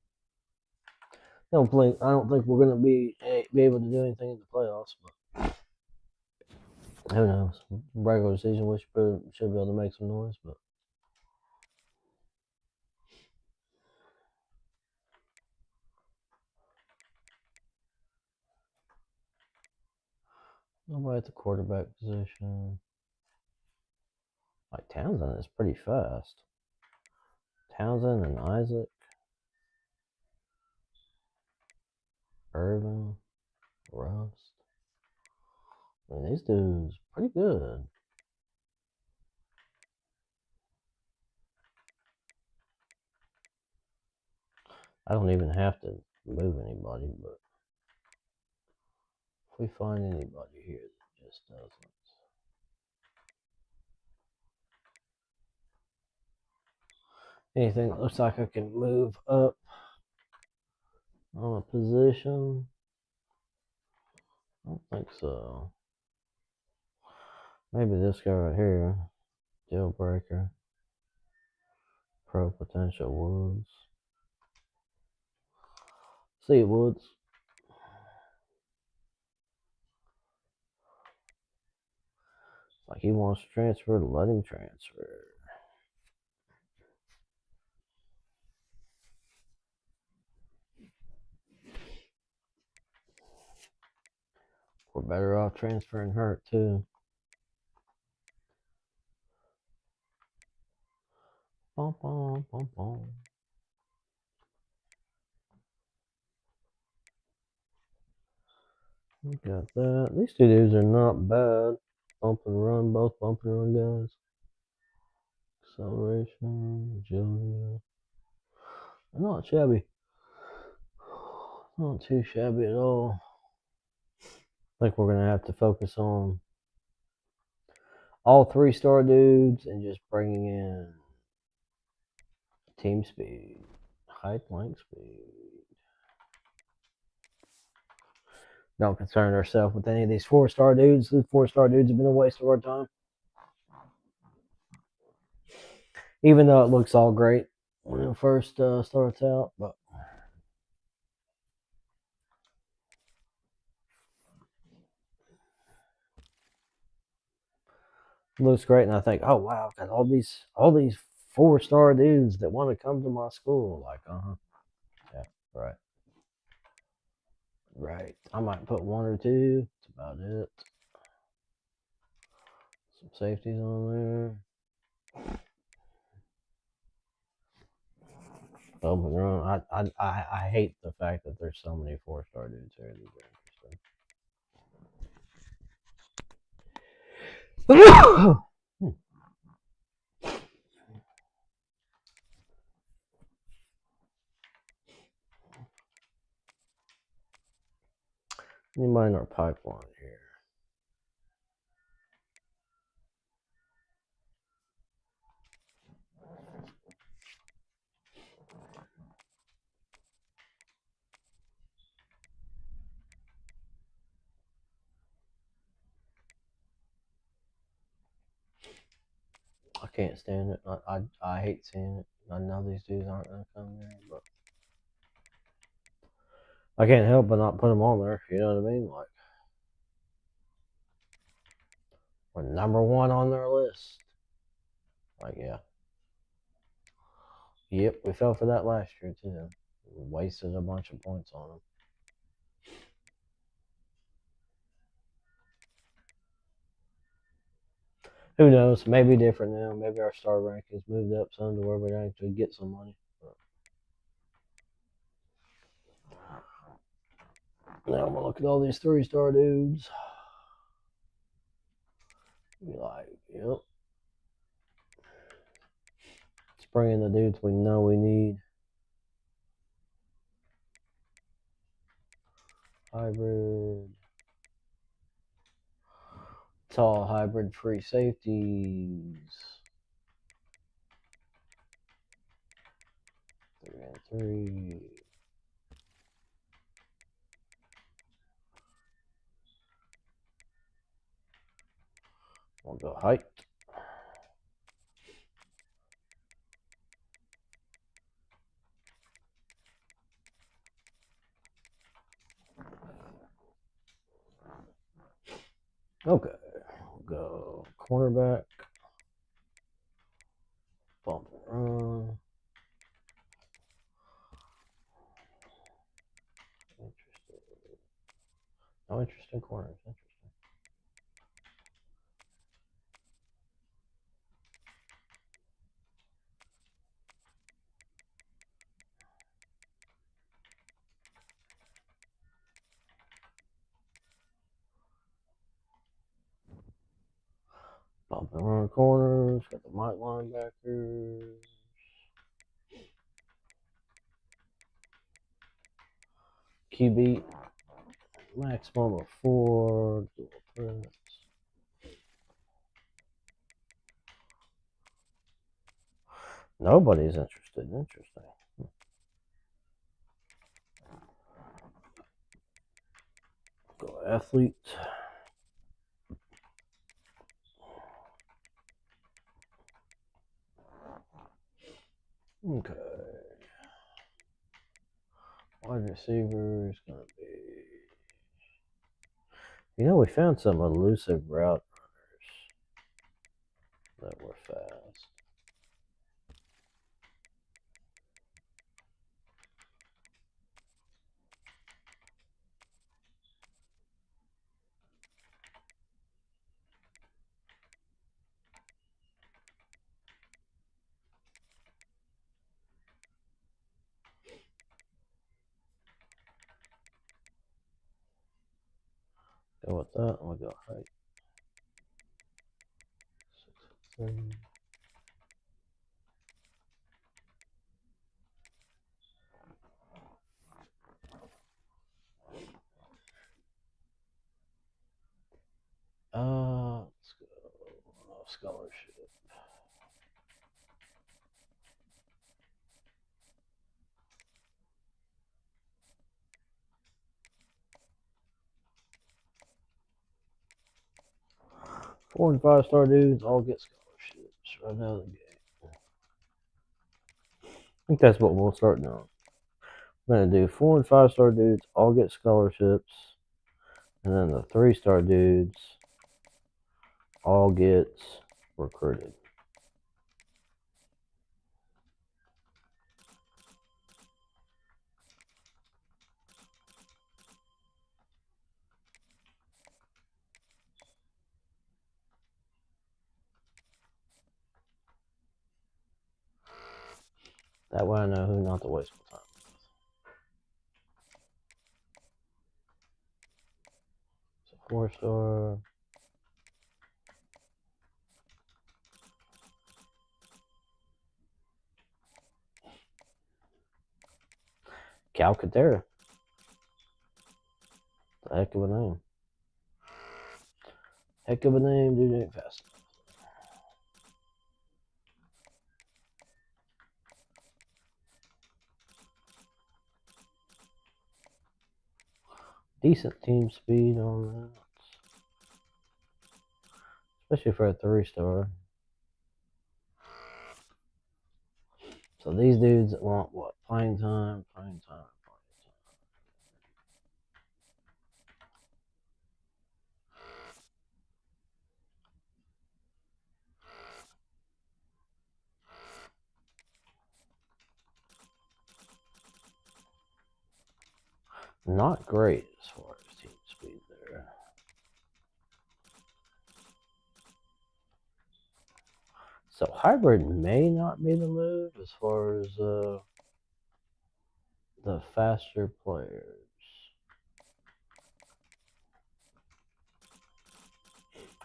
S4: I don't think we're gonna be able to do anything in the playoffs. But who knows? Regular season, we should be able to make some noise. But nobody at the quarterback position. Like Townsend is pretty fast. Townsend and Isaac, Irvin, Rust. I mean, these dudes pretty good. I don't even have to move anybody, but if we find anybody here that just doesn't. Anything that looks like I can move up on a position? I don't think so. Maybe this guy right here, deal breaker, pro potential Woods. See you, Woods. Like he wants to transfer, let him transfer. We're better off transferring Hurt too. Bum, bum, bum, bum. We got that. These two dudes are not bad. Bump and run, both bump and run guys. Acceleration, agility. Not shabby. Not too shabby at all. I think we're going to have to focus on all 3-star dudes and just bringing in team speed, height, length, speed. Don't concern ourselves with any of these 4-star dudes. These 4-star dudes have been a waste of our time. Even though it looks all great when it first starts out, but it looks great, and I think, oh wow, I've got all these 4-star dudes that want to come to my school. Like, yeah, right. Right. I might put 1 or 2. That's about it. Some safeties on there. Bump and run. I hate the fact that there's so many 4-star dudes here. These are interesting. Anybody in our pipeline here? I can't stand it. I hate seeing it. I know these dudes aren't gonna come there, but I can't help but not put them on there. You know what I mean? Like, we're number 1 on their list. Like, yeah. Yep, we fell for that last year too. We wasted a bunch of points on them. Who knows? Maybe different now. Maybe our star rankings moved up some to where we actually get some money. But now I'm gonna look at all these 3-star dudes. Be like, yep. Let's bring in the dudes we know we need. Hybrid. Tall hybrid free safeties. 3 and 3. We'll go height. Okay, we'll go cornerback. Bump and run. Interesting. No interest in corners. Interesting. Bump and run corners. Got the Mike linebackers. QB. Maximum of 4. Dual threats. Nobody's interested. Interesting. Go athlete. Okay. Wide receiver is going to be. You know, we found some elusive route runners that were fast. Go with that. I'm going to go height. 6'3". Let's go off scholarship. Four and 5-star dudes all get scholarships right out of the gate. I think that's what we'll start doing. We're going to do 4 and 5-star dudes all get scholarships, and then the 3-star dudes all get recruited. That way I know who not to waste my time with. So 4-star. Calcaterra. The heck of a name. Heck of a name, dude ain't fast enough. Decent team speed on that. Especially for a 3-star. So these dudes want what? Playing time, playing time, playing time. Not great as far as team speed there. So hybrid may not be the move as far as the faster players.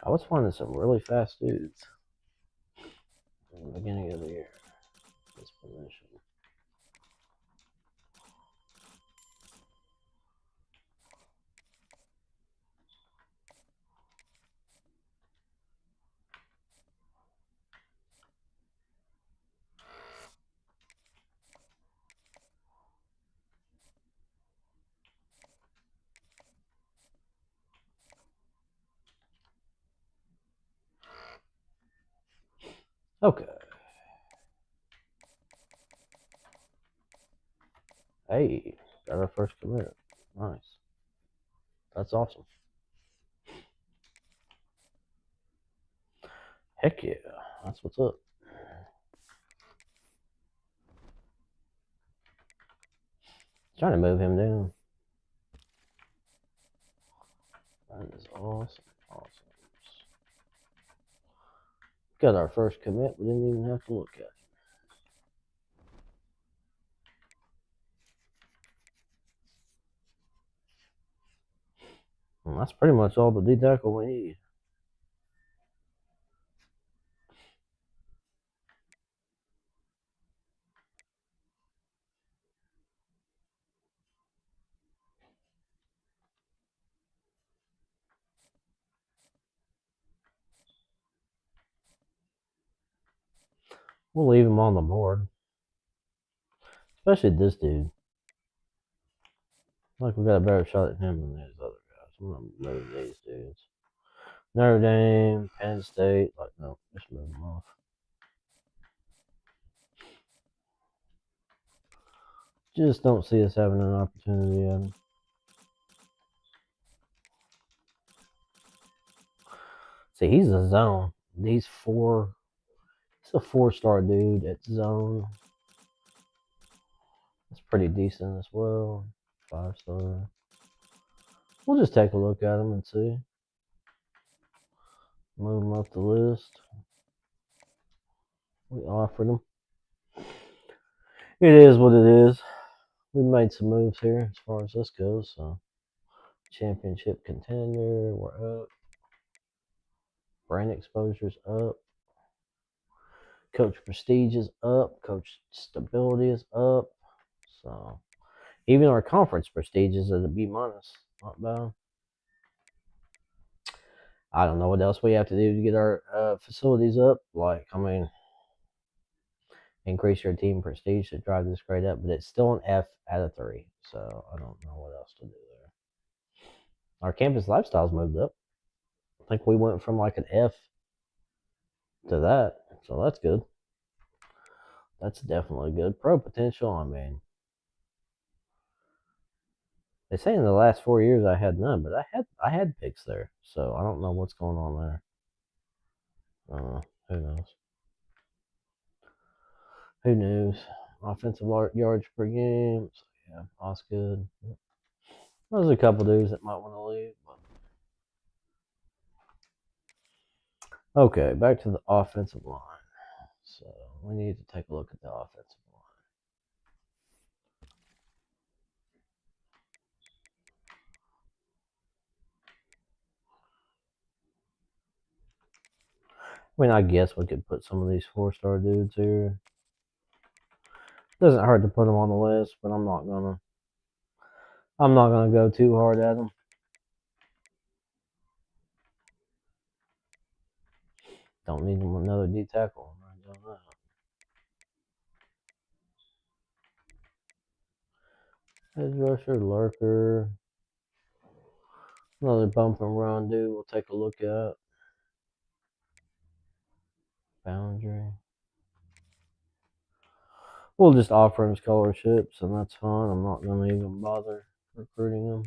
S4: I was finding some really fast dudes in the beginning of the year. This position. Okay. Hey, got our first commit. Nice. That's awesome. Heck yeah, that's what's up. Trying to move him down. That is awesome. Awesome. Got our first commit. We didn't even have to look at it. And that's pretty much all the D tackle we need. We'll leave him on the board. Especially this dude. Like we got a better shot at him than these other guys. I'm gonna move these dudes. Notre Dame, Penn State. Like no, just move them off. Just don't see us having an opportunity at him. See, he's a zone. He's a 4-star dude at zone. That's pretty decent as well. 5-star. We'll just take a look at him and see. Move him up the list. We offered him. It is what it is. We made some moves here as far as this goes. So, championship contender, we're up. Brand exposure's up. Coach prestige is up. Coach stability is up. So, even our conference prestige is at a B-. Not bad. I don't know what else we have to do to get our facilities up. Like, I mean, increase your team prestige to drive this grade up, but it's still an F out of 3. So I don't know what else to do there. Our campus lifestyle's moved up. I think we went from like an F to that, so that's good. That's definitely good. Pro potential, I mean, they say in the last 4 years I had none, but I had picks there, so I don't know what's going on there. Who knows? Who knows? Offensive yards per game. So yeah, that's good. There's a couple dudes that might want to leave. But... Okay, back to the offensive line. So we need to take a look at the offensive line. I mean, I guess we could put some of these 4-star dudes here. Doesn't hurt to put them on the list, but I'm not gonna go too hard at them. Don't need them another D tackle. Edge rusher, lurker. Another bump and run dude we'll take a look at. Boundary. We'll just offer him scholarships, and that's fine. I'm not going to even bother recruiting him.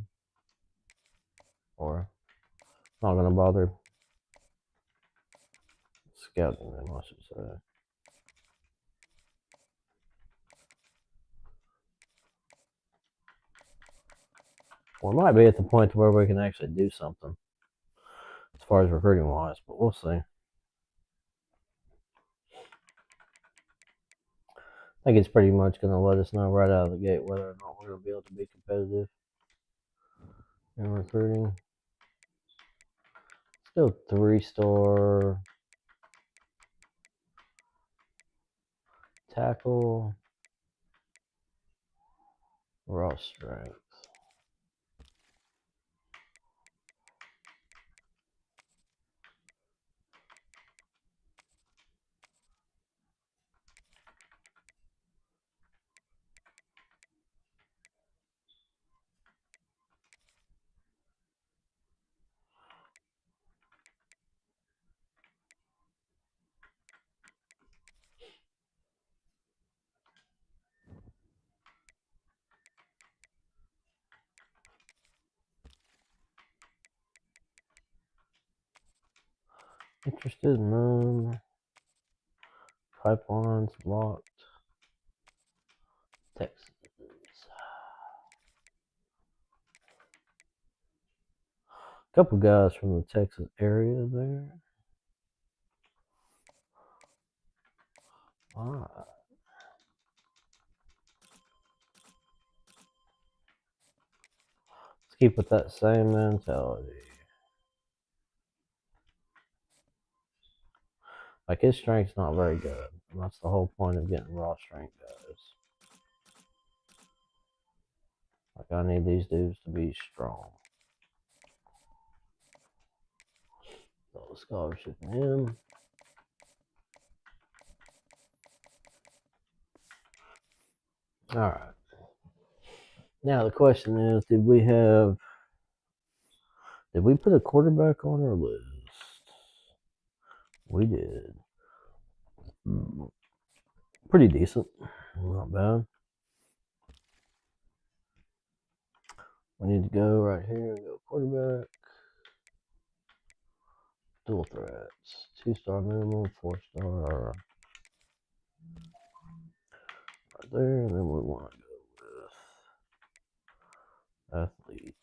S4: Or, not going to bother scouting him, I should say. We might be at the point where we can actually do something as far as recruiting wise, but we'll see. I think it's pretty much going to let us know right out of the gate whether or not we're going to be able to be competitive in recruiting. Still 3-star tackle, raw strength. Interested? None. Pipelines locked. Texans. Couple guys from the Texas area there. All right. Let's keep with that same mentality. Like, his strength's not very good. And that's the whole point of getting raw strength guys. Like, I need these dudes to be strong. So, scholarship in him. Alright. Now, the question is, did we put a quarterback on our list? We did. Pretty decent. Not bad. We need to go right here and go quarterback. Dual threats. 2-star minimum, 4-star. Right there, and then we want to go with athletes.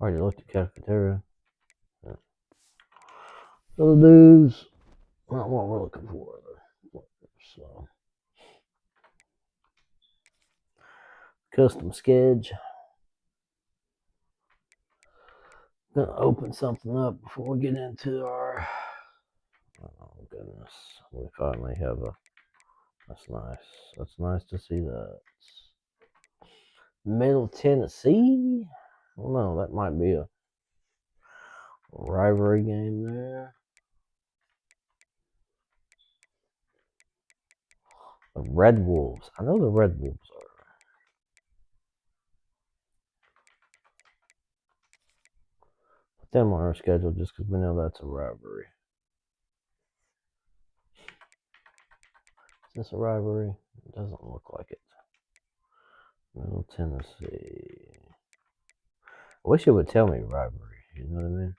S4: Already looked at cafeteria. Yeah. So the dudes, not what we're looking for. So, custom sketch. Gonna open something up before we get into our. Oh goodness, we finally have a. That's nice. That's nice to see that. Middle Tennessee. I don't know. That might be a rivalry game there. The Red Wolves. I know the Red Wolves are. Put them on our schedule just because we know that's a rivalry. Is this a rivalry? It doesn't look like it. Middle Tennessee. I wish it would tell me rivalry. You know what I mean?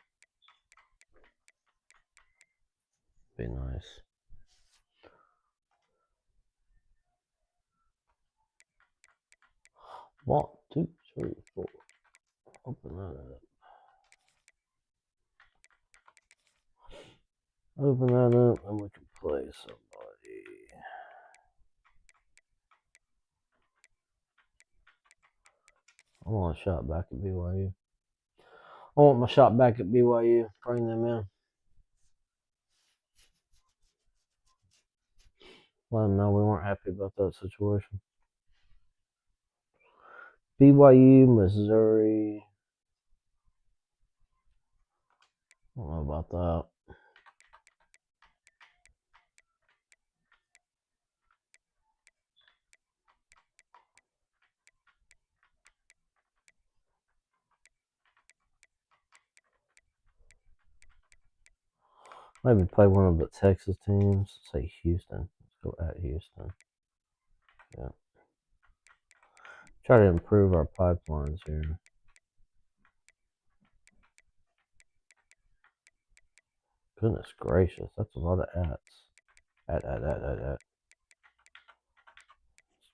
S4: Be nice. One, two, three, four. Open that up. Open that up and we can play somebody. I want a shot back at BYU. I want my shot back at BYU. Bring them in. Let them know we weren't happy about that situation. BYU, Missouri. I don't know about that. Maybe play one of the Texas teams. Say Houston. Let's go at Houston. Yeah. Try to improve our pipelines here. Goodness gracious, that's a lot of ats. At. Let's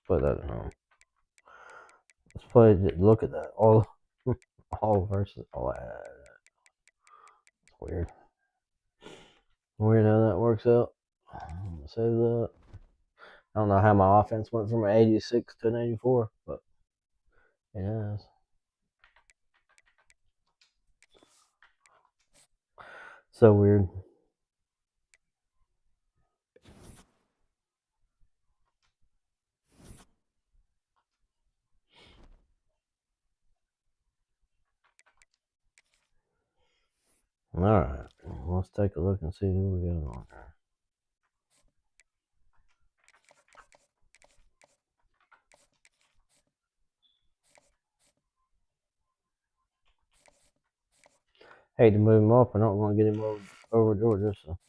S4: play that at home. Let's play. Look at that. All versus all. It's weird. Weird how that works out. Save that. I don't know how my offense went from an 86 to an 84, but it has. So weird. All right, let's take a look and see who we got on here. Hate to move him up. I don't want to get him over Georgia. So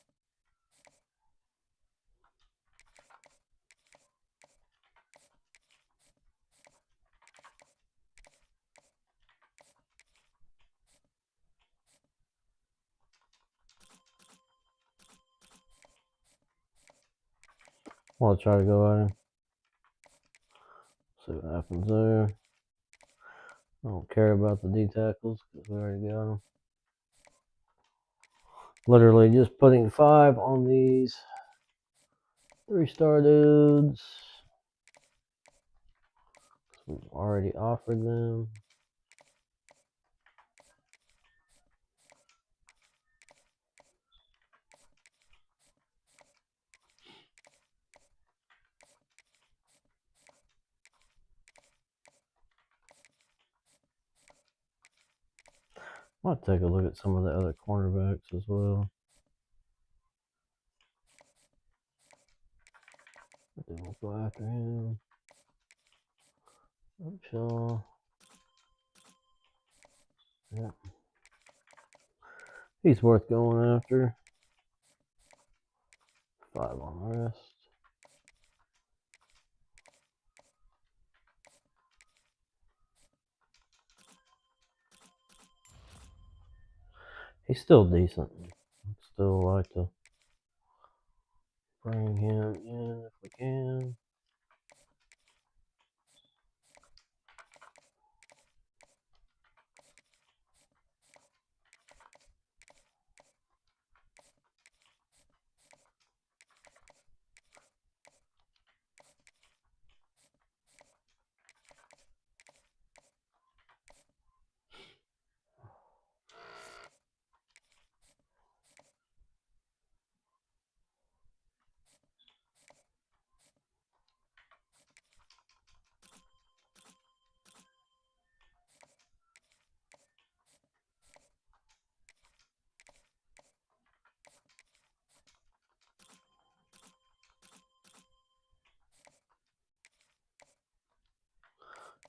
S4: I'll try to go at him. See what happens there. I don't care about the D tackles because we already got them. Literally just putting 5 on these 3-star dudes. We've already offered them. I'll take a look at some of the other cornerbacks as well. Then we'll go after him. Upshaw. Yeah. He's worth going after. 5 on the rest. He's still decent. I'd still like to bring him in if we can.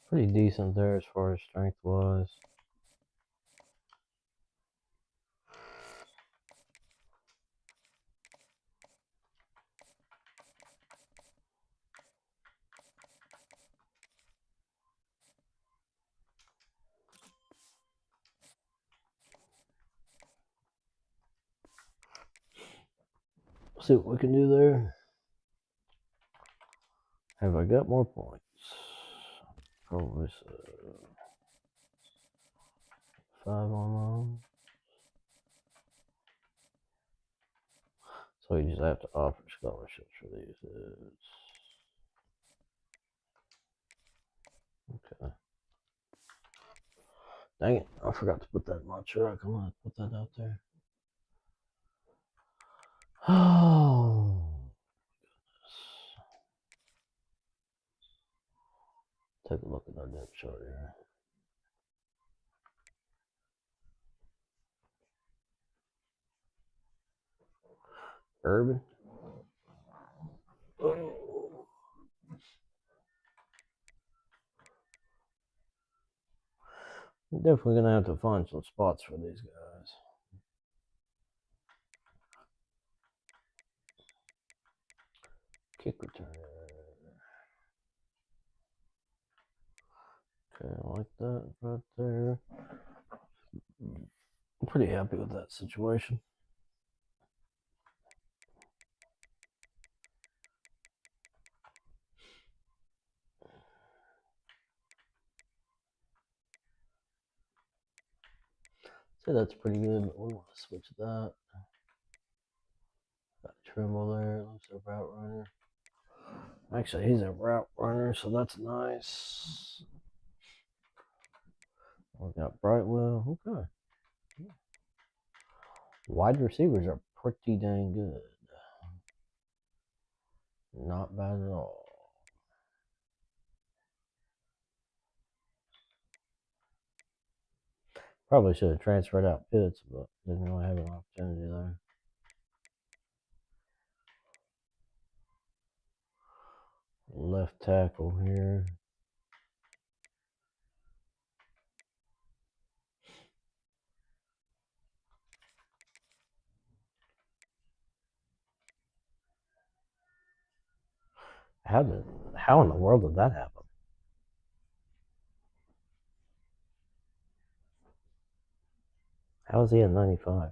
S4: Pretty decent there as far as strength wise. See what we can do there. Have I got more points? Probably so. 5 on them. So you just have to offer scholarships for these dudes. Okay. Dang it, I forgot to put that in my truck. I'm gonna put that out there. Oh, take a look at our depth chart here. Urban. Oh. We're definitely gonna have to find some spots for these guys. Kick return. Okay, I like that right there. I'm pretty happy with that situation. So that's pretty good, but we want to switch that. Got Trimble there, looks a route runner. Actually, he's a route runner, so that's nice. We got Brightwell. Okay. Wide receivers are pretty dang good. Not bad at all. Probably should have transferred out Pitts, but didn't really have an opportunity there. Left tackle here. How in the world did that happen? How is he at 95?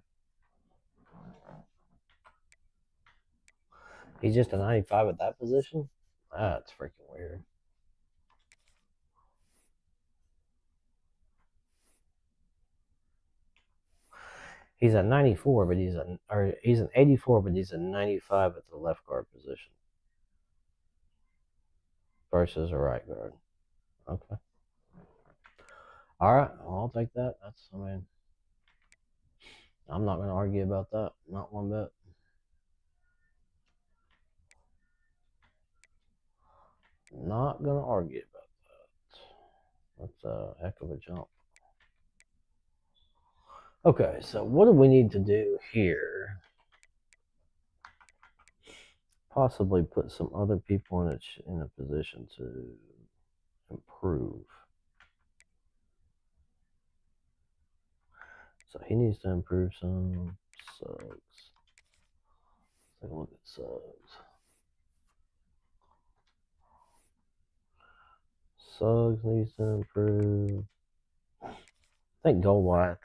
S4: He's just a 95 at that position? That's freaking weird. He's a 94, but he's an 84, but he's a 95 at the left guard position versus a right guard. Okay. All right, well, I'll take that. I'm not going to argue about that. Not one bit. Not going to argue about that. That's a heck of a jump. Okay, so what do we need to do here? Possibly put some other people in a position to improve. So he needs to improve some. Suggs. Let's take a look at Suggs. Suggs needs to improve. I think Goldwhite,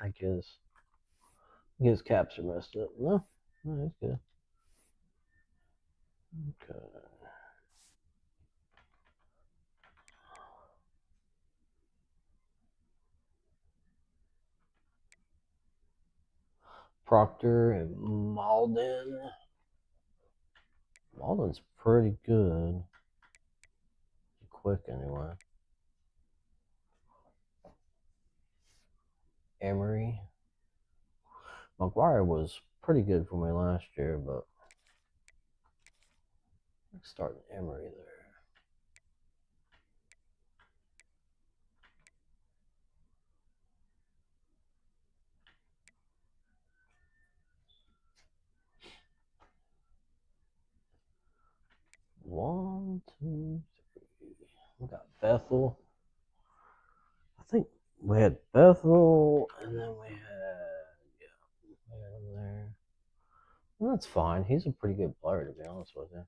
S4: his caps are messed up. No, he's good. Okay. Proctor and Malden. Malden's pretty good. Quick anyway. Emery. McGuire was pretty good for me last year, but let's start Emery there. One, two, three. We got Bethel. I think we had Bethel, and then we had there. Well, that's fine. He's a pretty good player, to be honest with you.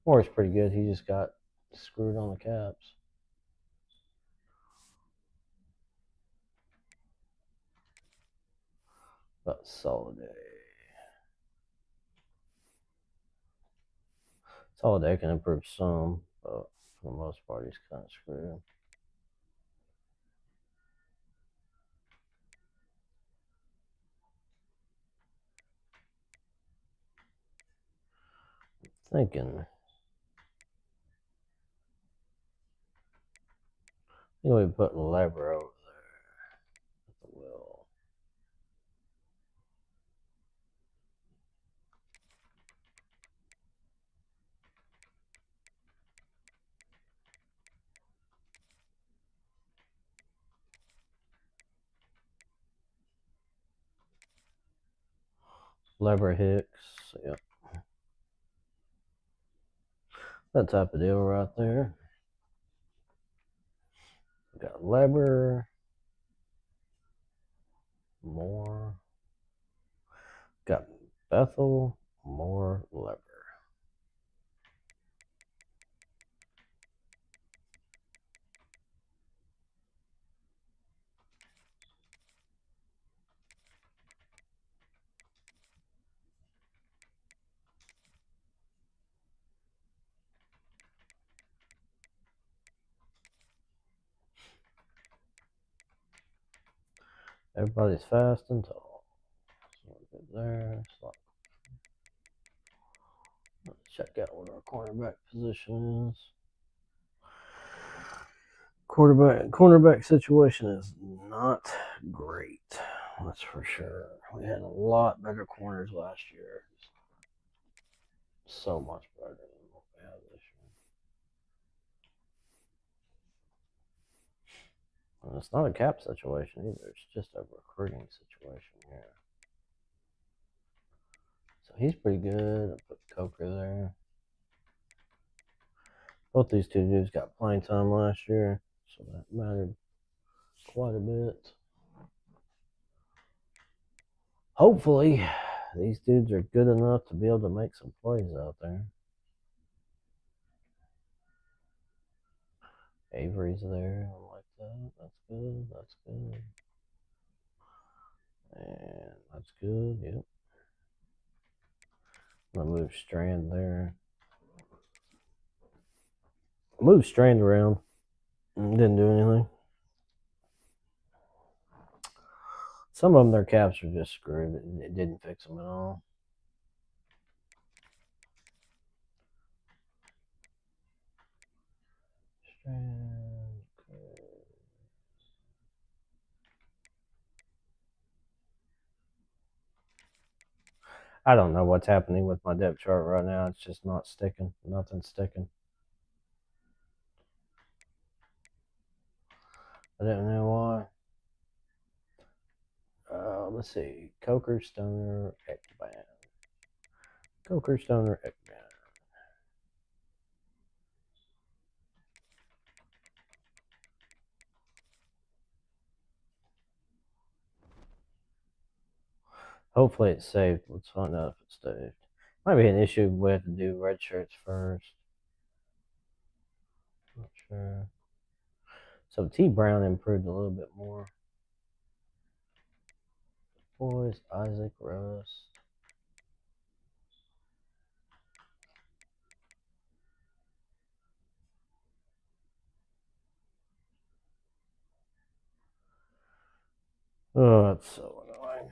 S4: Moore's pretty good. He just got screwed on the caps. But Soliday. Soliday can improve some, but for the most part, he's kind of screwed. Thinking. I think we put Lever over there at the wheel. Lever Hicks, yep. That type of deal right there. We got Lever, Moore. Got Bethel, Moore, Lever. Everybody's fast and tall. So we're good there. So let's check out what our cornerback position is. Cornerback situation is not great. That's for sure. We had a lot better corners last year. So much better than what we have this year. And it's not a cap situation either. It's just a recruiting situation here. So he's pretty good. I put Coker there. Both these two dudes got playing time last year, so that mattered quite a bit. Hopefully, these dudes are good enough to be able to make some plays out there. Avery's there. I like that. That's good. That's good. And that's good. Yep. trying to move Strand there. Move Strand around. Didn't do anything. Some of them, their caps are just screwed. It didn't fix them at all. Strand. I don't know what's happening with my depth chart right now. It's just not sticking. Nothing's sticking. I don't know why. Let's see. Coker, Stoner, Ekban. Coker, Stoner, Ekban. Hopefully it's saved. Let's find out if it's saved. Might be an issue. We have to do red shirts first. Not sure. So T Brown improved a little bit more. Boys, Isaac, Russ. Oh, that's so annoying.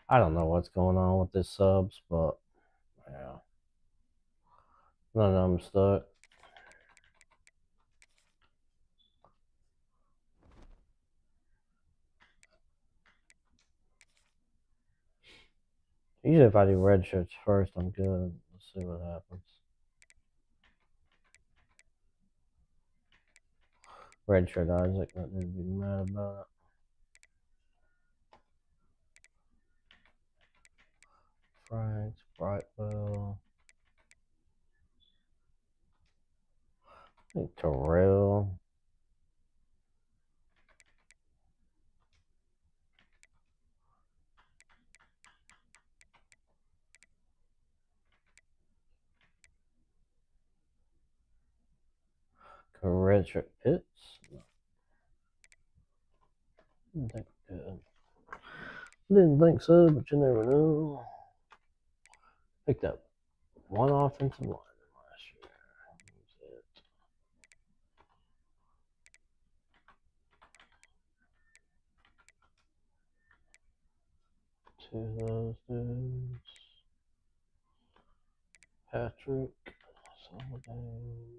S4: I don't know what's going on with this subs, but yeah. None of them stuck. Usually if I do red shirts first, I'm good. Let's see what happens. Red shirt Isaac, not to be mad about it. Franks, Brightwell. I think Terrell. Red shirt Pitts. Didn't think so, but you never know. Picked up one offensive lineman last year. That was it. Two of those dudes. Patrick. Soliday.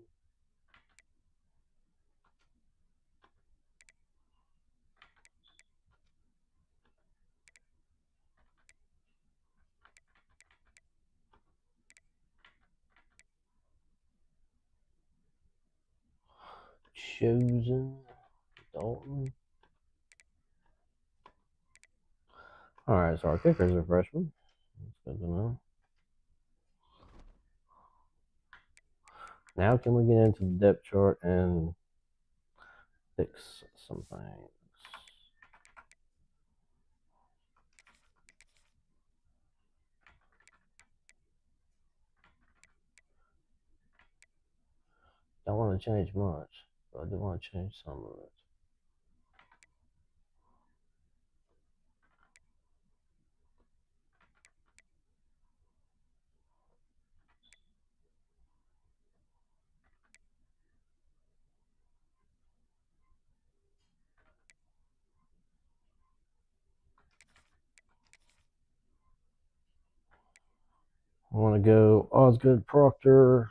S4: Chosen. Dalton. Alright, so our kickers are freshmen. That's good to know. Now can we get into the depth chart and fix some things? Don't want to change much, but I do want to change some of it. I want to go Osgood Proctor,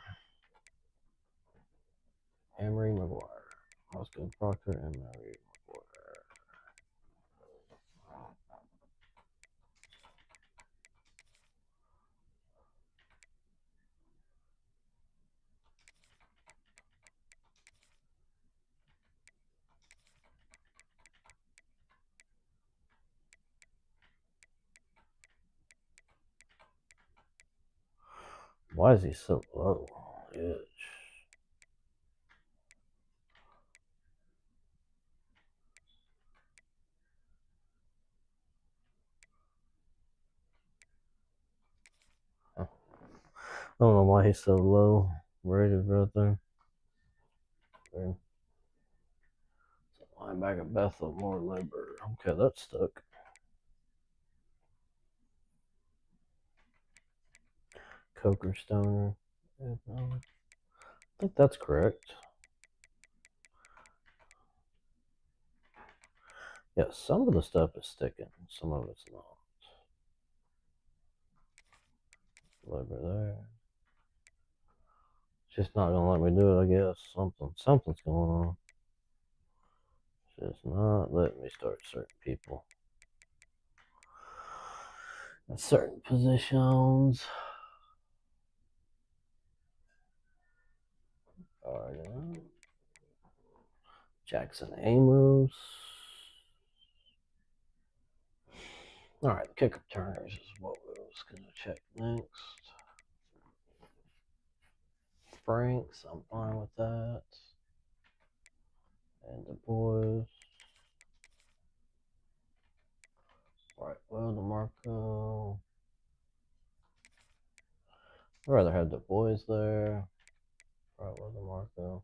S4: Emery McGuire. Osgood Proctor, Emery McGuire. Why is he so low? Itch. I don't know why he's so low rated right there. Okay. Linebacker Bethel, more labor. Okay, that's stuck. Coker Stoner. I think that's correct. Yeah, some of the stuff is sticking, some of it's not. Over there. It's just not gonna let me do it, I guess. Something's going on. It's just not letting me start certain people. At certain positions. Alright. Jackson Amos. Alright, the kick returners is what we was gonna check next. Franks, I'm fine with that. And the boys. Right, well, DeMarco. I'd rather have the boys there. Right, well, DeMarco.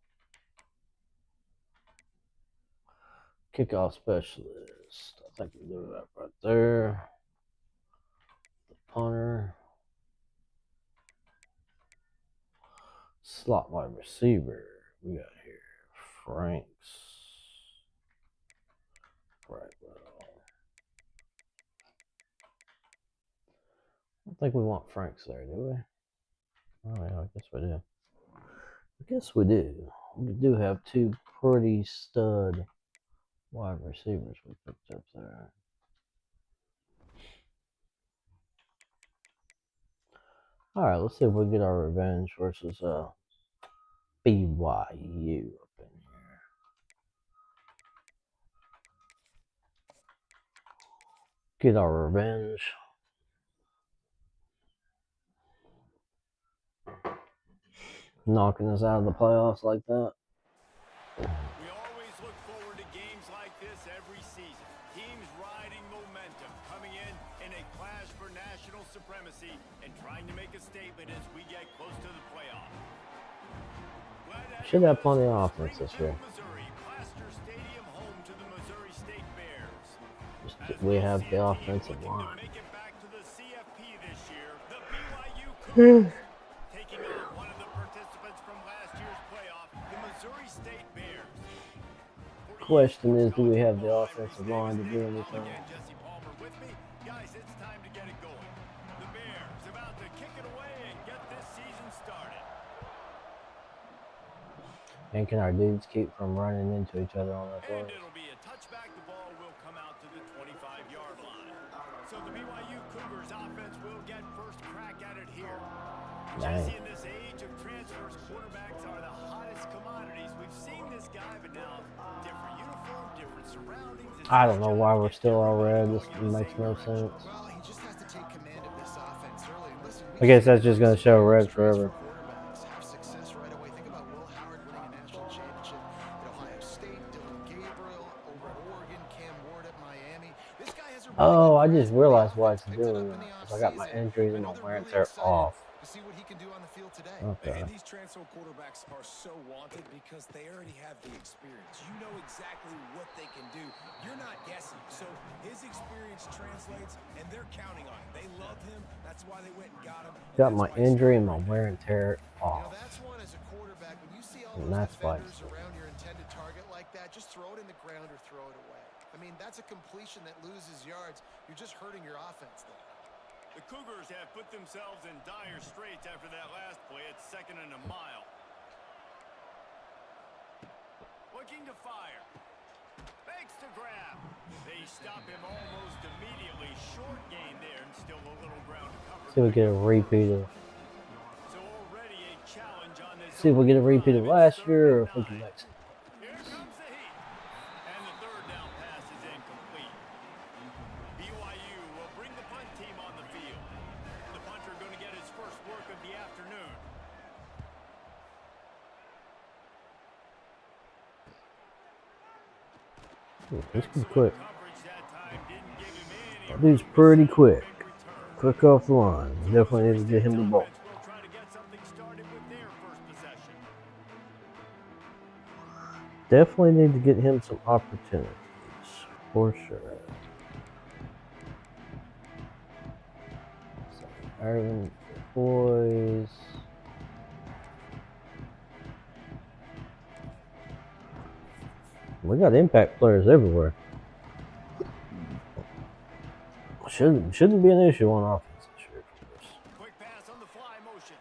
S4: Kickoff specialist. I think we do that right there. The punter. Slot wide receiver. We got here Franks. Right, well. I don't think we want Franks there, do we? Oh, yeah, I guess we do. I guess we do. We do have two pretty stud wide receivers we picked up there. Alright, let's see if we get our revenge versus BYU up in here. Get our revenge. Knocking us out of the playoffs like that.
S1: We always look forward to games like this every season. Teams riding momentum, coming in a clash for national supremacy and trying to make a statement as we get close to the playoff.
S4: Should have plenty of offense this year. We have the offensive line.
S1: Taking on one of the participants from last year's playoff, the Missouri State Bears.
S4: Question is, do we have the offensive line to do anything?
S1: Jesse Palmer with me. Guys, it's time to get it going. The Bears about to kick it away and get this season started.
S4: And can our dudes keep from running into each other on that play?
S1: And it'll be a touchback. The ball will come out to the 25-yard line. So the BYU Cougars offense will get first crack at it here. Jesse, in this age of transfers, quarterbacks are the hottest commodities. We've seen this guy, but now different uniform, different surroundings.
S4: I don't know why we're still all red. This makes no sense.
S6: Well, he just has to take command of this offense early. Listen,
S4: I guess that's just going to show red forever.
S6: quarterbacks have success right away. Think about Will Howard winning a national championship at Ohio State, Dylan Gabriel over at Oregon, Cam Ward at Miami. This guy has a
S4: Oh, I just realized why it's doing that. I got my injuries and my wear and tear off.
S6: To see what he can do on the field today.
S4: Okay.
S2: And these transfer quarterbacks are so wanted because they already have the experience. You know exactly what they can do. You're not guessing. So his experience translates, and they're counting on it. They love him. That's why they went and got him.
S4: Got my injury and my wear and tear
S6: You
S4: off.
S6: know, that's one as a quarterback. When you see all
S4: And
S6: those
S4: that's why
S6: defenders around your intended target like that, just throw it in the ground or throw it away. I mean, that's a completion that loses yards. You're just hurting your offense there.
S1: The Cougars have put themselves in dire straits after that last play at 2nd and a mile. Looking to fire. Fakes to grab. They stop him almost immediately. Short gain there and still a little ground to cover.
S4: See if we get a repeat of.
S1: So already a challenge on this.
S4: See if we get a repeat of last year, or if we can make some.
S1: Here comes the heat. And the third down pass is incomplete. BYU will bring the punt team on the field. The punter going to get his first work of the afternoon.
S4: This is quick.
S1: Coverage that time didn't give him any
S4: That dude's pretty quick.
S1: return.
S4: Quick off the line. Definitely need to get him the ball.
S1: Will try to get something started with their first possession.
S4: Definitely need to get him some opportunities. For sure. So, Irvin boys. We got impact players everywhere. Shouldn't be an issue on offense this year for us.
S1: Quick pass on the fly motion.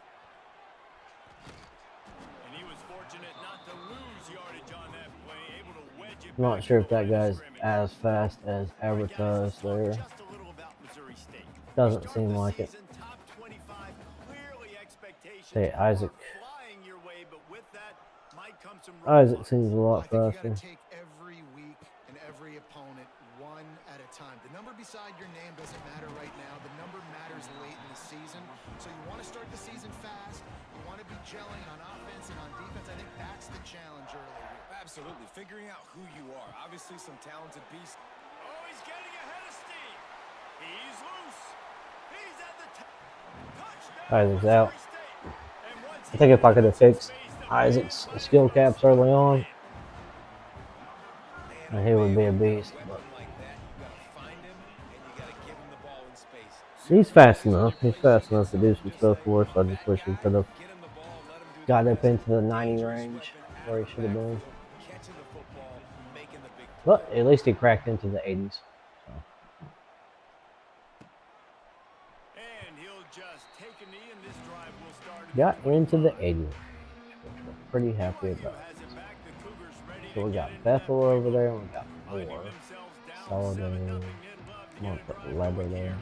S1: And he was fortunate not to lose yardage on that play, able to wedge it.
S4: I'm not sure if that guy's as fast as advertised there.
S1: Just a little about Missouri State.
S4: Doesn't seem like it.
S1: Top 25, clearly expectations
S4: Hey, Isaac.
S1: are flying your way, but with that might come some
S4: Isaac
S1: roadblocks.
S4: seems a
S6: I
S4: lot
S6: think you
S4: faster.
S6: got to take every week and every opponent one at a time. The number beside your name doesn't matter right now. The number matters late in the season. So you want to start the season fast. You want to be gelling on offense and on defense. I think that's the challenge early here.
S7: Absolutely. Figuring out who you are. Obviously, some talented beasts.
S1: Oh, he's getting ahead of steam. He's loose. He's at the touchdown.
S4: Isaac's out.
S1: Missouri State. And once
S4: I think if I could have fixed Isaac's skill caps early on, and he would be a beast. But he's fast enough. He's fast enough to do some stuff for us. I just wish he could have got up into the 90 range where he should have been. But at least he cracked into the 80s. So.
S1: And he'll just take a knee and this drive will start.
S4: Got into the 80s, which we're pretty happy about. So we got Bethel over there, and we got Moore. Solid. I'm gonna put Leber there.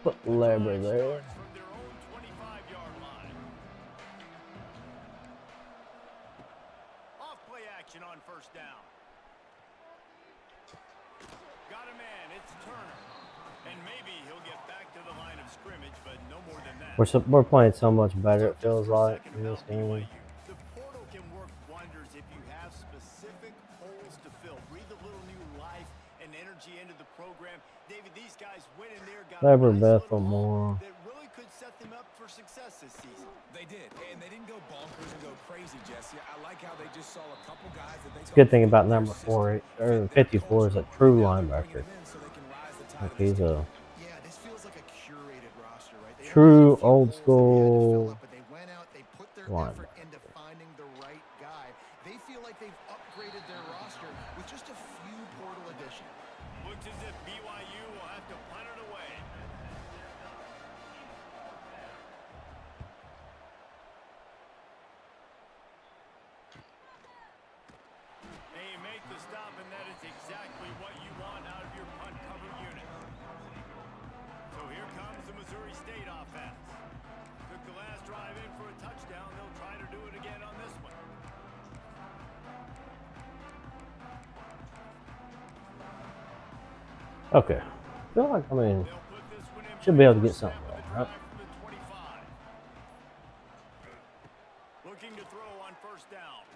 S4: Put Leber there.
S1: Off-play action on first down. Got a man, it's Turner. And maybe he'll get back to the line of scrimmage, but no more than that.
S4: We're playing so much better, it feels like, in this game.
S1: The portal can work wonders if you have specific holes to fill. Breathe a little new life and energy into the program. David, these guys went in there, got
S4: Leber,
S1: a nice
S4: Bethel,
S1: little
S4: Moore.
S1: that really could set them up for success this season.
S7: They did, and they didn't go bonkers and go crazy, Jesse. I like how they just saw a couple guys that they.
S4: Good thing about number 4 or 54 is a true linebacker. Like he's a
S6: Yeah, this feels like a curated roster, right? They
S4: true
S6: only had a few
S4: old
S6: holes that they had to fill
S4: school
S6: up, but they went out, they put their
S4: linebacker.
S6: effort into finding the right guy. They feel like they've upgraded their roster with just a few portal additions.
S1: Looks as if BYU will have to punt it away. And you make the stop, and that is exactly what you want out of your punt cover unit. So here comes the Missouri State offense. Took the last drive in for a touchdown. They'll try to do it again on this one.
S4: Okay. I feel like, I mean,
S1: They'll put this one in
S4: should be able to
S1: play.
S4: get something
S1: Snap of the
S4: going, right?
S1: drive from the 25. Looking to throw on first down.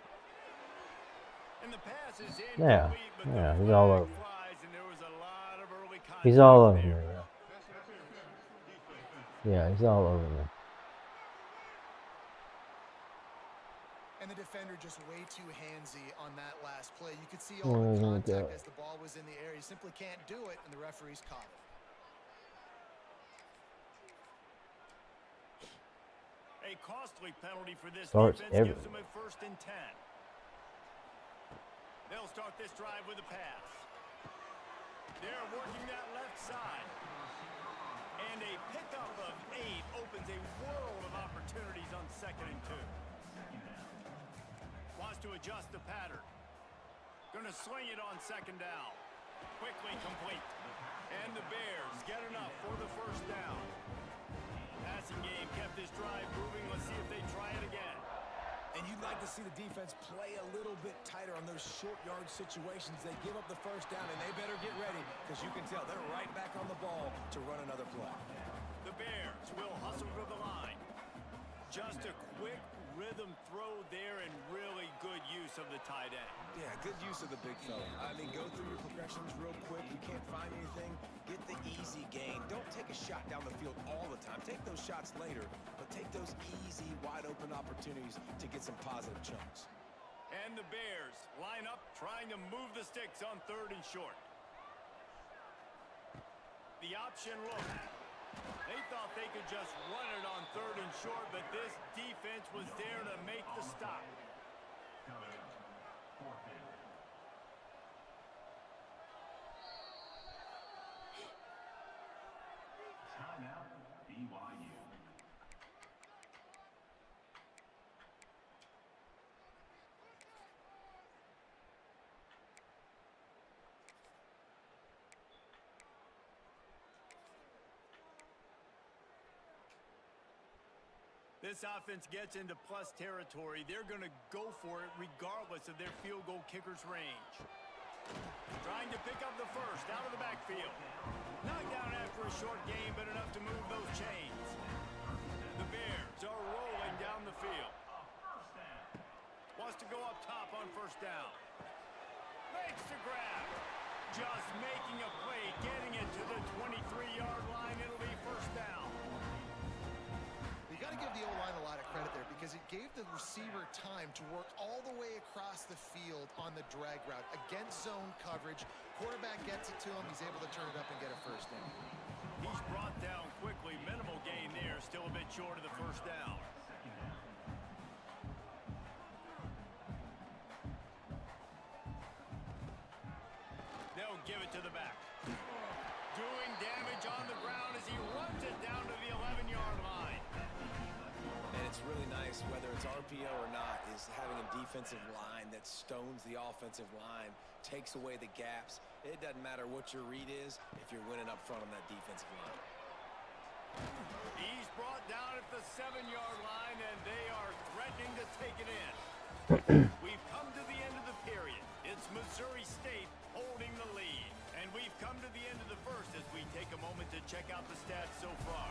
S1: And the pass is
S4: Yeah,
S1: incomplete, but
S4: yeah,
S1: the
S4: he's all
S1: flag
S4: over me.
S1: flies, and there was a lot of early
S4: He's all over
S1: contact
S4: me.
S1: there.
S4: Yeah, he's all over me.
S6: And the defender just way too handsy on that last play. You could see
S4: Oh,
S6: all the
S4: my
S6: contact
S4: God.
S6: as the ball was in the air. He simply can't do it, and the referees caught it.
S1: A costly penalty for this
S4: Starts
S1: defense gives
S4: everywhere.
S1: them a 1st and 10. They'll start this drive with a pass. They're working that left side. And a pickup of 8 opens a world of opportunities on 2nd and 2. Wants to adjust the pattern. Gonna swing it on 2nd down. Quickly complete. And the Bears get enough for the 1st down. Passing game kept this drive moving. Let's see if they try it again.
S7: And you'd like to see the defense play a little bit tighter on those short yard situations. They give up the 1st down, and they better get ready because you can tell they're right back on the ball to run another play.
S1: The Bears will hustle to the line. Just a quick rhythm throw there and really good use of the tight end.
S7: Yeah, good use of the big fella. I mean, go through your progressions real quick. You can't find anything, get the easy gain. Don't take a shot down the field all the time. Take those shots later, but take those easy, wide-open opportunities to get some positive chunks.
S1: And the Bears line up trying to move the sticks on 3rd and short. The option look. They thought they could just run it on 3rd and short, but this defense was there to make the stop.
S8: Timeout, BYU.
S1: This offense gets into plus territory. They're going to go for it regardless of their field goal kicker's range. Trying to pick up the first out of the backfield. Knocked down after a short game, but enough to move those chains. The Bears are rolling down the field. Wants to go up top on 1st down. Makes the grab. Just making a play, getting it to the 23-yard line. It'll be 1st down.
S6: You got to give the O-line a lot of credit there because it gave the receiver time to work all the way across the field on the drag route against zone coverage. Quarterback gets it to him. He's able to turn it up and get a 1st down.
S1: He's brought down quickly. Minimal gain there. Still a bit short of the 1st down. They'll give it to the back. Doing damage on the ground as he runs it down to the 11-yard line.
S7: And it's really nice, whether it's RPO or not, is having a defensive line that stones the offensive line, takes away the gaps. It doesn't matter what your read is if you're winning up front on that defensive line.
S1: He's brought down at the 7-yard line, and they are threatening to take it in. We've come to the end of the period. It's Missouri State holding the lead. And we've come to the end of the first as we take a moment to check out the stats so far.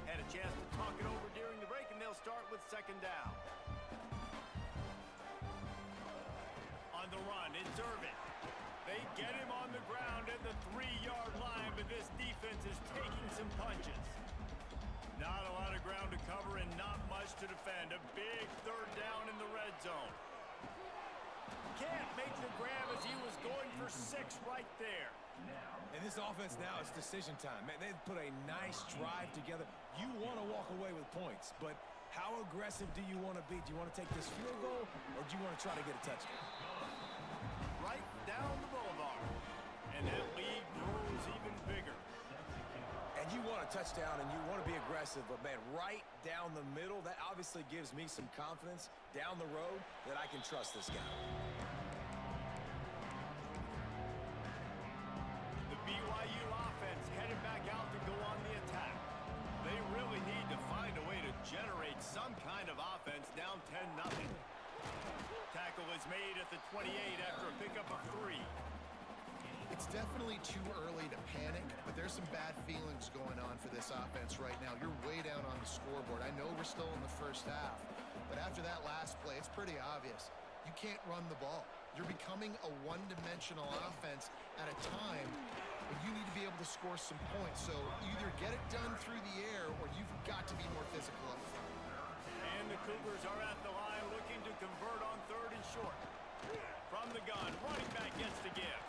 S1: Had a chance to talk it over during the break, and they'll start with 2nd down. On the run, it's Irvin. They get him on the ground at the 3-yard line, but this defense is taking some punches. Not a lot of ground to cover and not much to defend. A big 3rd down in the red zone. Can't make the grab as he was going for 6 right there.
S7: And this offense now is decision time. Man, they've put a nice drive together. You want to walk away with points, but how aggressive do you want to be? Do you want to take this field goal, or do you want to try to get a touchdown?
S1: Right down the boulevard. And that lead grows even bigger.
S7: And you want a touchdown and you want to be aggressive, but man, right down the middle, that obviously gives me some confidence down the road that I can trust this guy.
S1: The BYU offense headed back out to go on the attack. They really need to find a way to generate some kind of offense down 10-0. Tackle is made at the 28 after a pickup of 3.
S6: It's definitely too early to panic, but there's some bad feelings going on for this offense right now. You're way down on the scoreboard. I know we're still in the 1st half, but after that last play, it's pretty obvious. You can't run the ball. You're becoming a one-dimensional offense at a time when you need to be able to score some points. So either get it done through the air or you've got to be more physical up front.
S1: And the Cougars are at the line looking to convert on 3rd and short. From the gun, running back gets the give.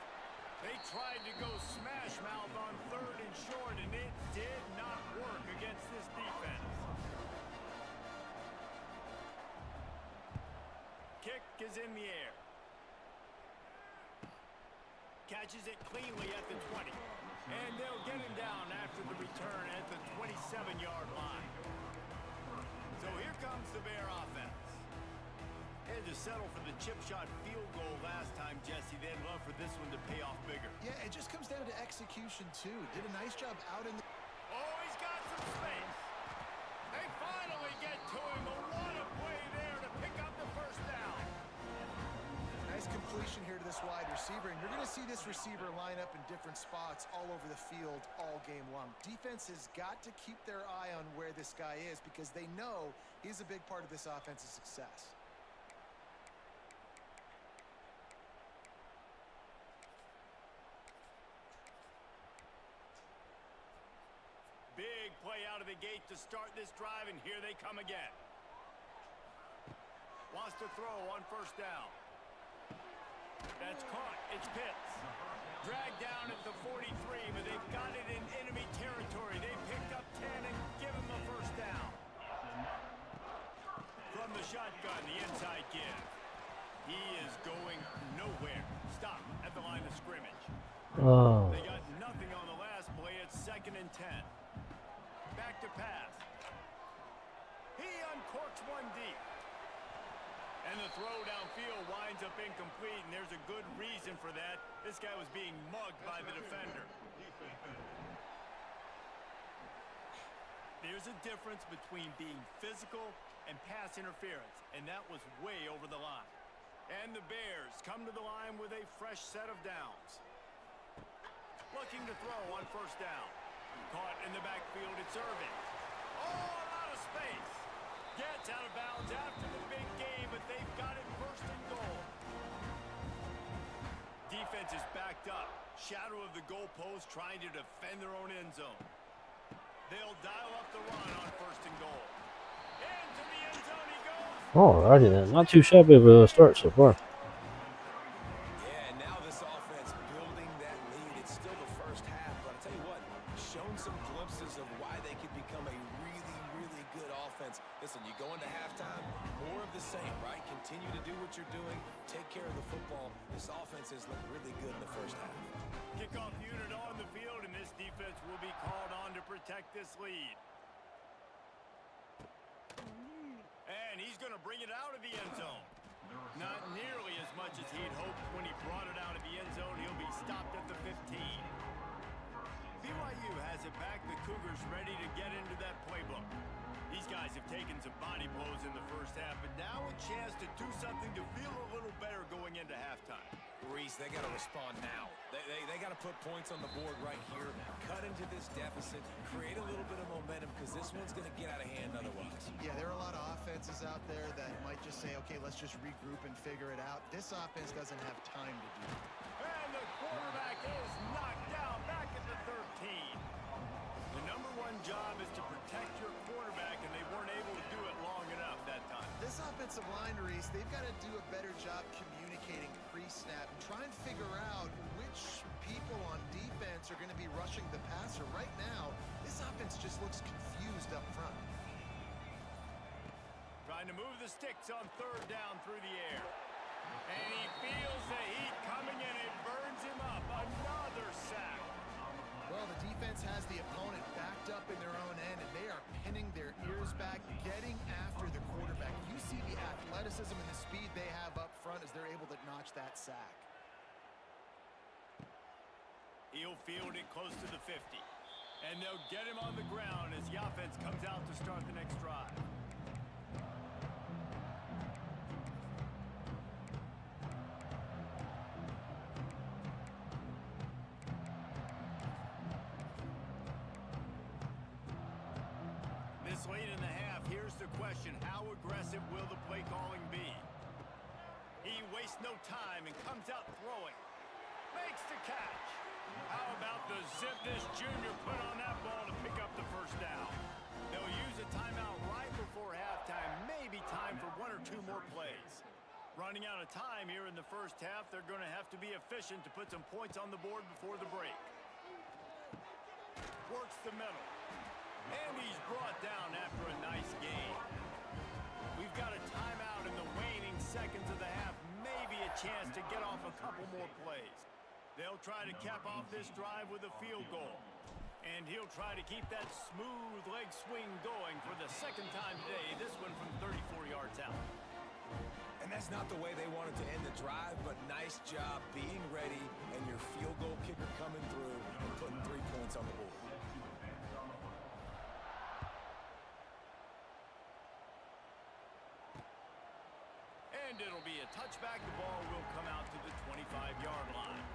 S1: They tried to go smash mouth on 3rd and short, and it did not work against this defense. Kick is in the air. Catches it cleanly at the 20. And they'll get him down after the return at the 27-yard line. So here comes the Bear offense. Had to settle for the chip shot field goal last time, Jesse. They'd love for this one to pay off bigger.
S6: Yeah, it just comes down to execution, too. Did a nice job out in the...
S1: Oh, he's got some space. They finally get to him. What a play there to pick up the 1st down.
S6: Nice completion here to this wide receiver, and you're going to see this receiver line up in different spots all over the field all game long. Defense has got to keep their eye on where this guy is because they know he's a big part of this offense's success.
S1: Big play out of the gate to start this drive, and here they come again. Wants to throw on first down. That's caught. It's Pitts. Dragged down at the 43, but they've got it in enemy territory. They picked up 10 and give him a first down. From the shotgun, the inside give. He is going nowhere. Stop at the line of scrimmage.
S4: Oh.
S1: They got nothing on the last play. It's 2nd and 10. Back to pass. He uncorks one deep. And the throw downfield winds up incomplete, and there's a good reason for that. This guy was being mugged by the defender. There's a difference between being physical and pass interference, and that was way over the line. And the Bears come to the line with a fresh set of downs. Looking to throw on first down. Caught in the backfield, it's Irvin. Oh, out of space. Gets out of bounds after the big game, but they've got it 1st and goal. Defense is backed up. Shadow of the goalpost trying to defend their own end zone. They'll dial up the run on 1st and goal. Into the end zone he goes.
S4: Alrighty then. Not too shabby of a start so far.
S7: Yeah, now this offense building that lead. It's still the first half, but I'll tell you what, shown some glimpses of why they could become a really, really good offense. Listen, you go into halftime, more of the same, right? Continue to do what you're doing, take care of the football. This offense has looked really good in the first half.
S1: Kickoff unit on the field, and this defense will be called on to protect this lead. And he's going to bring it out of the end zone. Not nearly as much as he'd hoped when he brought it out of the end zone. He'll be stopped at the 15. BYU has it back. The Cougars ready to get into that playbook. These guys have taken some body blows in the first half, but now a chance to do something to feel a little better going into halftime.
S7: Reese, they got to respond now. They got to put points on the board right here, cut into this deficit, create a little bit of momentum, because this one's going to get out of hand otherwise.
S6: Yeah, there are a lot of offenses out there that might just say, okay, let's just regroup and figure it out. This offense doesn't have time to do that.
S1: And the quarterback is knocked down back at the 13. The number one job is to protect your quarterback, and they weren't able to do it long enough that time.
S6: This offensive line, Reese, they've got to do a better job communicating pre-snap and try and figure out which people on defense are going to be rushing the passer. Right now, this offense just looks confused up front.
S1: Trying to move the sticks on 3rd down through the air. And he feels the heat coming in. It burns him up. Another sack.
S6: Well, the defense has the opponent backed up in their own end, and they are pinning their ears back, getting after the quarterback. You see the athleticism and the speed they have up front as they're able to notch that sack.
S1: He'll field it close to the 50. And they'll get him on the ground as the offense comes out to start the next drive. This late in the half, here's the question. How aggressive will the play calling be? He wastes no time and comes out throwing. Makes the catch. How about the zip this junior put on that ball to pick up the first down? They'll use a timeout right before halftime. Maybe time for 1 or 2 more plays. Running out of time here in the first half, they're going to have to be efficient to put some points on the board before the break. Works the middle. And he's brought down after a nice game. We've got a timeout in the waning seconds of the half. Maybe a chance to get off a couple more plays. They'll try to cap off this drive with a field goal. And he'll try to keep that smooth leg swing going for the 2nd time today. This one from 34 yards out.
S7: And that's not the way they wanted to end the drive, but nice job being ready and your field goal kicker coming through and putting 3 points on the board.
S1: And it'll be a touchback. The ball will come out to the 25-yard line.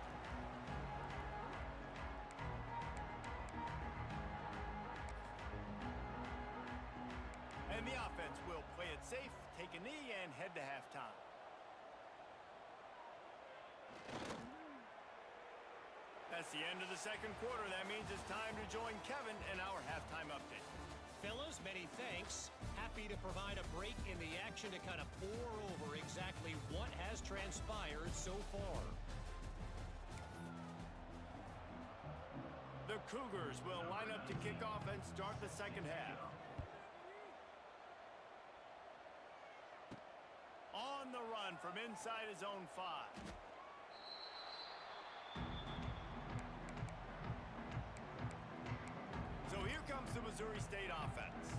S1: And the offense will play it safe, take a knee, and head to halftime. That's the end of the 2nd quarter. That means it's time to join Kevin in our halftime update.
S5: Fellas, many thanks. Happy to provide a break in the action to kind of pour over exactly what has transpired so far.
S1: The Cougars will line up to kick off and start the second half. On the run from inside his own 5. So here comes the Missouri State offense.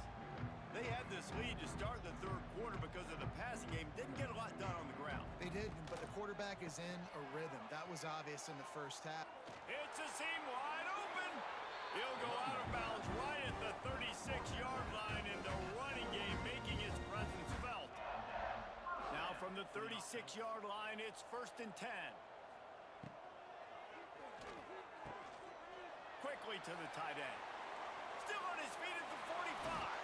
S1: They had this lead to start the third quarter because of the passing game. Didn't get a lot done on the ground.
S6: They did, but the quarterback is in a rhythm. That was obvious in the first half.
S1: It's a seam wide open. He'll go out of bounds right at the 36-yard line in the running game, making his presence felt. Now from the 36-yard line, it's 1st and 10. Quickly to the tight end. Still on his feet at the 45.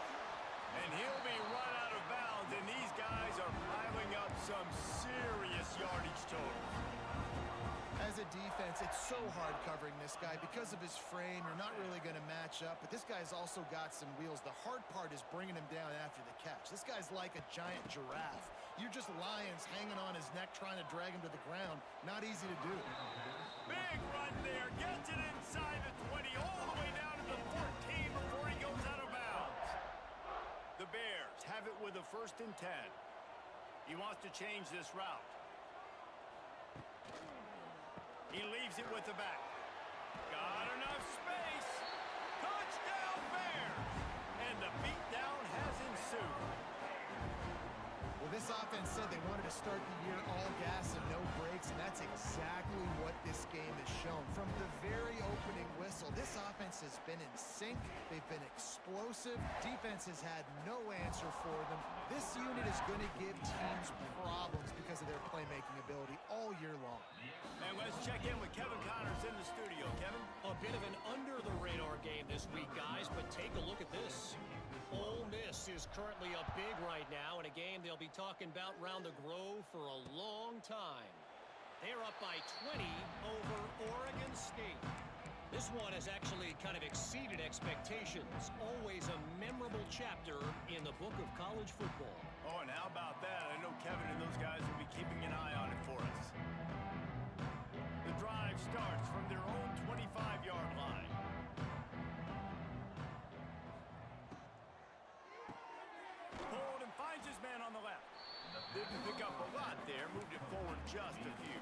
S1: And he'll be run out of bounds, and these guys are piling up some serious yardage totals.
S6: As a defense, it's so hard covering this guy. Because of his frame, you're not really going to match up, but this guy's also got some wheels. The hard part is bringing him down after the catch. This guy's like a giant giraffe. You're just lions hanging on his neck trying to drag him to the ground. Not easy to do.
S1: Big run there. Gets it inside the 20, all the way down to the 14 before he goes out of bounds. The Bears have it with a 1st and 10. He wants to change this route. He leaves it with the back. Got enough space. Touchdown Bears! And the beatdown has ensued.
S6: Well, this offense said they wanted to start the year all gas and no brakes, and that's exactly what this game has shown. From the very opening whistle, this offense has been in sync. They've been explosive. Defense has had no answer for them. This unit is going to give teams problems because of their playmaking ability all year long.
S1: And let's check in with Kevin Connors in the studio. Kevin?
S5: A bit of an under-the-radar game this week, guys, but take a look at this. Ole Miss is currently up big right now in a game they'll be talking about round the Grove for a long time. They're up by 20 over Oregon State. This one has actually kind of exceeded expectations. Always a memorable chapter in the book of college football.
S1: Oh, and how about that? I know Kevin and those guys will be keeping an eye on it for us. The drive starts from their own 25-yard line. Pulled and finds his man on the left. Didn't pick up a lot there, moved it forward just a few.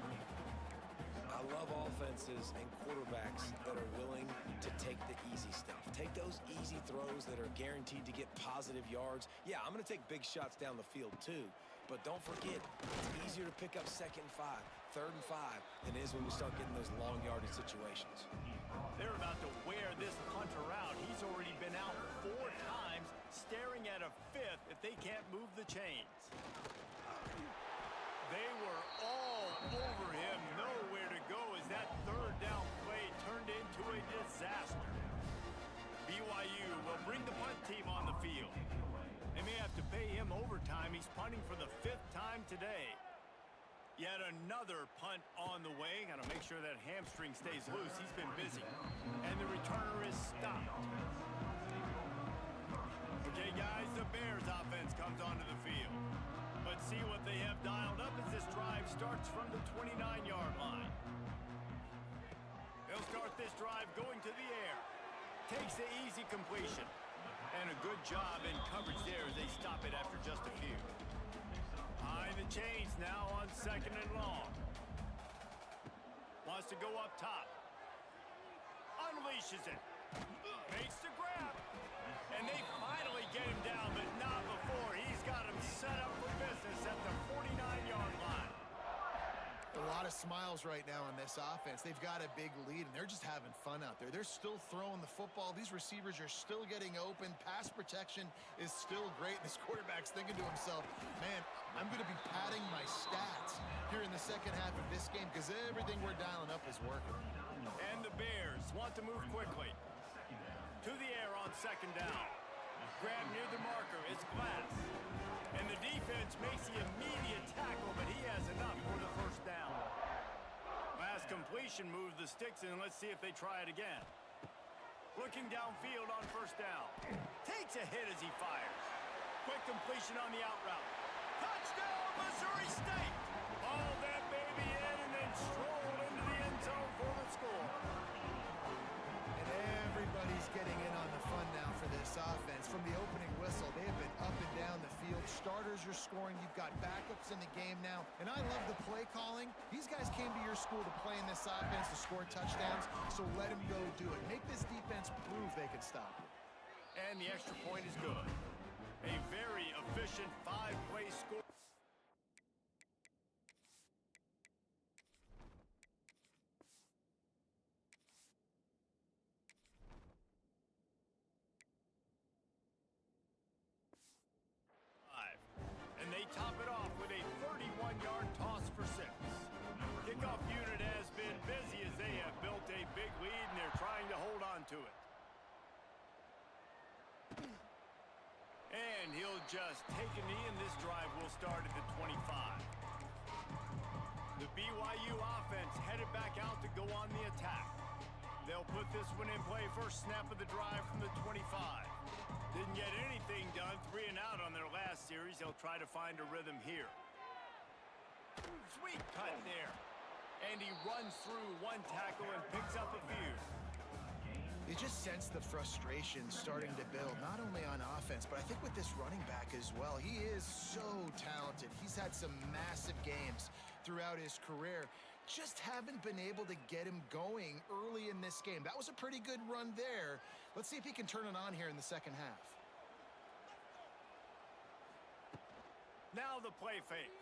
S7: I love offenses and quarterbacks that are willing to take the easy stuff. Take those easy throws that are guaranteed to get positive yards. Yeah, I'm going to take big shots down the field too. But don't forget, it's easier to pick up 2nd and 5, 3rd and 5 than it is when we start getting those long yardage situations.
S1: They're about to wear this punter out. He's already been out 4 times, staring at a 5th if they can't move the chains. They were all over him, nowhere to go as that 3rd down play turned into a disaster. BYU will bring the punt team on the field. They may have to pay him overtime. He's punting for the 5th time today. Yet another punt on the way. Got to make sure that hamstring stays loose. He's been busy. And the returner is stopped. Okay, guys, the Bears offense comes onto the field. Let's see what they have dialed up as this drive starts from the 29-yard line. They'll start this drive going to the air. Takes the easy completion. And a good job in coverage there as they stop it after just a few. Behind the chains now on 2nd and long. Wants to go up top. Unleashes it. Makes the grab. And they finally get him down, but not before. He's got him set up for business at the 49-yard line.
S6: A lot of smiles right now on this offense. They've got a big lead, and they're just having fun out there. They're still throwing the football. These receivers are still getting open. Pass protection is still great. This quarterback's thinking to himself, man, I'm going to be padding my stats here in the second half of this game because everything we're dialing up is working.
S1: And the Bears want to move quickly. To the air on 2nd down. Grab near the marker. It's Glass. And the defense makes the immediate tackle, but he has enough for the 1st down. Last completion moves the sticks in. Let's see if they try it again. Look
S9: looking downfield on first down. Takes a hit as he fires. Quick completion on the out route. Touchdown, Missouri State! Ball that baby in and then strolled into the end zone for the score.
S6: And everybody's getting in on the fun now for this offense. From the opening whistle, they have been up and down the field. Starters are scoring. You've got backups in the game now. And I love the play calling. These guys came to your school to play in this offense to score touchdowns, so let them go do it. Make this defense prove they can stop you.
S9: And the extra point is good. A very efficient 5-play score. And they top it off with a 31-yard toss for 6. Kickoff unit has been busy as they have built a big lead and they're trying to hold on to it. And he'll just take a knee and this drive will start at the 25. The BYU offense headed back out to go on the attack. They'll put this one in play first snap of the drive from the 25. Didn't get anything done, 3 and out on their last series. They'll try to find a rhythm here. Sweet cut there. And he runs through one tackle and picks up a few.
S6: You just sense the frustration starting to build, not only on offense, but I think with this running back as well. He is so talented. He's had some massive games throughout his career. Just haven't been able to get him going early in this game. That was a pretty good run there. Let's see if he can turn it on here in the second half.
S9: Now the play fake.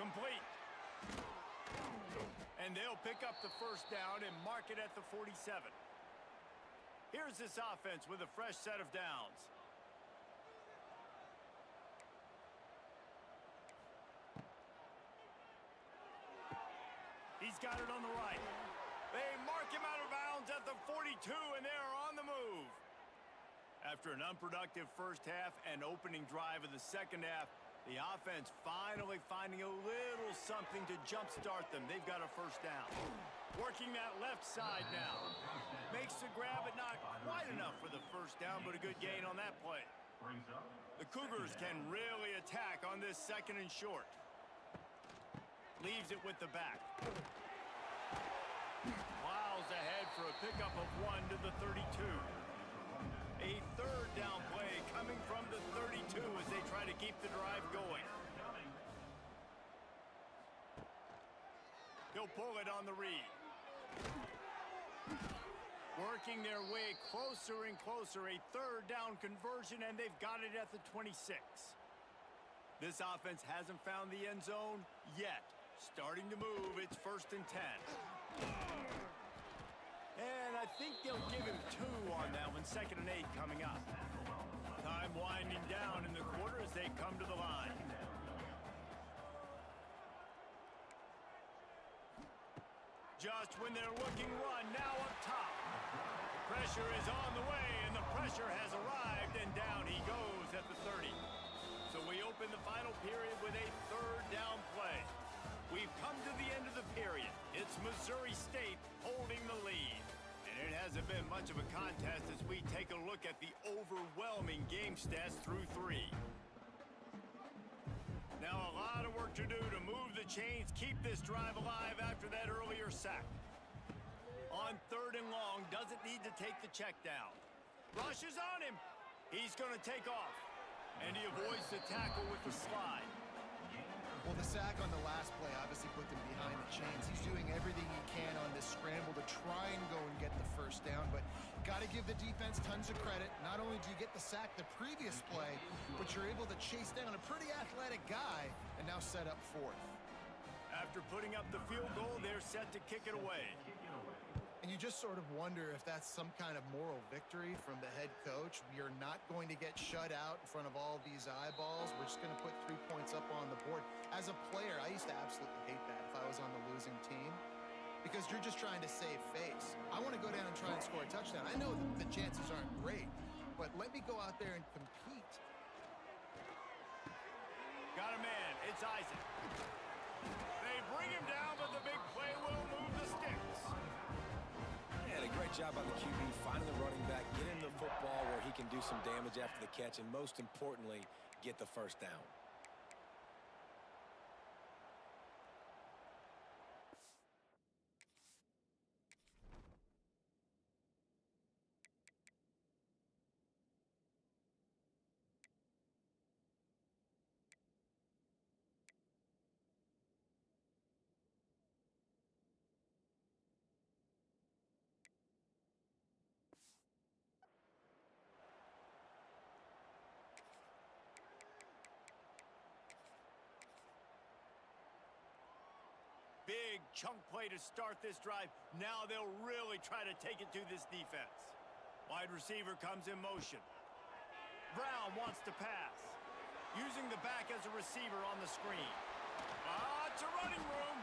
S9: Complete. And they'll pick up the first down and mark it at the 47. Here's this offense with a fresh set of downs. He's got it on the right. They mark him out of bounds at the 42, and they're on the move. After an unproductive first half and opening drive of the second half, the offense finally finding a little something to jumpstart them. They've got a first down. Working that left side now. Makes the grab, but not quite enough for the first down, but a good gain on that play. The Cougars can really attack on this second and short. Leaves it with the back. Plows ahead for a pickup of 1 to the 32. A third down play coming from the 32 as they try to keep the drive going. He'll pull it on the read. Working their way closer and closer. A third down conversion, and they've got it at the 26. This offense hasn't found the end zone yet. Starting to move, it's 1st and 10. And I think they'll give him 2 on that one, 2nd and 8 coming up. Time winding down in the quarter as they come to the line. Just when they're looking run, now up top. Pressure is on the way, and the pressure has arrived, and down he goes at the 30. So we open the final period with a third down play. We've come to the end of the period. It's Missouri State holding the lead. And it hasn't been much of a contest as we take a look at the overwhelming game stats through 3. Now a lot of work to do to move the chains, keep this drive alive after that earlier sack. On 3rd and long, doesn't need to take the check down. Rush is on him. He's going to take off. And he avoids the tackle with the slide.
S6: Well, the sack on the last play obviously put them behind the chains. He's doing everything he can on this scramble to try and go and get the first down, but got to give the defense tons of credit. Not only do you get the sack the previous play, but you're able to chase down a pretty athletic guy and now set up 4th.
S9: After putting up the field goal, they're set to kick it away.
S6: And you just sort of wonder if that's some kind of moral victory from the head coach. You're not going to get shut out in front of all these eyeballs. We're just going to put 3 points up on the board. As a player, I used to absolutely hate that if I was on the losing team, because you're just trying to save face. I want to go down and try and score a touchdown. I know that the chances aren't great, but let me go out there and compete.
S9: Got a man. It's Isaac. They bring him down, but the big play will move the sticks.
S7: And a great job by the QB finding the running back, getting the football where he can do some damage after the catch, and most importantly, get the first down.
S9: Big chunk play to start this drive. Now they'll really try to take it to this defense. Wide receiver comes in motion. Brown wants to pass. Using the back as a receiver on the screen. It's a running room.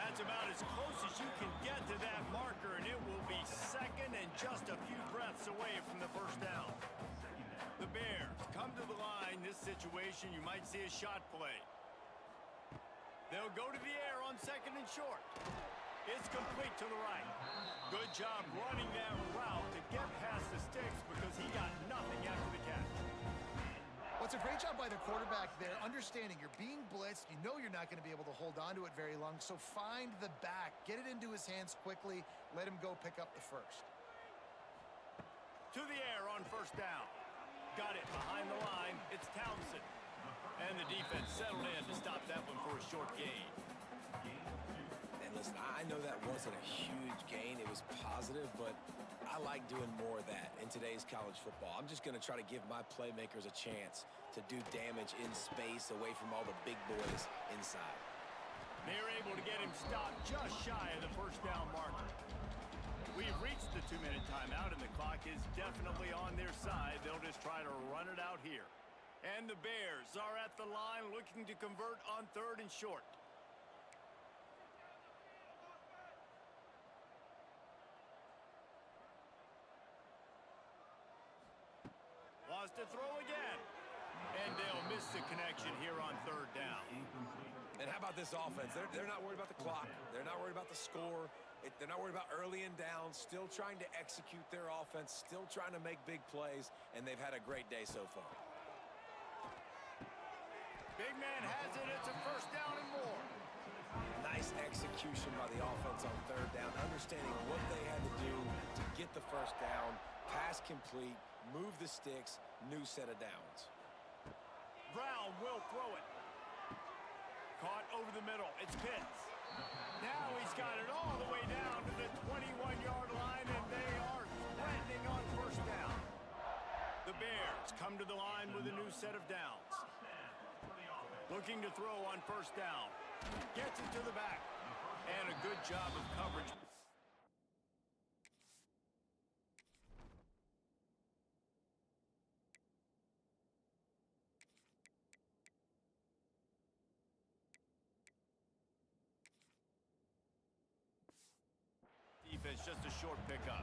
S9: That's about as close as you can get to that marker, and it will be second and just a few breaths away from the first down. The Bears come to the line. This situation, you might see a shot play. They'll go to the air on second and short. It's complete to the right. Good job running that route to get past the sticks because he got nothing after the catch.
S6: Well, it's a great job by the quarterback there, understanding you're being blitzed. You know you're not going to be able to hold on to it very long, so find the back. Get it into his hands quickly. Let him go pick up the first.
S9: To the air on first down. Got it behind the line. It's Townsend. And the defense settled in to stop that one for a short gain.
S7: And listen, I know that wasn't a huge gain. It was positive, but I like doing more of that in today's college football. I'm just going to try to give my playmakers a chance to do damage in space away from all the big boys inside.
S9: They're able to get him stopped just shy of the first down marker. We've reached the 2-minute timeout, and the clock is definitely on their side. They'll just try to run it out here. And the Bears are at the line looking to convert on third and short. Wants to throw again. And they'll miss the connection here on third down.
S7: And how about this offense? They're not worried about the clock. They're not worried about the score. They're not worried about early and down. Still trying to execute their offense. Still trying to make big plays. And they've had a great day so far.
S9: Big man has it. It's a first down and more.
S7: Nice execution by the offense on third down, understanding what they had to do to get the first down, pass complete, move the sticks, new set of downs.
S9: Brown will throw it. Caught over the middle. It's Pitts. Now he's got it all the way down to the 21-yard line, and they are threatening on first down. The Bears come to the line with a new set of downs. Looking to throw on first down. Gets it to the back. And a good job of coverage. Defense, just a short pickup.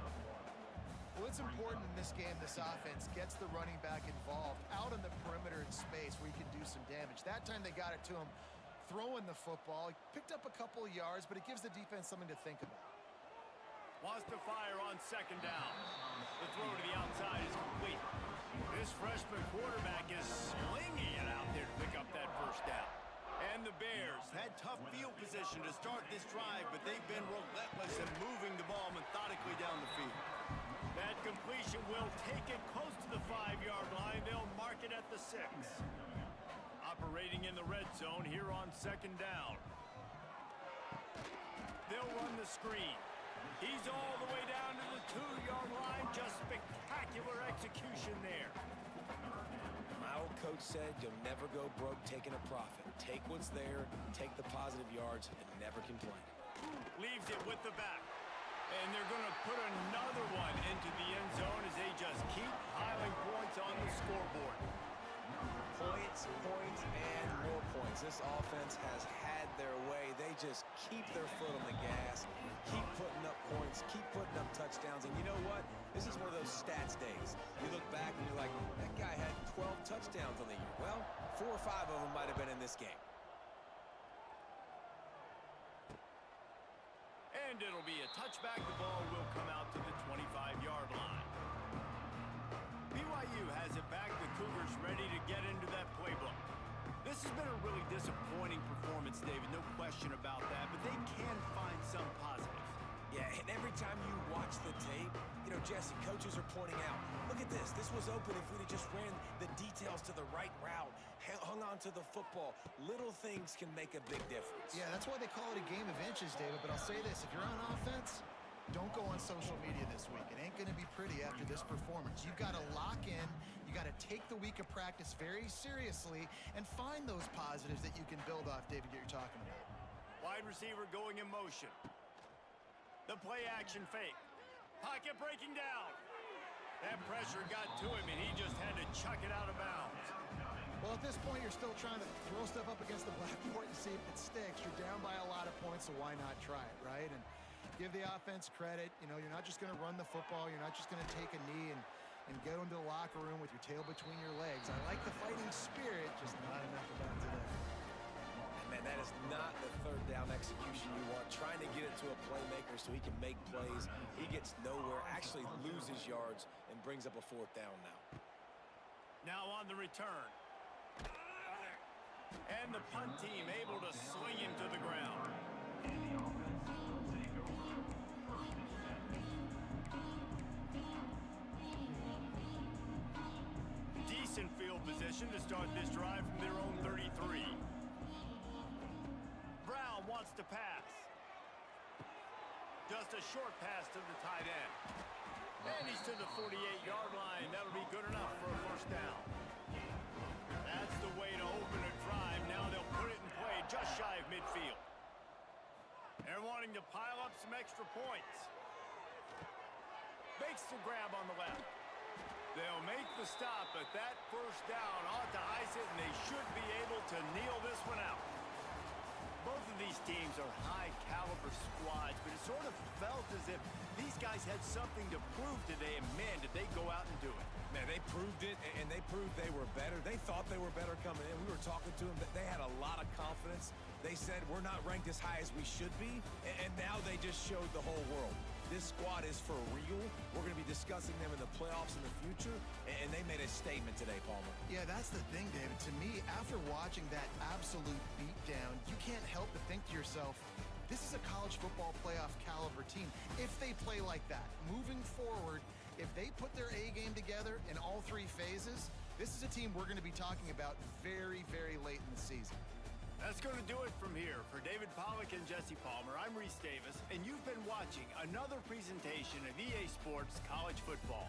S6: Well, it's important in this game, this offense gets the running back involved out on the perimeter in space where you can do some damage. That time they got it to him throwing the football. He picked up a couple of yards, but it gives the defense something to think about.
S9: Wants to fire on second down. The throw to the outside is complete. This freshman quarterback is slinging it out there to pick up that first down. And the Bears had tough field position to start this drive, but they've been relentless in moving the ball methodically down the field. That completion will take it close to the 5-yard line. They'll mark it at the 6. Operating in the red zone here on second down. They'll run the screen. He's all the way down to the 2-yard line. Just spectacular execution there.
S7: My old coach said you'll never go broke taking a profit. Take what's there, take the positive yards, and never complain.
S9: Leaves it with the back. And they're going to put another one into the end zone as they just keep piling points on the scoreboard.
S7: Points, points, and more points. This offense has had their way. They just keep their foot on the gas, keep putting up points, keep putting up touchdowns. And you know what? This is one of those stats days. You look back and you're like, that guy had 12 touchdowns on the year. Well, 4 or 5 of them might have been in this game.
S9: And And it'll be a touchback. The ball will come out to the 25-yard line. BYU has it back. The Cougars ready to get into that playbook. This has been a really disappointing performance, David. No question about that. But they can find some positives.
S7: Yeah, and every time you watch the tape, you know, Jesse, coaches are pointing out, look at this. This was open if we'd have just ran the details to the right route, hung on to the football. Little things can make a big difference.
S6: Yeah, that's why they call it a game of inches, David. But I'll say this, if you're on offense, don't go on social media this week. It ain't going to be pretty after this performance. You've got to lock in. You got to take the week of practice very seriously and find those positives that you can build off, David, that you're talking about.
S9: Wide receiver going in motion. The play action fake. Pocket breaking down. That pressure got to him, and he just had to chuck it out of bounds.
S6: Well, at this point, you're still trying to throw stuff up against the blackboard and see if it sticks. You're down by a lot of points, so why not try it, right? And give the offense credit. You know, you're not just going to run the football. You're not just going to take a knee and go into the locker room with your tail between your legs. I like the fighting spirit, just not enough about today.
S7: Man, that is not the third down execution you want. Trying to get it to a playmaker so he can make plays. He gets nowhere, actually loses yards, and brings up a fourth down now.
S9: Now on the return. And the punt team able to swing him to the ground. Decent field position to start this drive from their own 33. Brown wants to pass. Just a short pass to the tight end. And he's to the 48-yard line. That'll be good enough for a first down. That's the way to open a drive. Now they'll put it in play just shy of midfield. They're wanting to pile up some extra points. Makes the grab on the left. They'll make the stop, but that first down ought to ice it, and they should be able to kneel this one out. Both of these teams are high-caliber squads, but it sort of felt as if these guys had something to prove today, and man, did they go out and do it.
S7: Man, they proved it, and they proved they were better. They thought they were better coming in. We were talking to them, but they had a lot of confidence. They said, we're not ranked as high as we should be, and now they just showed the whole world. This squad is for real. We're going to be discussing them in the playoffs in the future, and they made a statement today, Palmer.
S6: Yeah, that's the thing, David. To me, after watching that absolute beatdown, you can't help but think to yourself, this is a college football playoff caliber team. If they play like that, moving forward, if they put their A game together in all three phases, this is a team we're going to be talking about very, very late in the season.
S9: That's going to do it from here. For David Pollack and Jesse Palmer, I'm Reese Davis, and you've been watching another presentation of EA Sports College Football.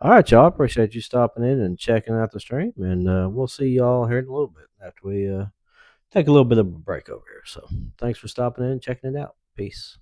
S4: All right, y'all. Appreciate you stopping in and checking out the stream, and we'll see y'all here in a little bit after we take a little bit of a break over here. So, thanks for stopping in and checking it out. Peace.